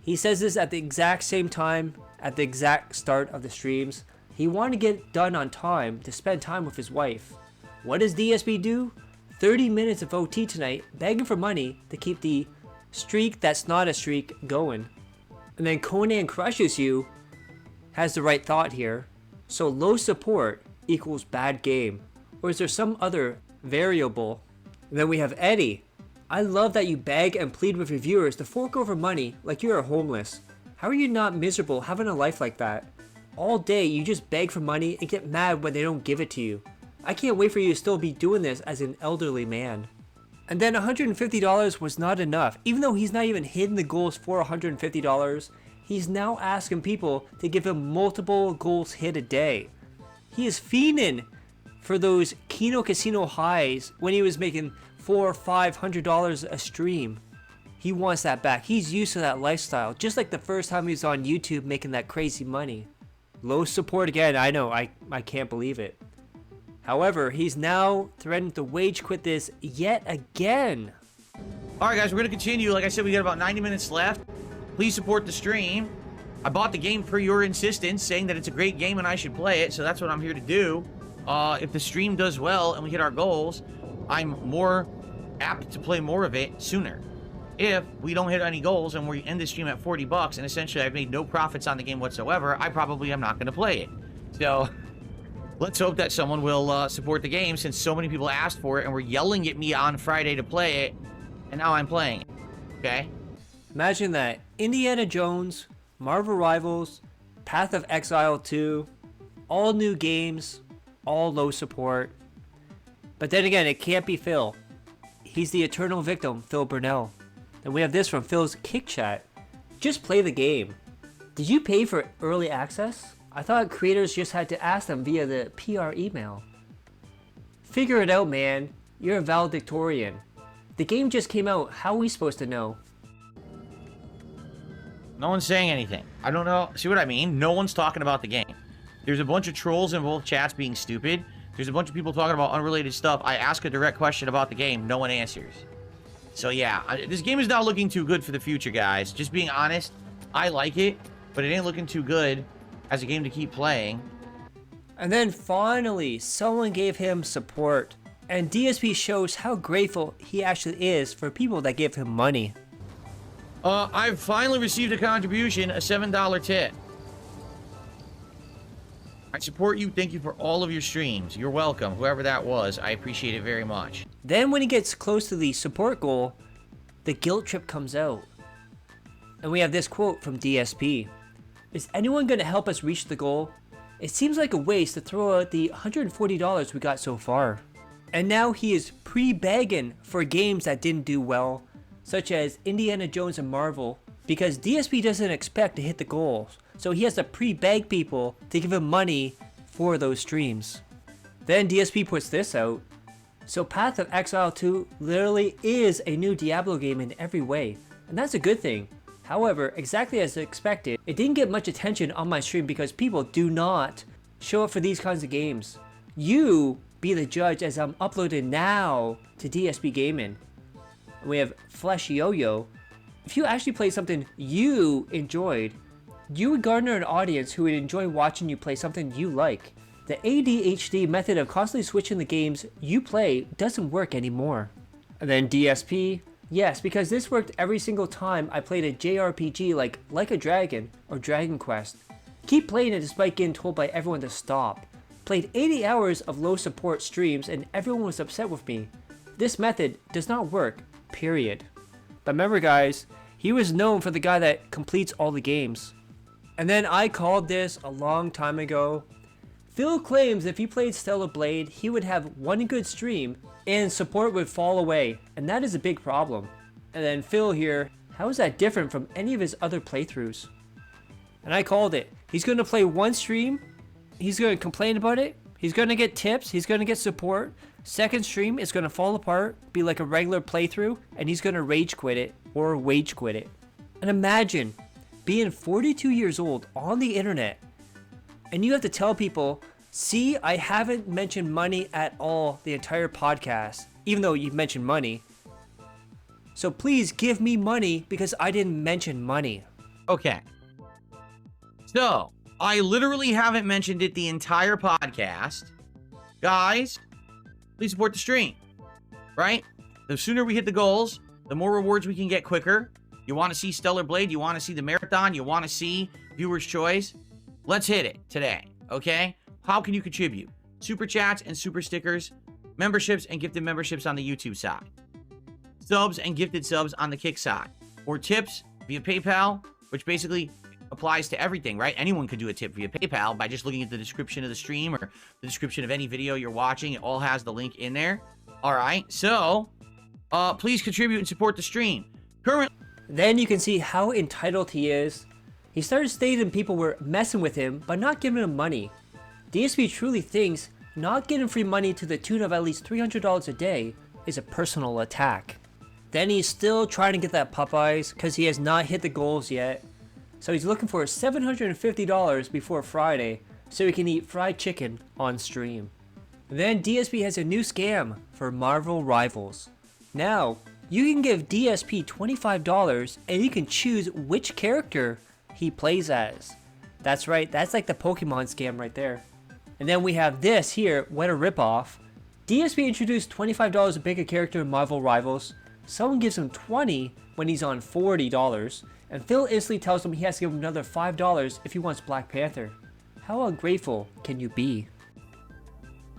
He says this at the exact same time, at the exact start of the streams. He wanted to get done on time to spend time with his wife. What does DSP do? 30 minutes of OT tonight, begging for money to keep the streak that's not a streak going. And then Conan Crushes You has the right thought here. So low support equals bad game. Or is there some other variable? And then we have Eddie. I love that you beg and plead with your viewers to fork over money like you are homeless. How are you not miserable having a life like that? All day you just beg for money and get mad when they don't give it to you. I can't wait for you to still be doing this as an elderly man. And then $150 was not enough. Even though he's not even hitting the goals for $150, he's now asking people to give him multiple goals hit a day. He is fiending for those Kino Casino highs when he was making $400 or $500 a stream. He wants that back. He's used to that lifestyle, just like the first time he was on YouTube making that crazy money. Low support again, I know, I can't believe it. However, he's now threatening to wage quit this yet again. Alright guys, we're going to continue. Like I said, we got about 90 minutes left. Please support the stream. I bought the game per your insistence, saying that it's a great game and I should play it, so that's what I'm here to do. If the stream does well and we hit our goals, I'm more apt to play more of it sooner. If we don't hit any goals and we end the stream at $40 and essentially I've made no profits on the game whatsoever, I probably am not going to play it. So let's hope that someone will support the game, since so many people asked for it and were yelling at me on Friday to play it, and now I'm playing it. Okay? Imagine that. Indiana Jones, Marvel Rivals, Path of Exile 2, all new games, all low support. But then again, it can't be Phil. He's the eternal victim, Phil Burnell. Then we have this from Phil's Kick Chat. Just play the game. Did you pay for early access? I thought creators just had to ask them via the PR email. Figure it out, man. You're a valedictorian. The game just came out. How are we supposed to know? No one's saying anything. I don't know. See what I mean? No one's talking about the game. There's a bunch of trolls in both chats being stupid. There's a bunch of people talking about unrelated stuff. I ask a direct question about the game. No one answers. So yeah, this game is not looking too good for the future, guys. Just being honest, I like it, but it ain't looking too good as a game to keep playing. And then finally, someone gave him support. And DSP shows how grateful he actually is for people that give him money. I've finally received a contribution, a $7 tip. I support you. Thank you for all of your streams. You're welcome. Whoever that was, I appreciate it very much. Then when he gets close to the support goal, the guilt trip comes out. And we have this quote from DSP. Is anyone going to help us reach the goal? It seems like a waste to throw out the $140 we got so far. And now he is pre-begging for games that didn't do well, such as Indiana Jones and Marvel, because DSP doesn't expect to hit the goals, so he has to pre-beg people to give him money for those streams. Then DSP puts this out. So Path of Exile 2 literally is a new Diablo game in every way, and that's a good thing. However, exactly as expected, it didn't get much attention on my stream because people do not show up for these kinds of games. You be the judge as I'm uploading now to DSP Gaming. We have Flesh Yo-Yo. If you actually play something you enjoyed, you would garner an audience who would enjoy watching you play something you like. The ADHD method of constantly switching the games you play doesn't work anymore. And then DSP, yes, because this worked every single time I played a JRPG like a Dragon or Dragon Quest. Keep playing it despite getting told by everyone to stop. Played 80 hours of low support streams and everyone was upset with me. This method does not work, period. But remember guys, he was known for the guy that completes all the games. And then I called this a long time ago. Phil claims if he played Stellar Blade, he would have one good stream and support would fall away, and that is a big problem. And then Phil here, how is that different from any of his other playthroughs? And I called it. He's going to play one stream, he's going to complain about it, he's going to get tips, he's going to get support. Second stream is going to fall apart, be like a regular playthrough, and he's going to rage quit it or wage quit it. And imagine being 42 years old on the internet and you have to tell people, see, I haven't mentioned money at all the entire podcast, even though you've mentioned money. So please give me money because I didn't mention money. Okay. So, I literally haven't mentioned it the entire podcast. Guys, please support the stream, right? The sooner we hit the goals, the more rewards we can get quicker. You want to see Stellar Blade? You want to see the marathon? You want to see Viewer's Choice? Let's hit it today, okay? How can you contribute? Super chats and super stickers, memberships and gifted memberships on the YouTube side, subs and gifted subs on the Kick side, or tips via PayPal, which basically applies to everything, right? Anyone could do a tip via PayPal by just looking at the description of the stream or the description of any video you're watching. It all has the link in there. All right, so please contribute and support the stream. Then you can see how entitled he is. He started stating people were messing with him by not giving him money. DSP truly thinks not getting free money to the tune of at least $300 a day is a personal attack. Then he's still trying to get that Popeyes because he has not hit the goals yet. So he's looking for $750 before Friday so he can eat fried chicken on stream. Then DSP has a new scam for Marvel Rivals. Now, you can give DSP $25 and you can choose which character he plays as. That's right, that's like the Pokemon scam right there. And then we have this here, what a ripoff. DSP introduced $25 to pick a character in Marvel Rivals. Someone gives him $20 when he's on $40, and Phil instantly tells him he has to give him another $5 if he wants Black Panther. How ungrateful can you be?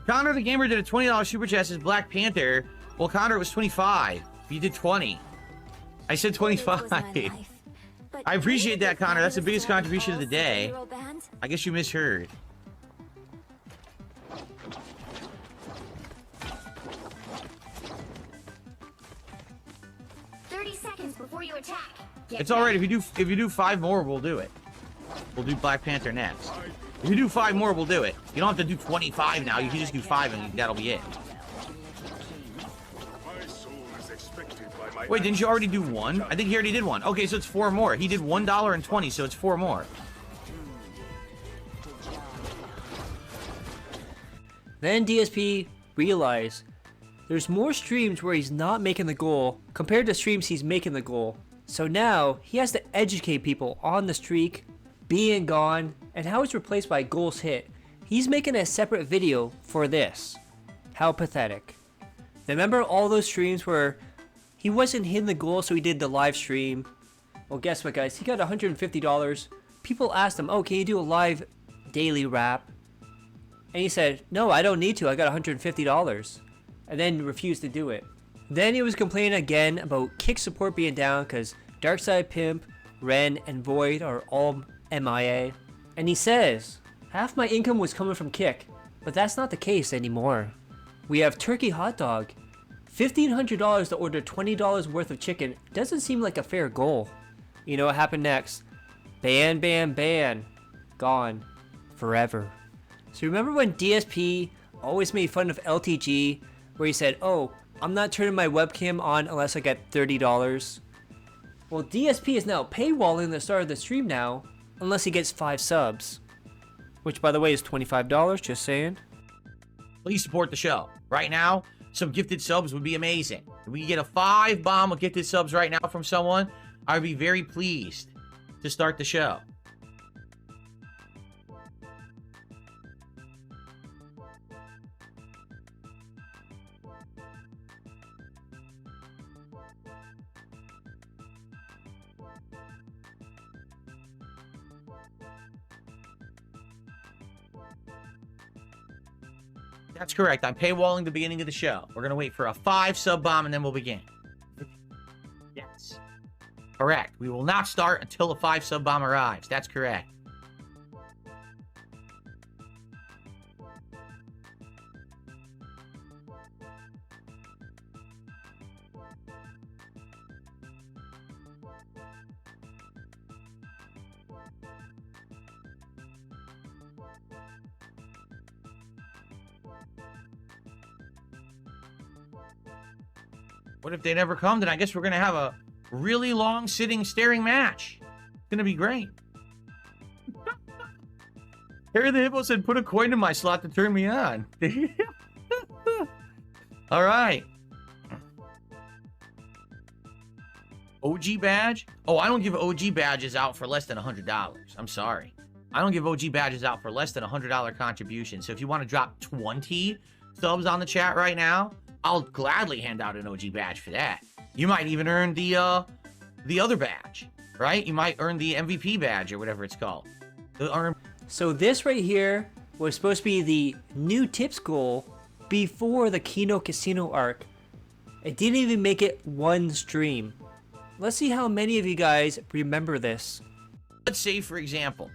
Connor the Gamer did a $20 super chat as Black Panther. Well, Connor, it was 25. You did 20. I said 25. I appreciate that, Connor. That's the biggest contribution of the day. I guess you misheard. Before you attack. It's all right. If you do 5 more, we'll do it. We'll do Black Panther next. If you do 5 more, we'll do it. You don't have to do 25 now. You can just do 5 and that'll be it. Wait, didn't you already do one? I think he already did one. Okay, so it's 4 more. He did $1.20, so it's 4 more. Then DSP realized there's more streams where he's not making the goal compared to streams he's making the goal. So now he has to educate people on the streak, being gone, and how it's replaced by goals hit. He's making a separate video for this. How pathetic. Remember all those streams where he wasn't hitting the goal, so he did the live stream? Well, guess what, guys? He got $150. People asked him, oh, can you do a live daily rap? And he said, no, I don't need to. I got $150. And then refused to do it. Then he was complaining again about Kick support being down because Darkside Pimp, Ren, and Void are all MIA. And he says, half my income was coming from Kick, but that's not the case anymore. We have Turkey Hot Dog. $1,500 to order $20 worth of chicken doesn't seem like a fair goal. You know what happened next? Ban, ban, ban. Gone. Forever. So remember when DSP always made fun of LTG, where he said, oh, I'm not turning my webcam on unless I get $30. Well, DSP is now paywalling the start of the stream now, unless he gets 5 subs. Which, by the way, is $25, just saying. Please support the show. Right now, some gifted subs would be amazing. If we could get a 5 bomb of gifted subs right now from someone, I would be very pleased to start the show. That's correct. I'm paywalling the beginning of the show. We're going to wait for a 5 sub bomb and then we'll begin. Yes. Correct. We will not start until a 5 sub bomb arrives. That's correct. What if they never come? Then I guess we're going to have a really long sitting staring match. It's going to be great. Harry the Hippo said, put a coin in my slot to turn me on. All right. OG badge? Oh, I don't give OG badges out for less than $100. I'm sorry. I don't give OG badges out for less than $100 contribution. So if you want to drop 20 subs on the chat right now, I'll gladly hand out an OG badge for that. You might even earn the other badge, right? You might earn the MVP badge or whatever it's called. So this right here was supposed to be the new tips goal before the Kino Casino arc. It didn't even make it one stream. Let's see how many of you guys remember this. Let's say, for example,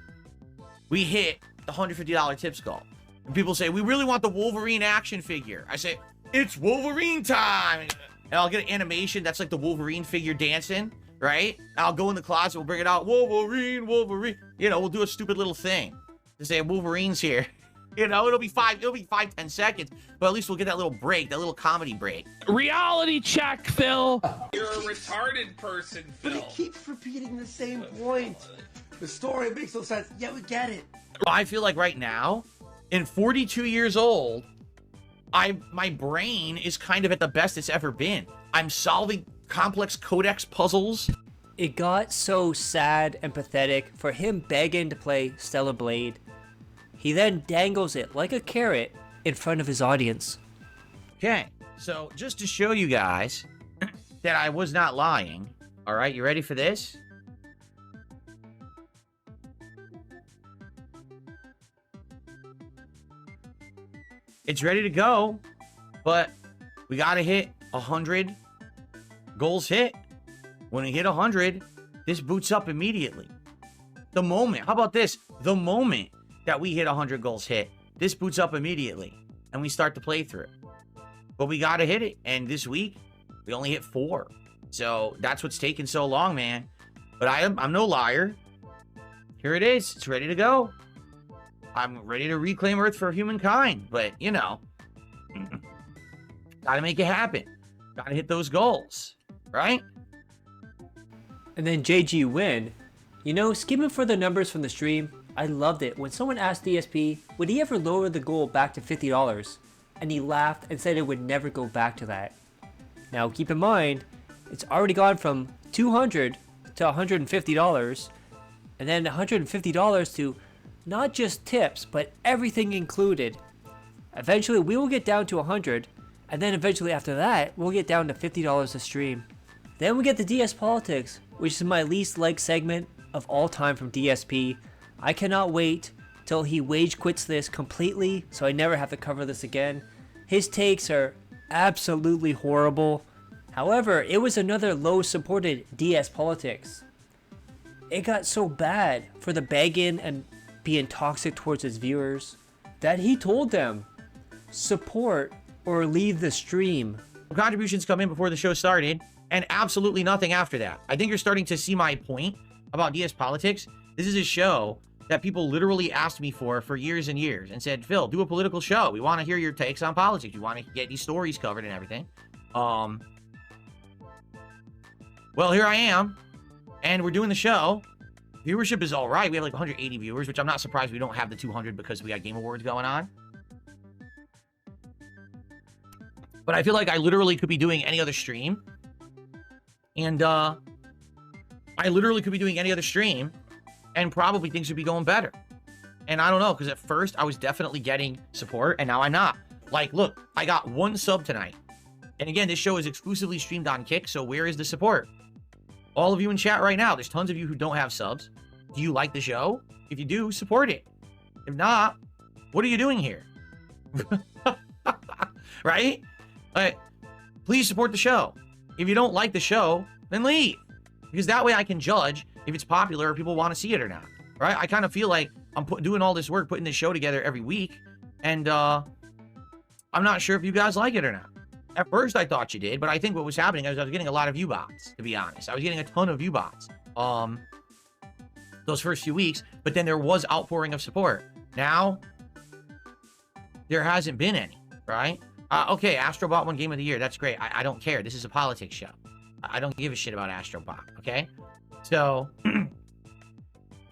we hit the $150 tips goal. And people say, we really want the Wolverine action figure. I say, it's Wolverine time! And I'll get an animation that's like the Wolverine figure dancing, right? I'll go in the closet, we'll bring it out, Wolverine, Wolverine. You know, we'll do a stupid little thing to say Wolverine's here. You know, it'll be 5-10 seconds, but at least we'll get that little break, that little comedy break. Reality check, Phil. You're a retarded person, Phil. But he keeps repeating the same point. The story makes no sense. Yeah, we get it. I feel like right now, in 42 years old, my brain is kind of at the best it's ever been. I'm solving complex codex puzzles. It got so sad and pathetic for him begging to play Stellar Blade. He then dangles it like a carrot in front of his audience. Okay, so just to show you guys that I was not lying, all right, you ready for this? It's ready to go, but we got to hit 100 goals hit. When we hit 100, this boots up immediately. The moment, how about this? The moment that we hit 100 goals hit, this boots up immediately, and we start the playthrough. But we got to hit it, and this week, we only hit 4. So that's what's taking so long, man. But I'm no liar. Here it is. It's ready to go. I'm ready to reclaim Earth for humankind, but, you know, gotta make it happen. Gotta hit those goals. right? And then JG Win, you know, skimming for the numbers from the stream, I loved it when someone asked DSP, would he ever lower the goal back to $50? And he laughed and said it would never go back to that. Now keep in mind, it's already gone from $200 to $150, and then $150 to not just tips, but everything included. Eventually we will get down to $100, and then eventually after that, we'll get down to $50 a stream. Then we get the DS Politics, which is my least liked segment of all time from DSP. I cannot wait till he wage quits this completely so I never have to cover this again. His takes are absolutely horrible. However, it was another low supported DS Politics. It got so bad for the begging and being toxic towards his viewers that he told them, support or leave the stream. Contributions come in before the show started, and absolutely nothing after that. I think you're starting to see my point about DS Politics. This is a show that people literally asked me for years and years and said, Phil, do a political show. We want to hear your takes on politics. We want to get these stories covered and everything. Well, here I am, and we're doing the show. Viewership is all right. We have like 180 viewers, which I'm not surprised we don't have the 200 because we got Game Awards going on. But I feel like I literally could be doing any other stream. And I literally could be doing any other stream and probably things would be going better. And I don't know, because at first I was definitely getting support and now I'm not. Like, look, I got 1 sub tonight. And again, this show is exclusively streamed on Kick, so where is the support? All of you in chat right now, there's tons of you who don't have subs. Do you like the show? If you do, support it. If not, what are you doing here? Right? Please support the show. If you don't like the show, then leave. Because that way I can judge if it's popular or people want to see it or not. Right? I kind of feel like I'm doing all this work, putting this show together every week. And I'm not sure if you guys like it or not. At first I thought you did, but I think what was happening is I was getting a lot of view bots, to be honest. I was getting a ton of view bots those first few weeks, but then there was outpouring of support. Now, there hasn't been any, right? Okay, Astrobot won Game of the Year. That's great. I don't care. This is a politics show. I don't give a shit about Astrobot, okay? So,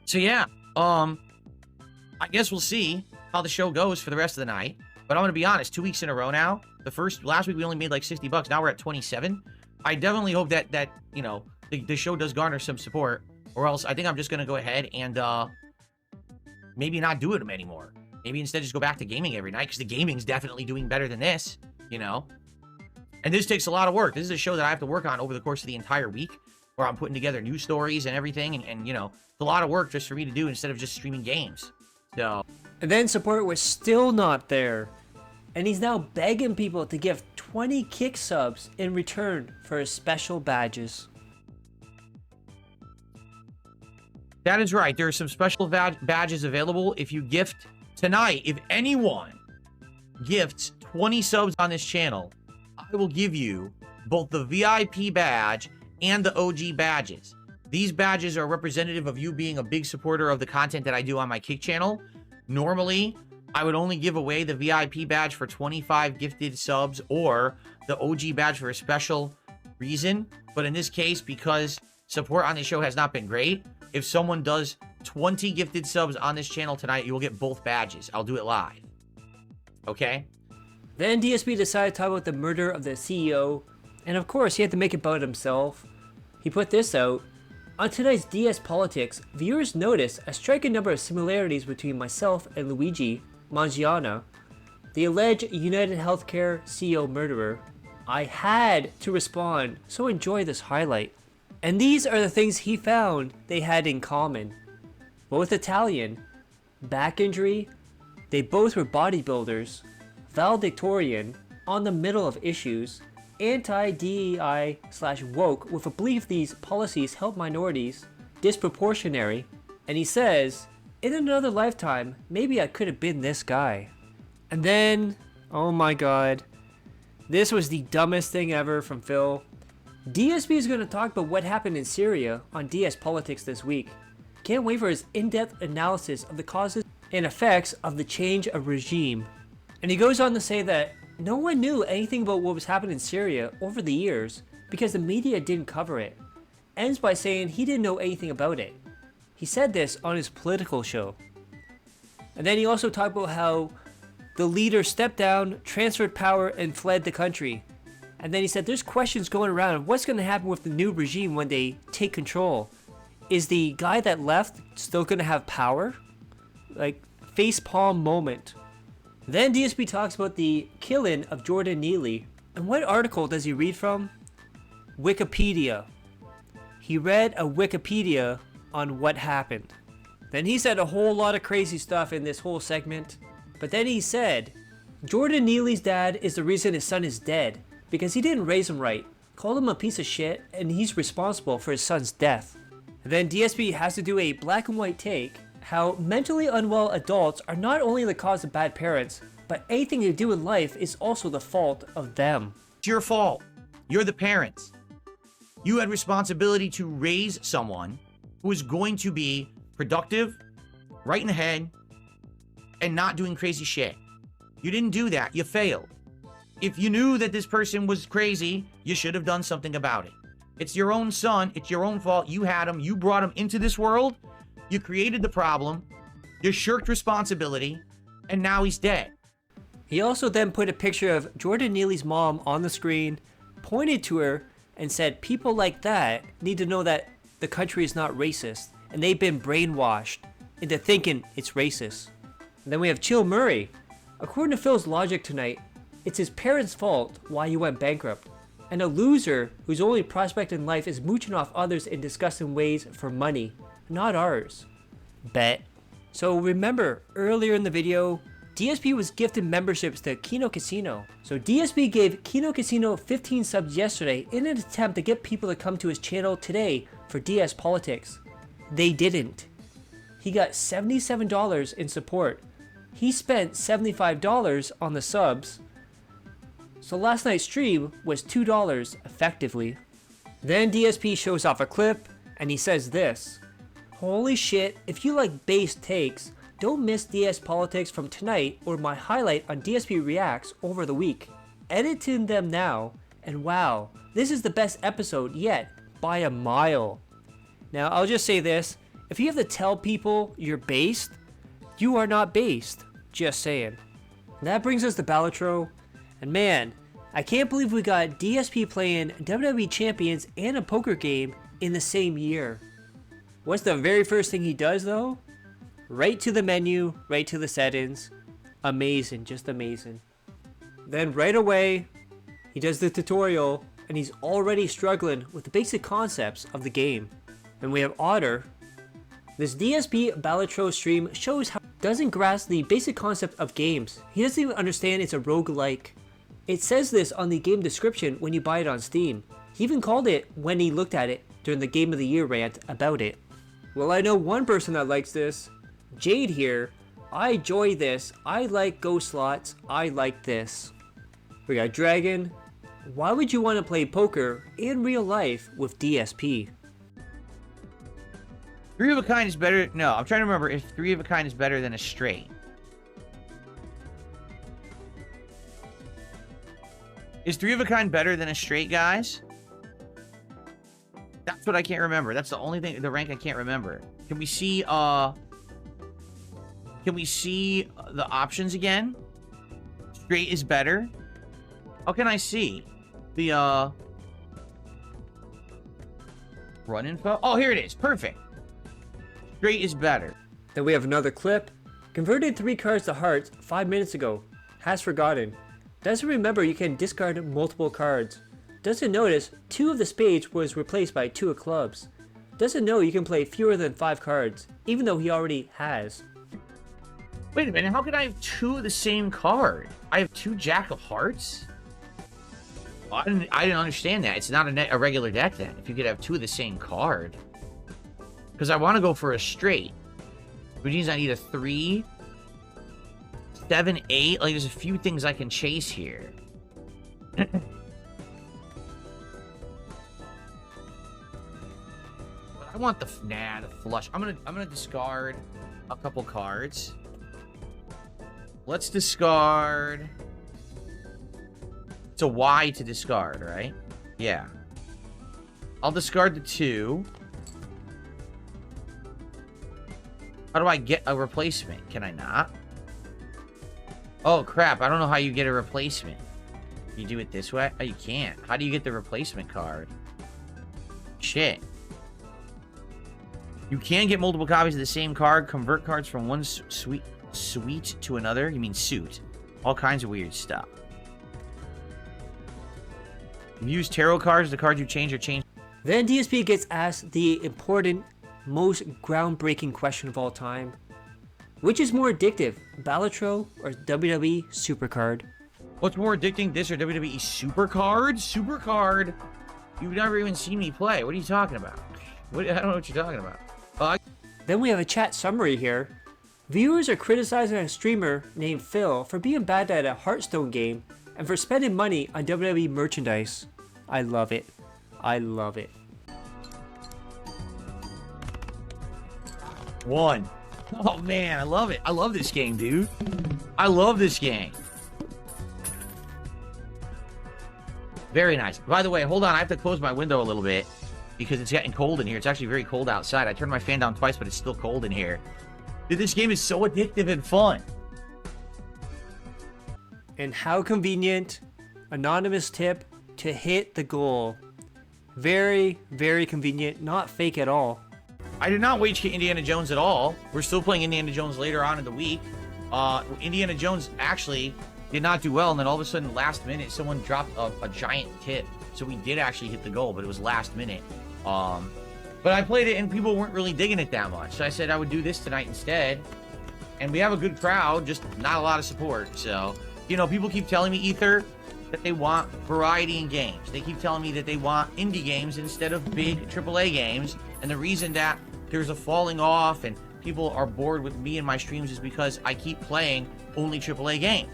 yeah. I guess we'll see how the show goes for the rest of the night. But I'm going to be honest, 2 weeks in a row now. Last week we only made like $60. Now we're at 27. I definitely hope that you know, the show does garner some support. Or else I think I'm just going to go ahead and maybe not do it anymore. Maybe instead just go back to gaming every night, because the gaming's definitely doing better than this, you know? And this takes a lot of work. This is a show that I have to work on over the course of the entire week, where I'm putting together news stories and everything, and you know, it's a lot of work just for me to do instead of just streaming games. So. And then support was still not there. And he's now begging people to give 20 Kick subs in return for his special badges. That is right. There are some special badges available if you gift tonight. If anyone gifts 20 subs on this channel, I will give you both the VIP badge and the OG badges. These badges are representative of you being a big supporter of the content that I do on my Kick channel. Normally, I would only give away the VIP badge for 25 gifted subs or the OG badge for a special reason. But in this case, because support on this show has not been great, if someone does 20 gifted subs on this channel tonight, you will get both badges. I'll do it live. Okay? Then DSP decided to talk about the murder of the CEO. And of course, he had to make it about himself. He put this out. On tonight's DS Politics, viewers noticed a striking number of similarities between myself and Luigi Mangiana, the alleged United Healthcare CEO murderer. I had to respond, so enjoy this highlight. And these are the things he found they had in common. Both Italian, back injury, they both were bodybuilders, valedictorian, on the middle of issues, anti-DEI/woke with a belief these policies help minorities, disproportionary, and he says, in another lifetime, maybe I could have been this guy. And then, oh my god, this was the dumbest thing ever from Phil. DSP is going to talk about what happened in Syria on DS Politics this week. Can't wait for his in-depth analysis of the causes and effects of the change of regime. And he goes on to say that no one knew anything about what was happening in Syria over the years, because the media didn't cover it. Ends by saying he didn't know anything about it. He said this on his political show. And then he also talked about how the leader stepped down, transferred power, and fled the country. And then he said there's questions going around. What's going to happen with the new regime when they take control? Is the guy that left still going to have power? Like, facepalm moment. Then DSP talks about the killing of Jordan Neely. And what article does he read from? Wikipedia. He read a Wikipedia on what happened. Then he said a whole lot of crazy stuff in this whole segment. But then he said, Jordan Neely's dad is the reason his son is dead. Because he didn't raise him right, called him a piece of shit, and he's responsible for his son's death. And then DSP has to do a black and white take, how mentally unwell adults are not only the cause of bad parents, but anything they do in life is also the fault of them. It's your fault. You're the parents. You had responsibility to raise someone who is going to be productive, right in the head, and not doing crazy shit. You didn't do that. You failed. If you knew that this person was crazy, you should have done something about it. It's your own son. It's your own fault. You had him. You brought him into this world. You created the problem. You shirked responsibility. And now he's dead. He also then put a picture of Jordan Neely's mom on the screen, pointed to her, and said people like that need to know that the country is not racist. And they've been brainwashed into thinking it's racist. And then we have Chill Murray. According to Phil's logic tonight, it's his parents' fault why he went bankrupt. And a loser whose only prospect in life is mooching off others in disgusting ways for money, not ours. Bet. So remember, earlier in the video, DSP was gifted memberships to Kino Casino. So DSP gave Kino Casino 15 subs yesterday in an attempt to get people to come to his channel today for DS Politics. They didn't. He got $77 in support. He spent $75 on the subs. So last night's stream was $2 effectively. Then DSP shows off a clip and he says this. Holy shit, if you like base takes, don't miss DS Politics from tonight or my highlight on DSP Reacts over the week. Editing them now, and wow, this is the best episode yet by a mile. Now I'll just say this, if you have to tell people you're based, you are not based, just saying. That brings us to Balatro. And man, I can't believe we got DSP playing WWE Champions and a poker game in the same year. What's the very first thing he does though? Right to the menu, right to the settings. Amazing, just amazing. Then right away, he does the tutorial and he's already struggling with the basic concepts of the game. And we have Otter. This DSP Balatro stream shows how he doesn't grasp the basic concept of games. He doesn't even understand it's a roguelike. It says this on the game description when you buy it on Steam. He even called it when he looked at it during the Game of the Year rant about it. Well, I know one person that likes this. Jade here. I enjoy this. I like ghost slots. I like this. We got Dragon. Why would you want to play poker in real life with DSP? Three of a kind is better. No, I'm trying to remember if three of a kind is better than a straight. Is three of a kind better than a straight, guys? That's what I can't remember. That's the only thing, the rank I can't remember. Can we see the options again? Straight is better. How can I see the run info? Oh, here it is. Perfect. Straight is better. Then we have another clip. Converted 3 cards to hearts 5 minutes ago. Has forgotten. Doesn't remember you can discard multiple cards. Doesn't notice 2 of the spades was replaced by 2 of clubs. Doesn't know you can play fewer than 5 cards, even though he already has. Wait a minute, how can I have 2 of the same card? I have 2 Jack of Hearts? Well, I didn't understand that. It's not a regular deck then, if you could have 2 of the same card. Because I want to go for a straight. Which means I need a 3, 7, 8. Like, there's a few things I can chase here. I want the flush. I'm gonna discard a couple cards. Let's discard. It's a Y to discard, right? Yeah. I'll discard the 2. How do I get a replacement? Can I not? Oh, crap. I don't know how you get a replacement. You do it this way? Oh, you can't. How do you get the replacement card? Shit. You can get multiple copies of the same card. Convert cards from one suite to another. You mean suit. All kinds of weird stuff. Use tarot cards. The cards you change are changed. Then DSP gets asked the important, most groundbreaking question of all time. Which is more addictive, Balatro or WWE Supercard? What's more addicting, this or WWE Supercard? Supercard? You've never even seen me play. What are you talking about? I don't know what you're talking about. Then we have a chat summary here. Viewers are criticizing a streamer named Phil for being bad at a Hearthstone game and for spending money on WWE merchandise. I love it. I love it. 1. Oh man, I love it. I love this game, dude. I love this game. Very nice. By the way, hold on. I have to close my window a little bit because it's getting cold in here. It's actually very cold outside. I turned my fan down twice, but it's still cold in here. Dude, this game is so addictive and fun. And how convenient. Anonymous tip to hit the goal. Very, very convenient. Not fake at all. I did not wage Indiana Jones at all. We're still playing Indiana Jones later on in the week. Indiana Jones actually did not do well, and then all of a sudden, last minute, someone dropped a giant tip. So we did actually hit the goal, but it was last minute. But I played it, and people weren't really digging it that much. So I said I would do this tonight instead. And we have a good crowd, just not a lot of support. So, you know, people keep telling me, Ether, that they want variety in games. They keep telling me that they want indie games instead of big AAA games. And the reason that there's a falling off and people are bored with me and my streams is because I keep playing only AAA games.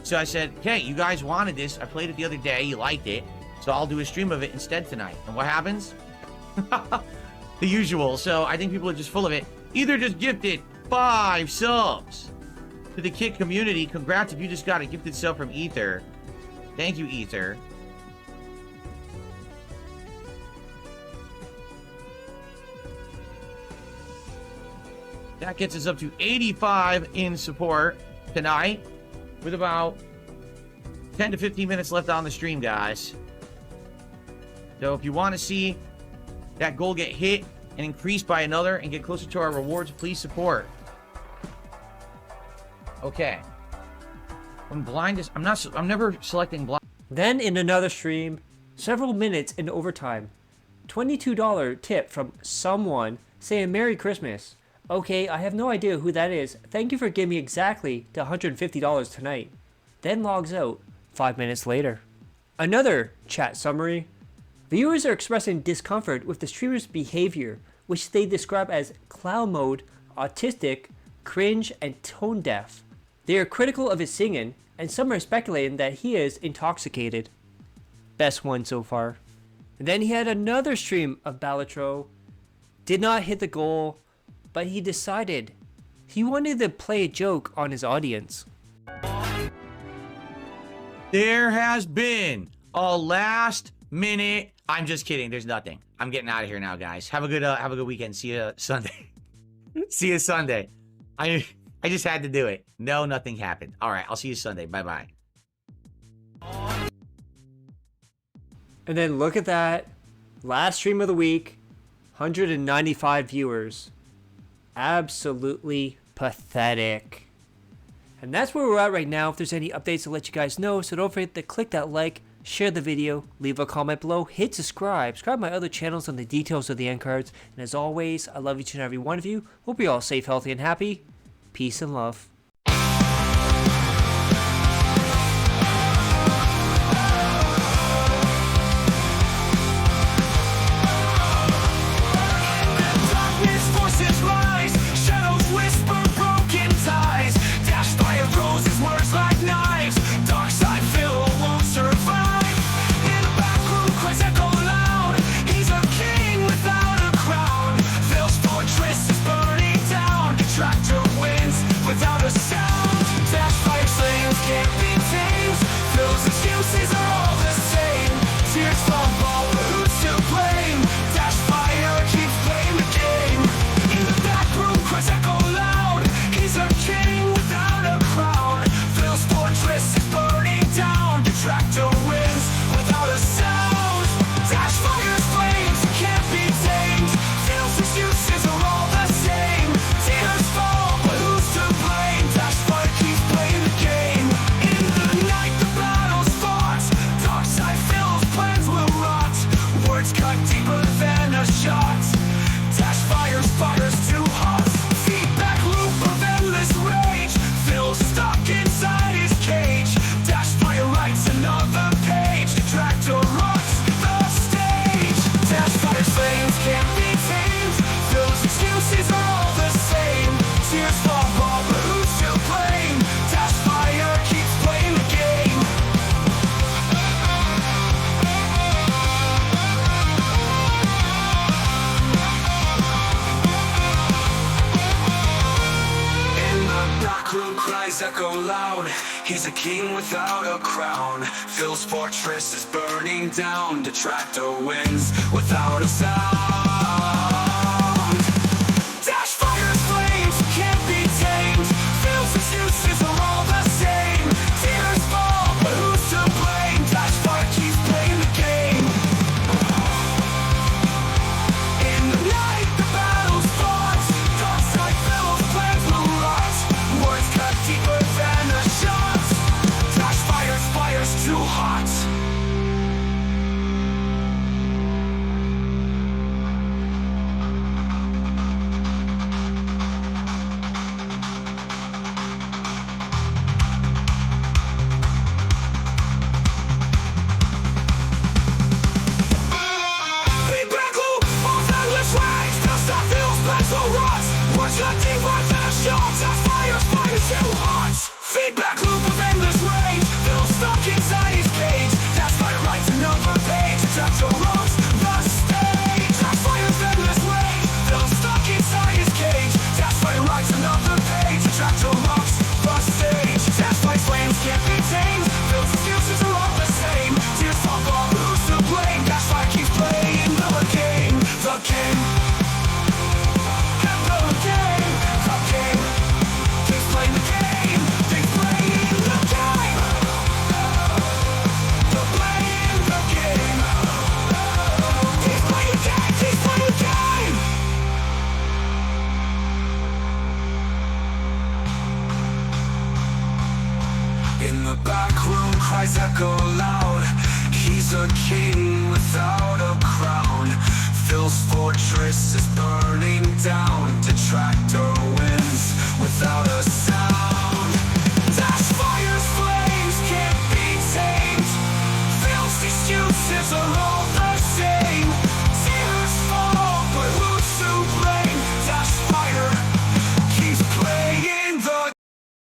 So I said, okay, you guys wanted this. I played it the other day. You liked it. So I'll do a stream of it instead tonight. And what happens? The usual. So I think people are just full of it. Either just gifted 5 subs to the Kit community. Congrats if you just got a gifted sub from Ether. Thank you, Ether. That gets us up to 85 in support tonight with about 10 to 15 minutes left on the stream, guys. So if you want to see that goal get hit and increased by another and get closer to our rewards, please support. Okay. When blind is... I'm never selecting blind. Then in another stream, several minutes in overtime, $22 tip from someone saying Merry Christmas. Okay, I have no idea who that is. Thank you for giving me exactly the $150 tonight. Then logs out 5 minutes later. Another chat summary. Viewers are expressing discomfort with the streamer's behavior, which they describe as clown mode, autistic, cringe, and tone deaf. They are critical of his singing, and some are speculating that he is intoxicated. Best one so far. And then he had another stream of Balatro. Did not hit the goal, but he decided he wanted to play a joke on his audience. There has been a last minute. I'm just kidding. There's nothing. I'm getting out of here now, guys. Have a good weekend. See you Sunday. See you Sunday. I just had to do it. No, nothing happened. All right, I'll see you Sunday. Bye-bye. And then look at that. Last stream of the week. 195 viewers. Absolutely pathetic. And that's where we're at right now. If there's any updates, I'll let you guys know. So don't forget to click that like, share the video, leave a comment below, hit subscribe. Subscribe to my other channels on the details of the end cards. And as always, I love each and every one of you. Hope you're all safe, healthy, and happy. Peace and love. Without a Detractor wins without a sound. Dash fires flames, can't be tamed. Phil's excuses are all the same. Tears fall, but who's to blame? Dash fire keeps playing the game. In the night the battle's fought. Dark side Phil's plans will rot. Words cut deeper than a shot. Dash fires too hot. Feedback loop of endless rage. Phil's stuck inside his cage. Dash fire writes another page. Detractor rocks the stage. Dash fire's flames can't be tamed. Phil's excuses are all the same. Tears fall, but who's to blame? Dash fire keeps playing the game. Backroom cries echo loud. He's a king without a crown. Phil's fortress is burning down. Detractor wins without a sound. Dash fires flames can't be tamed. Phil's excuses are all the same. Tears fall, but who's to blame? Dash fire keeps playing the game. In the night the battle's fought. Dark side Phil's plans will rot. Words cut deeper than a shot. Dash fire's too hot. Feedback loop of endless rage. Phil's stuck, Phil's plans will rot. Words cut deeper than a shot. Dash fire's too hot. Feedback loop of endless rage. Phil's stuck inside his cage. Dash fire writes another page. Detractor rocks the stage. Dash fire's endless rage. Phil's stuck inside his cage. Dash fire writes another page. Detractor rocks the stage. Dash fire's flames can't be tamed. Phil's excuses are all the same. Tears fall, but who's to blame? Dash fire keeps playing the game. The game. The game. The game. Keeps playing the game. Keeps playing the game. The playing the game. Keeps playing the game. Keeps playing the game. In the back room cries echo loud. He's a king without a crown. Phil's fortress is burning down. Detractor wins without a sound.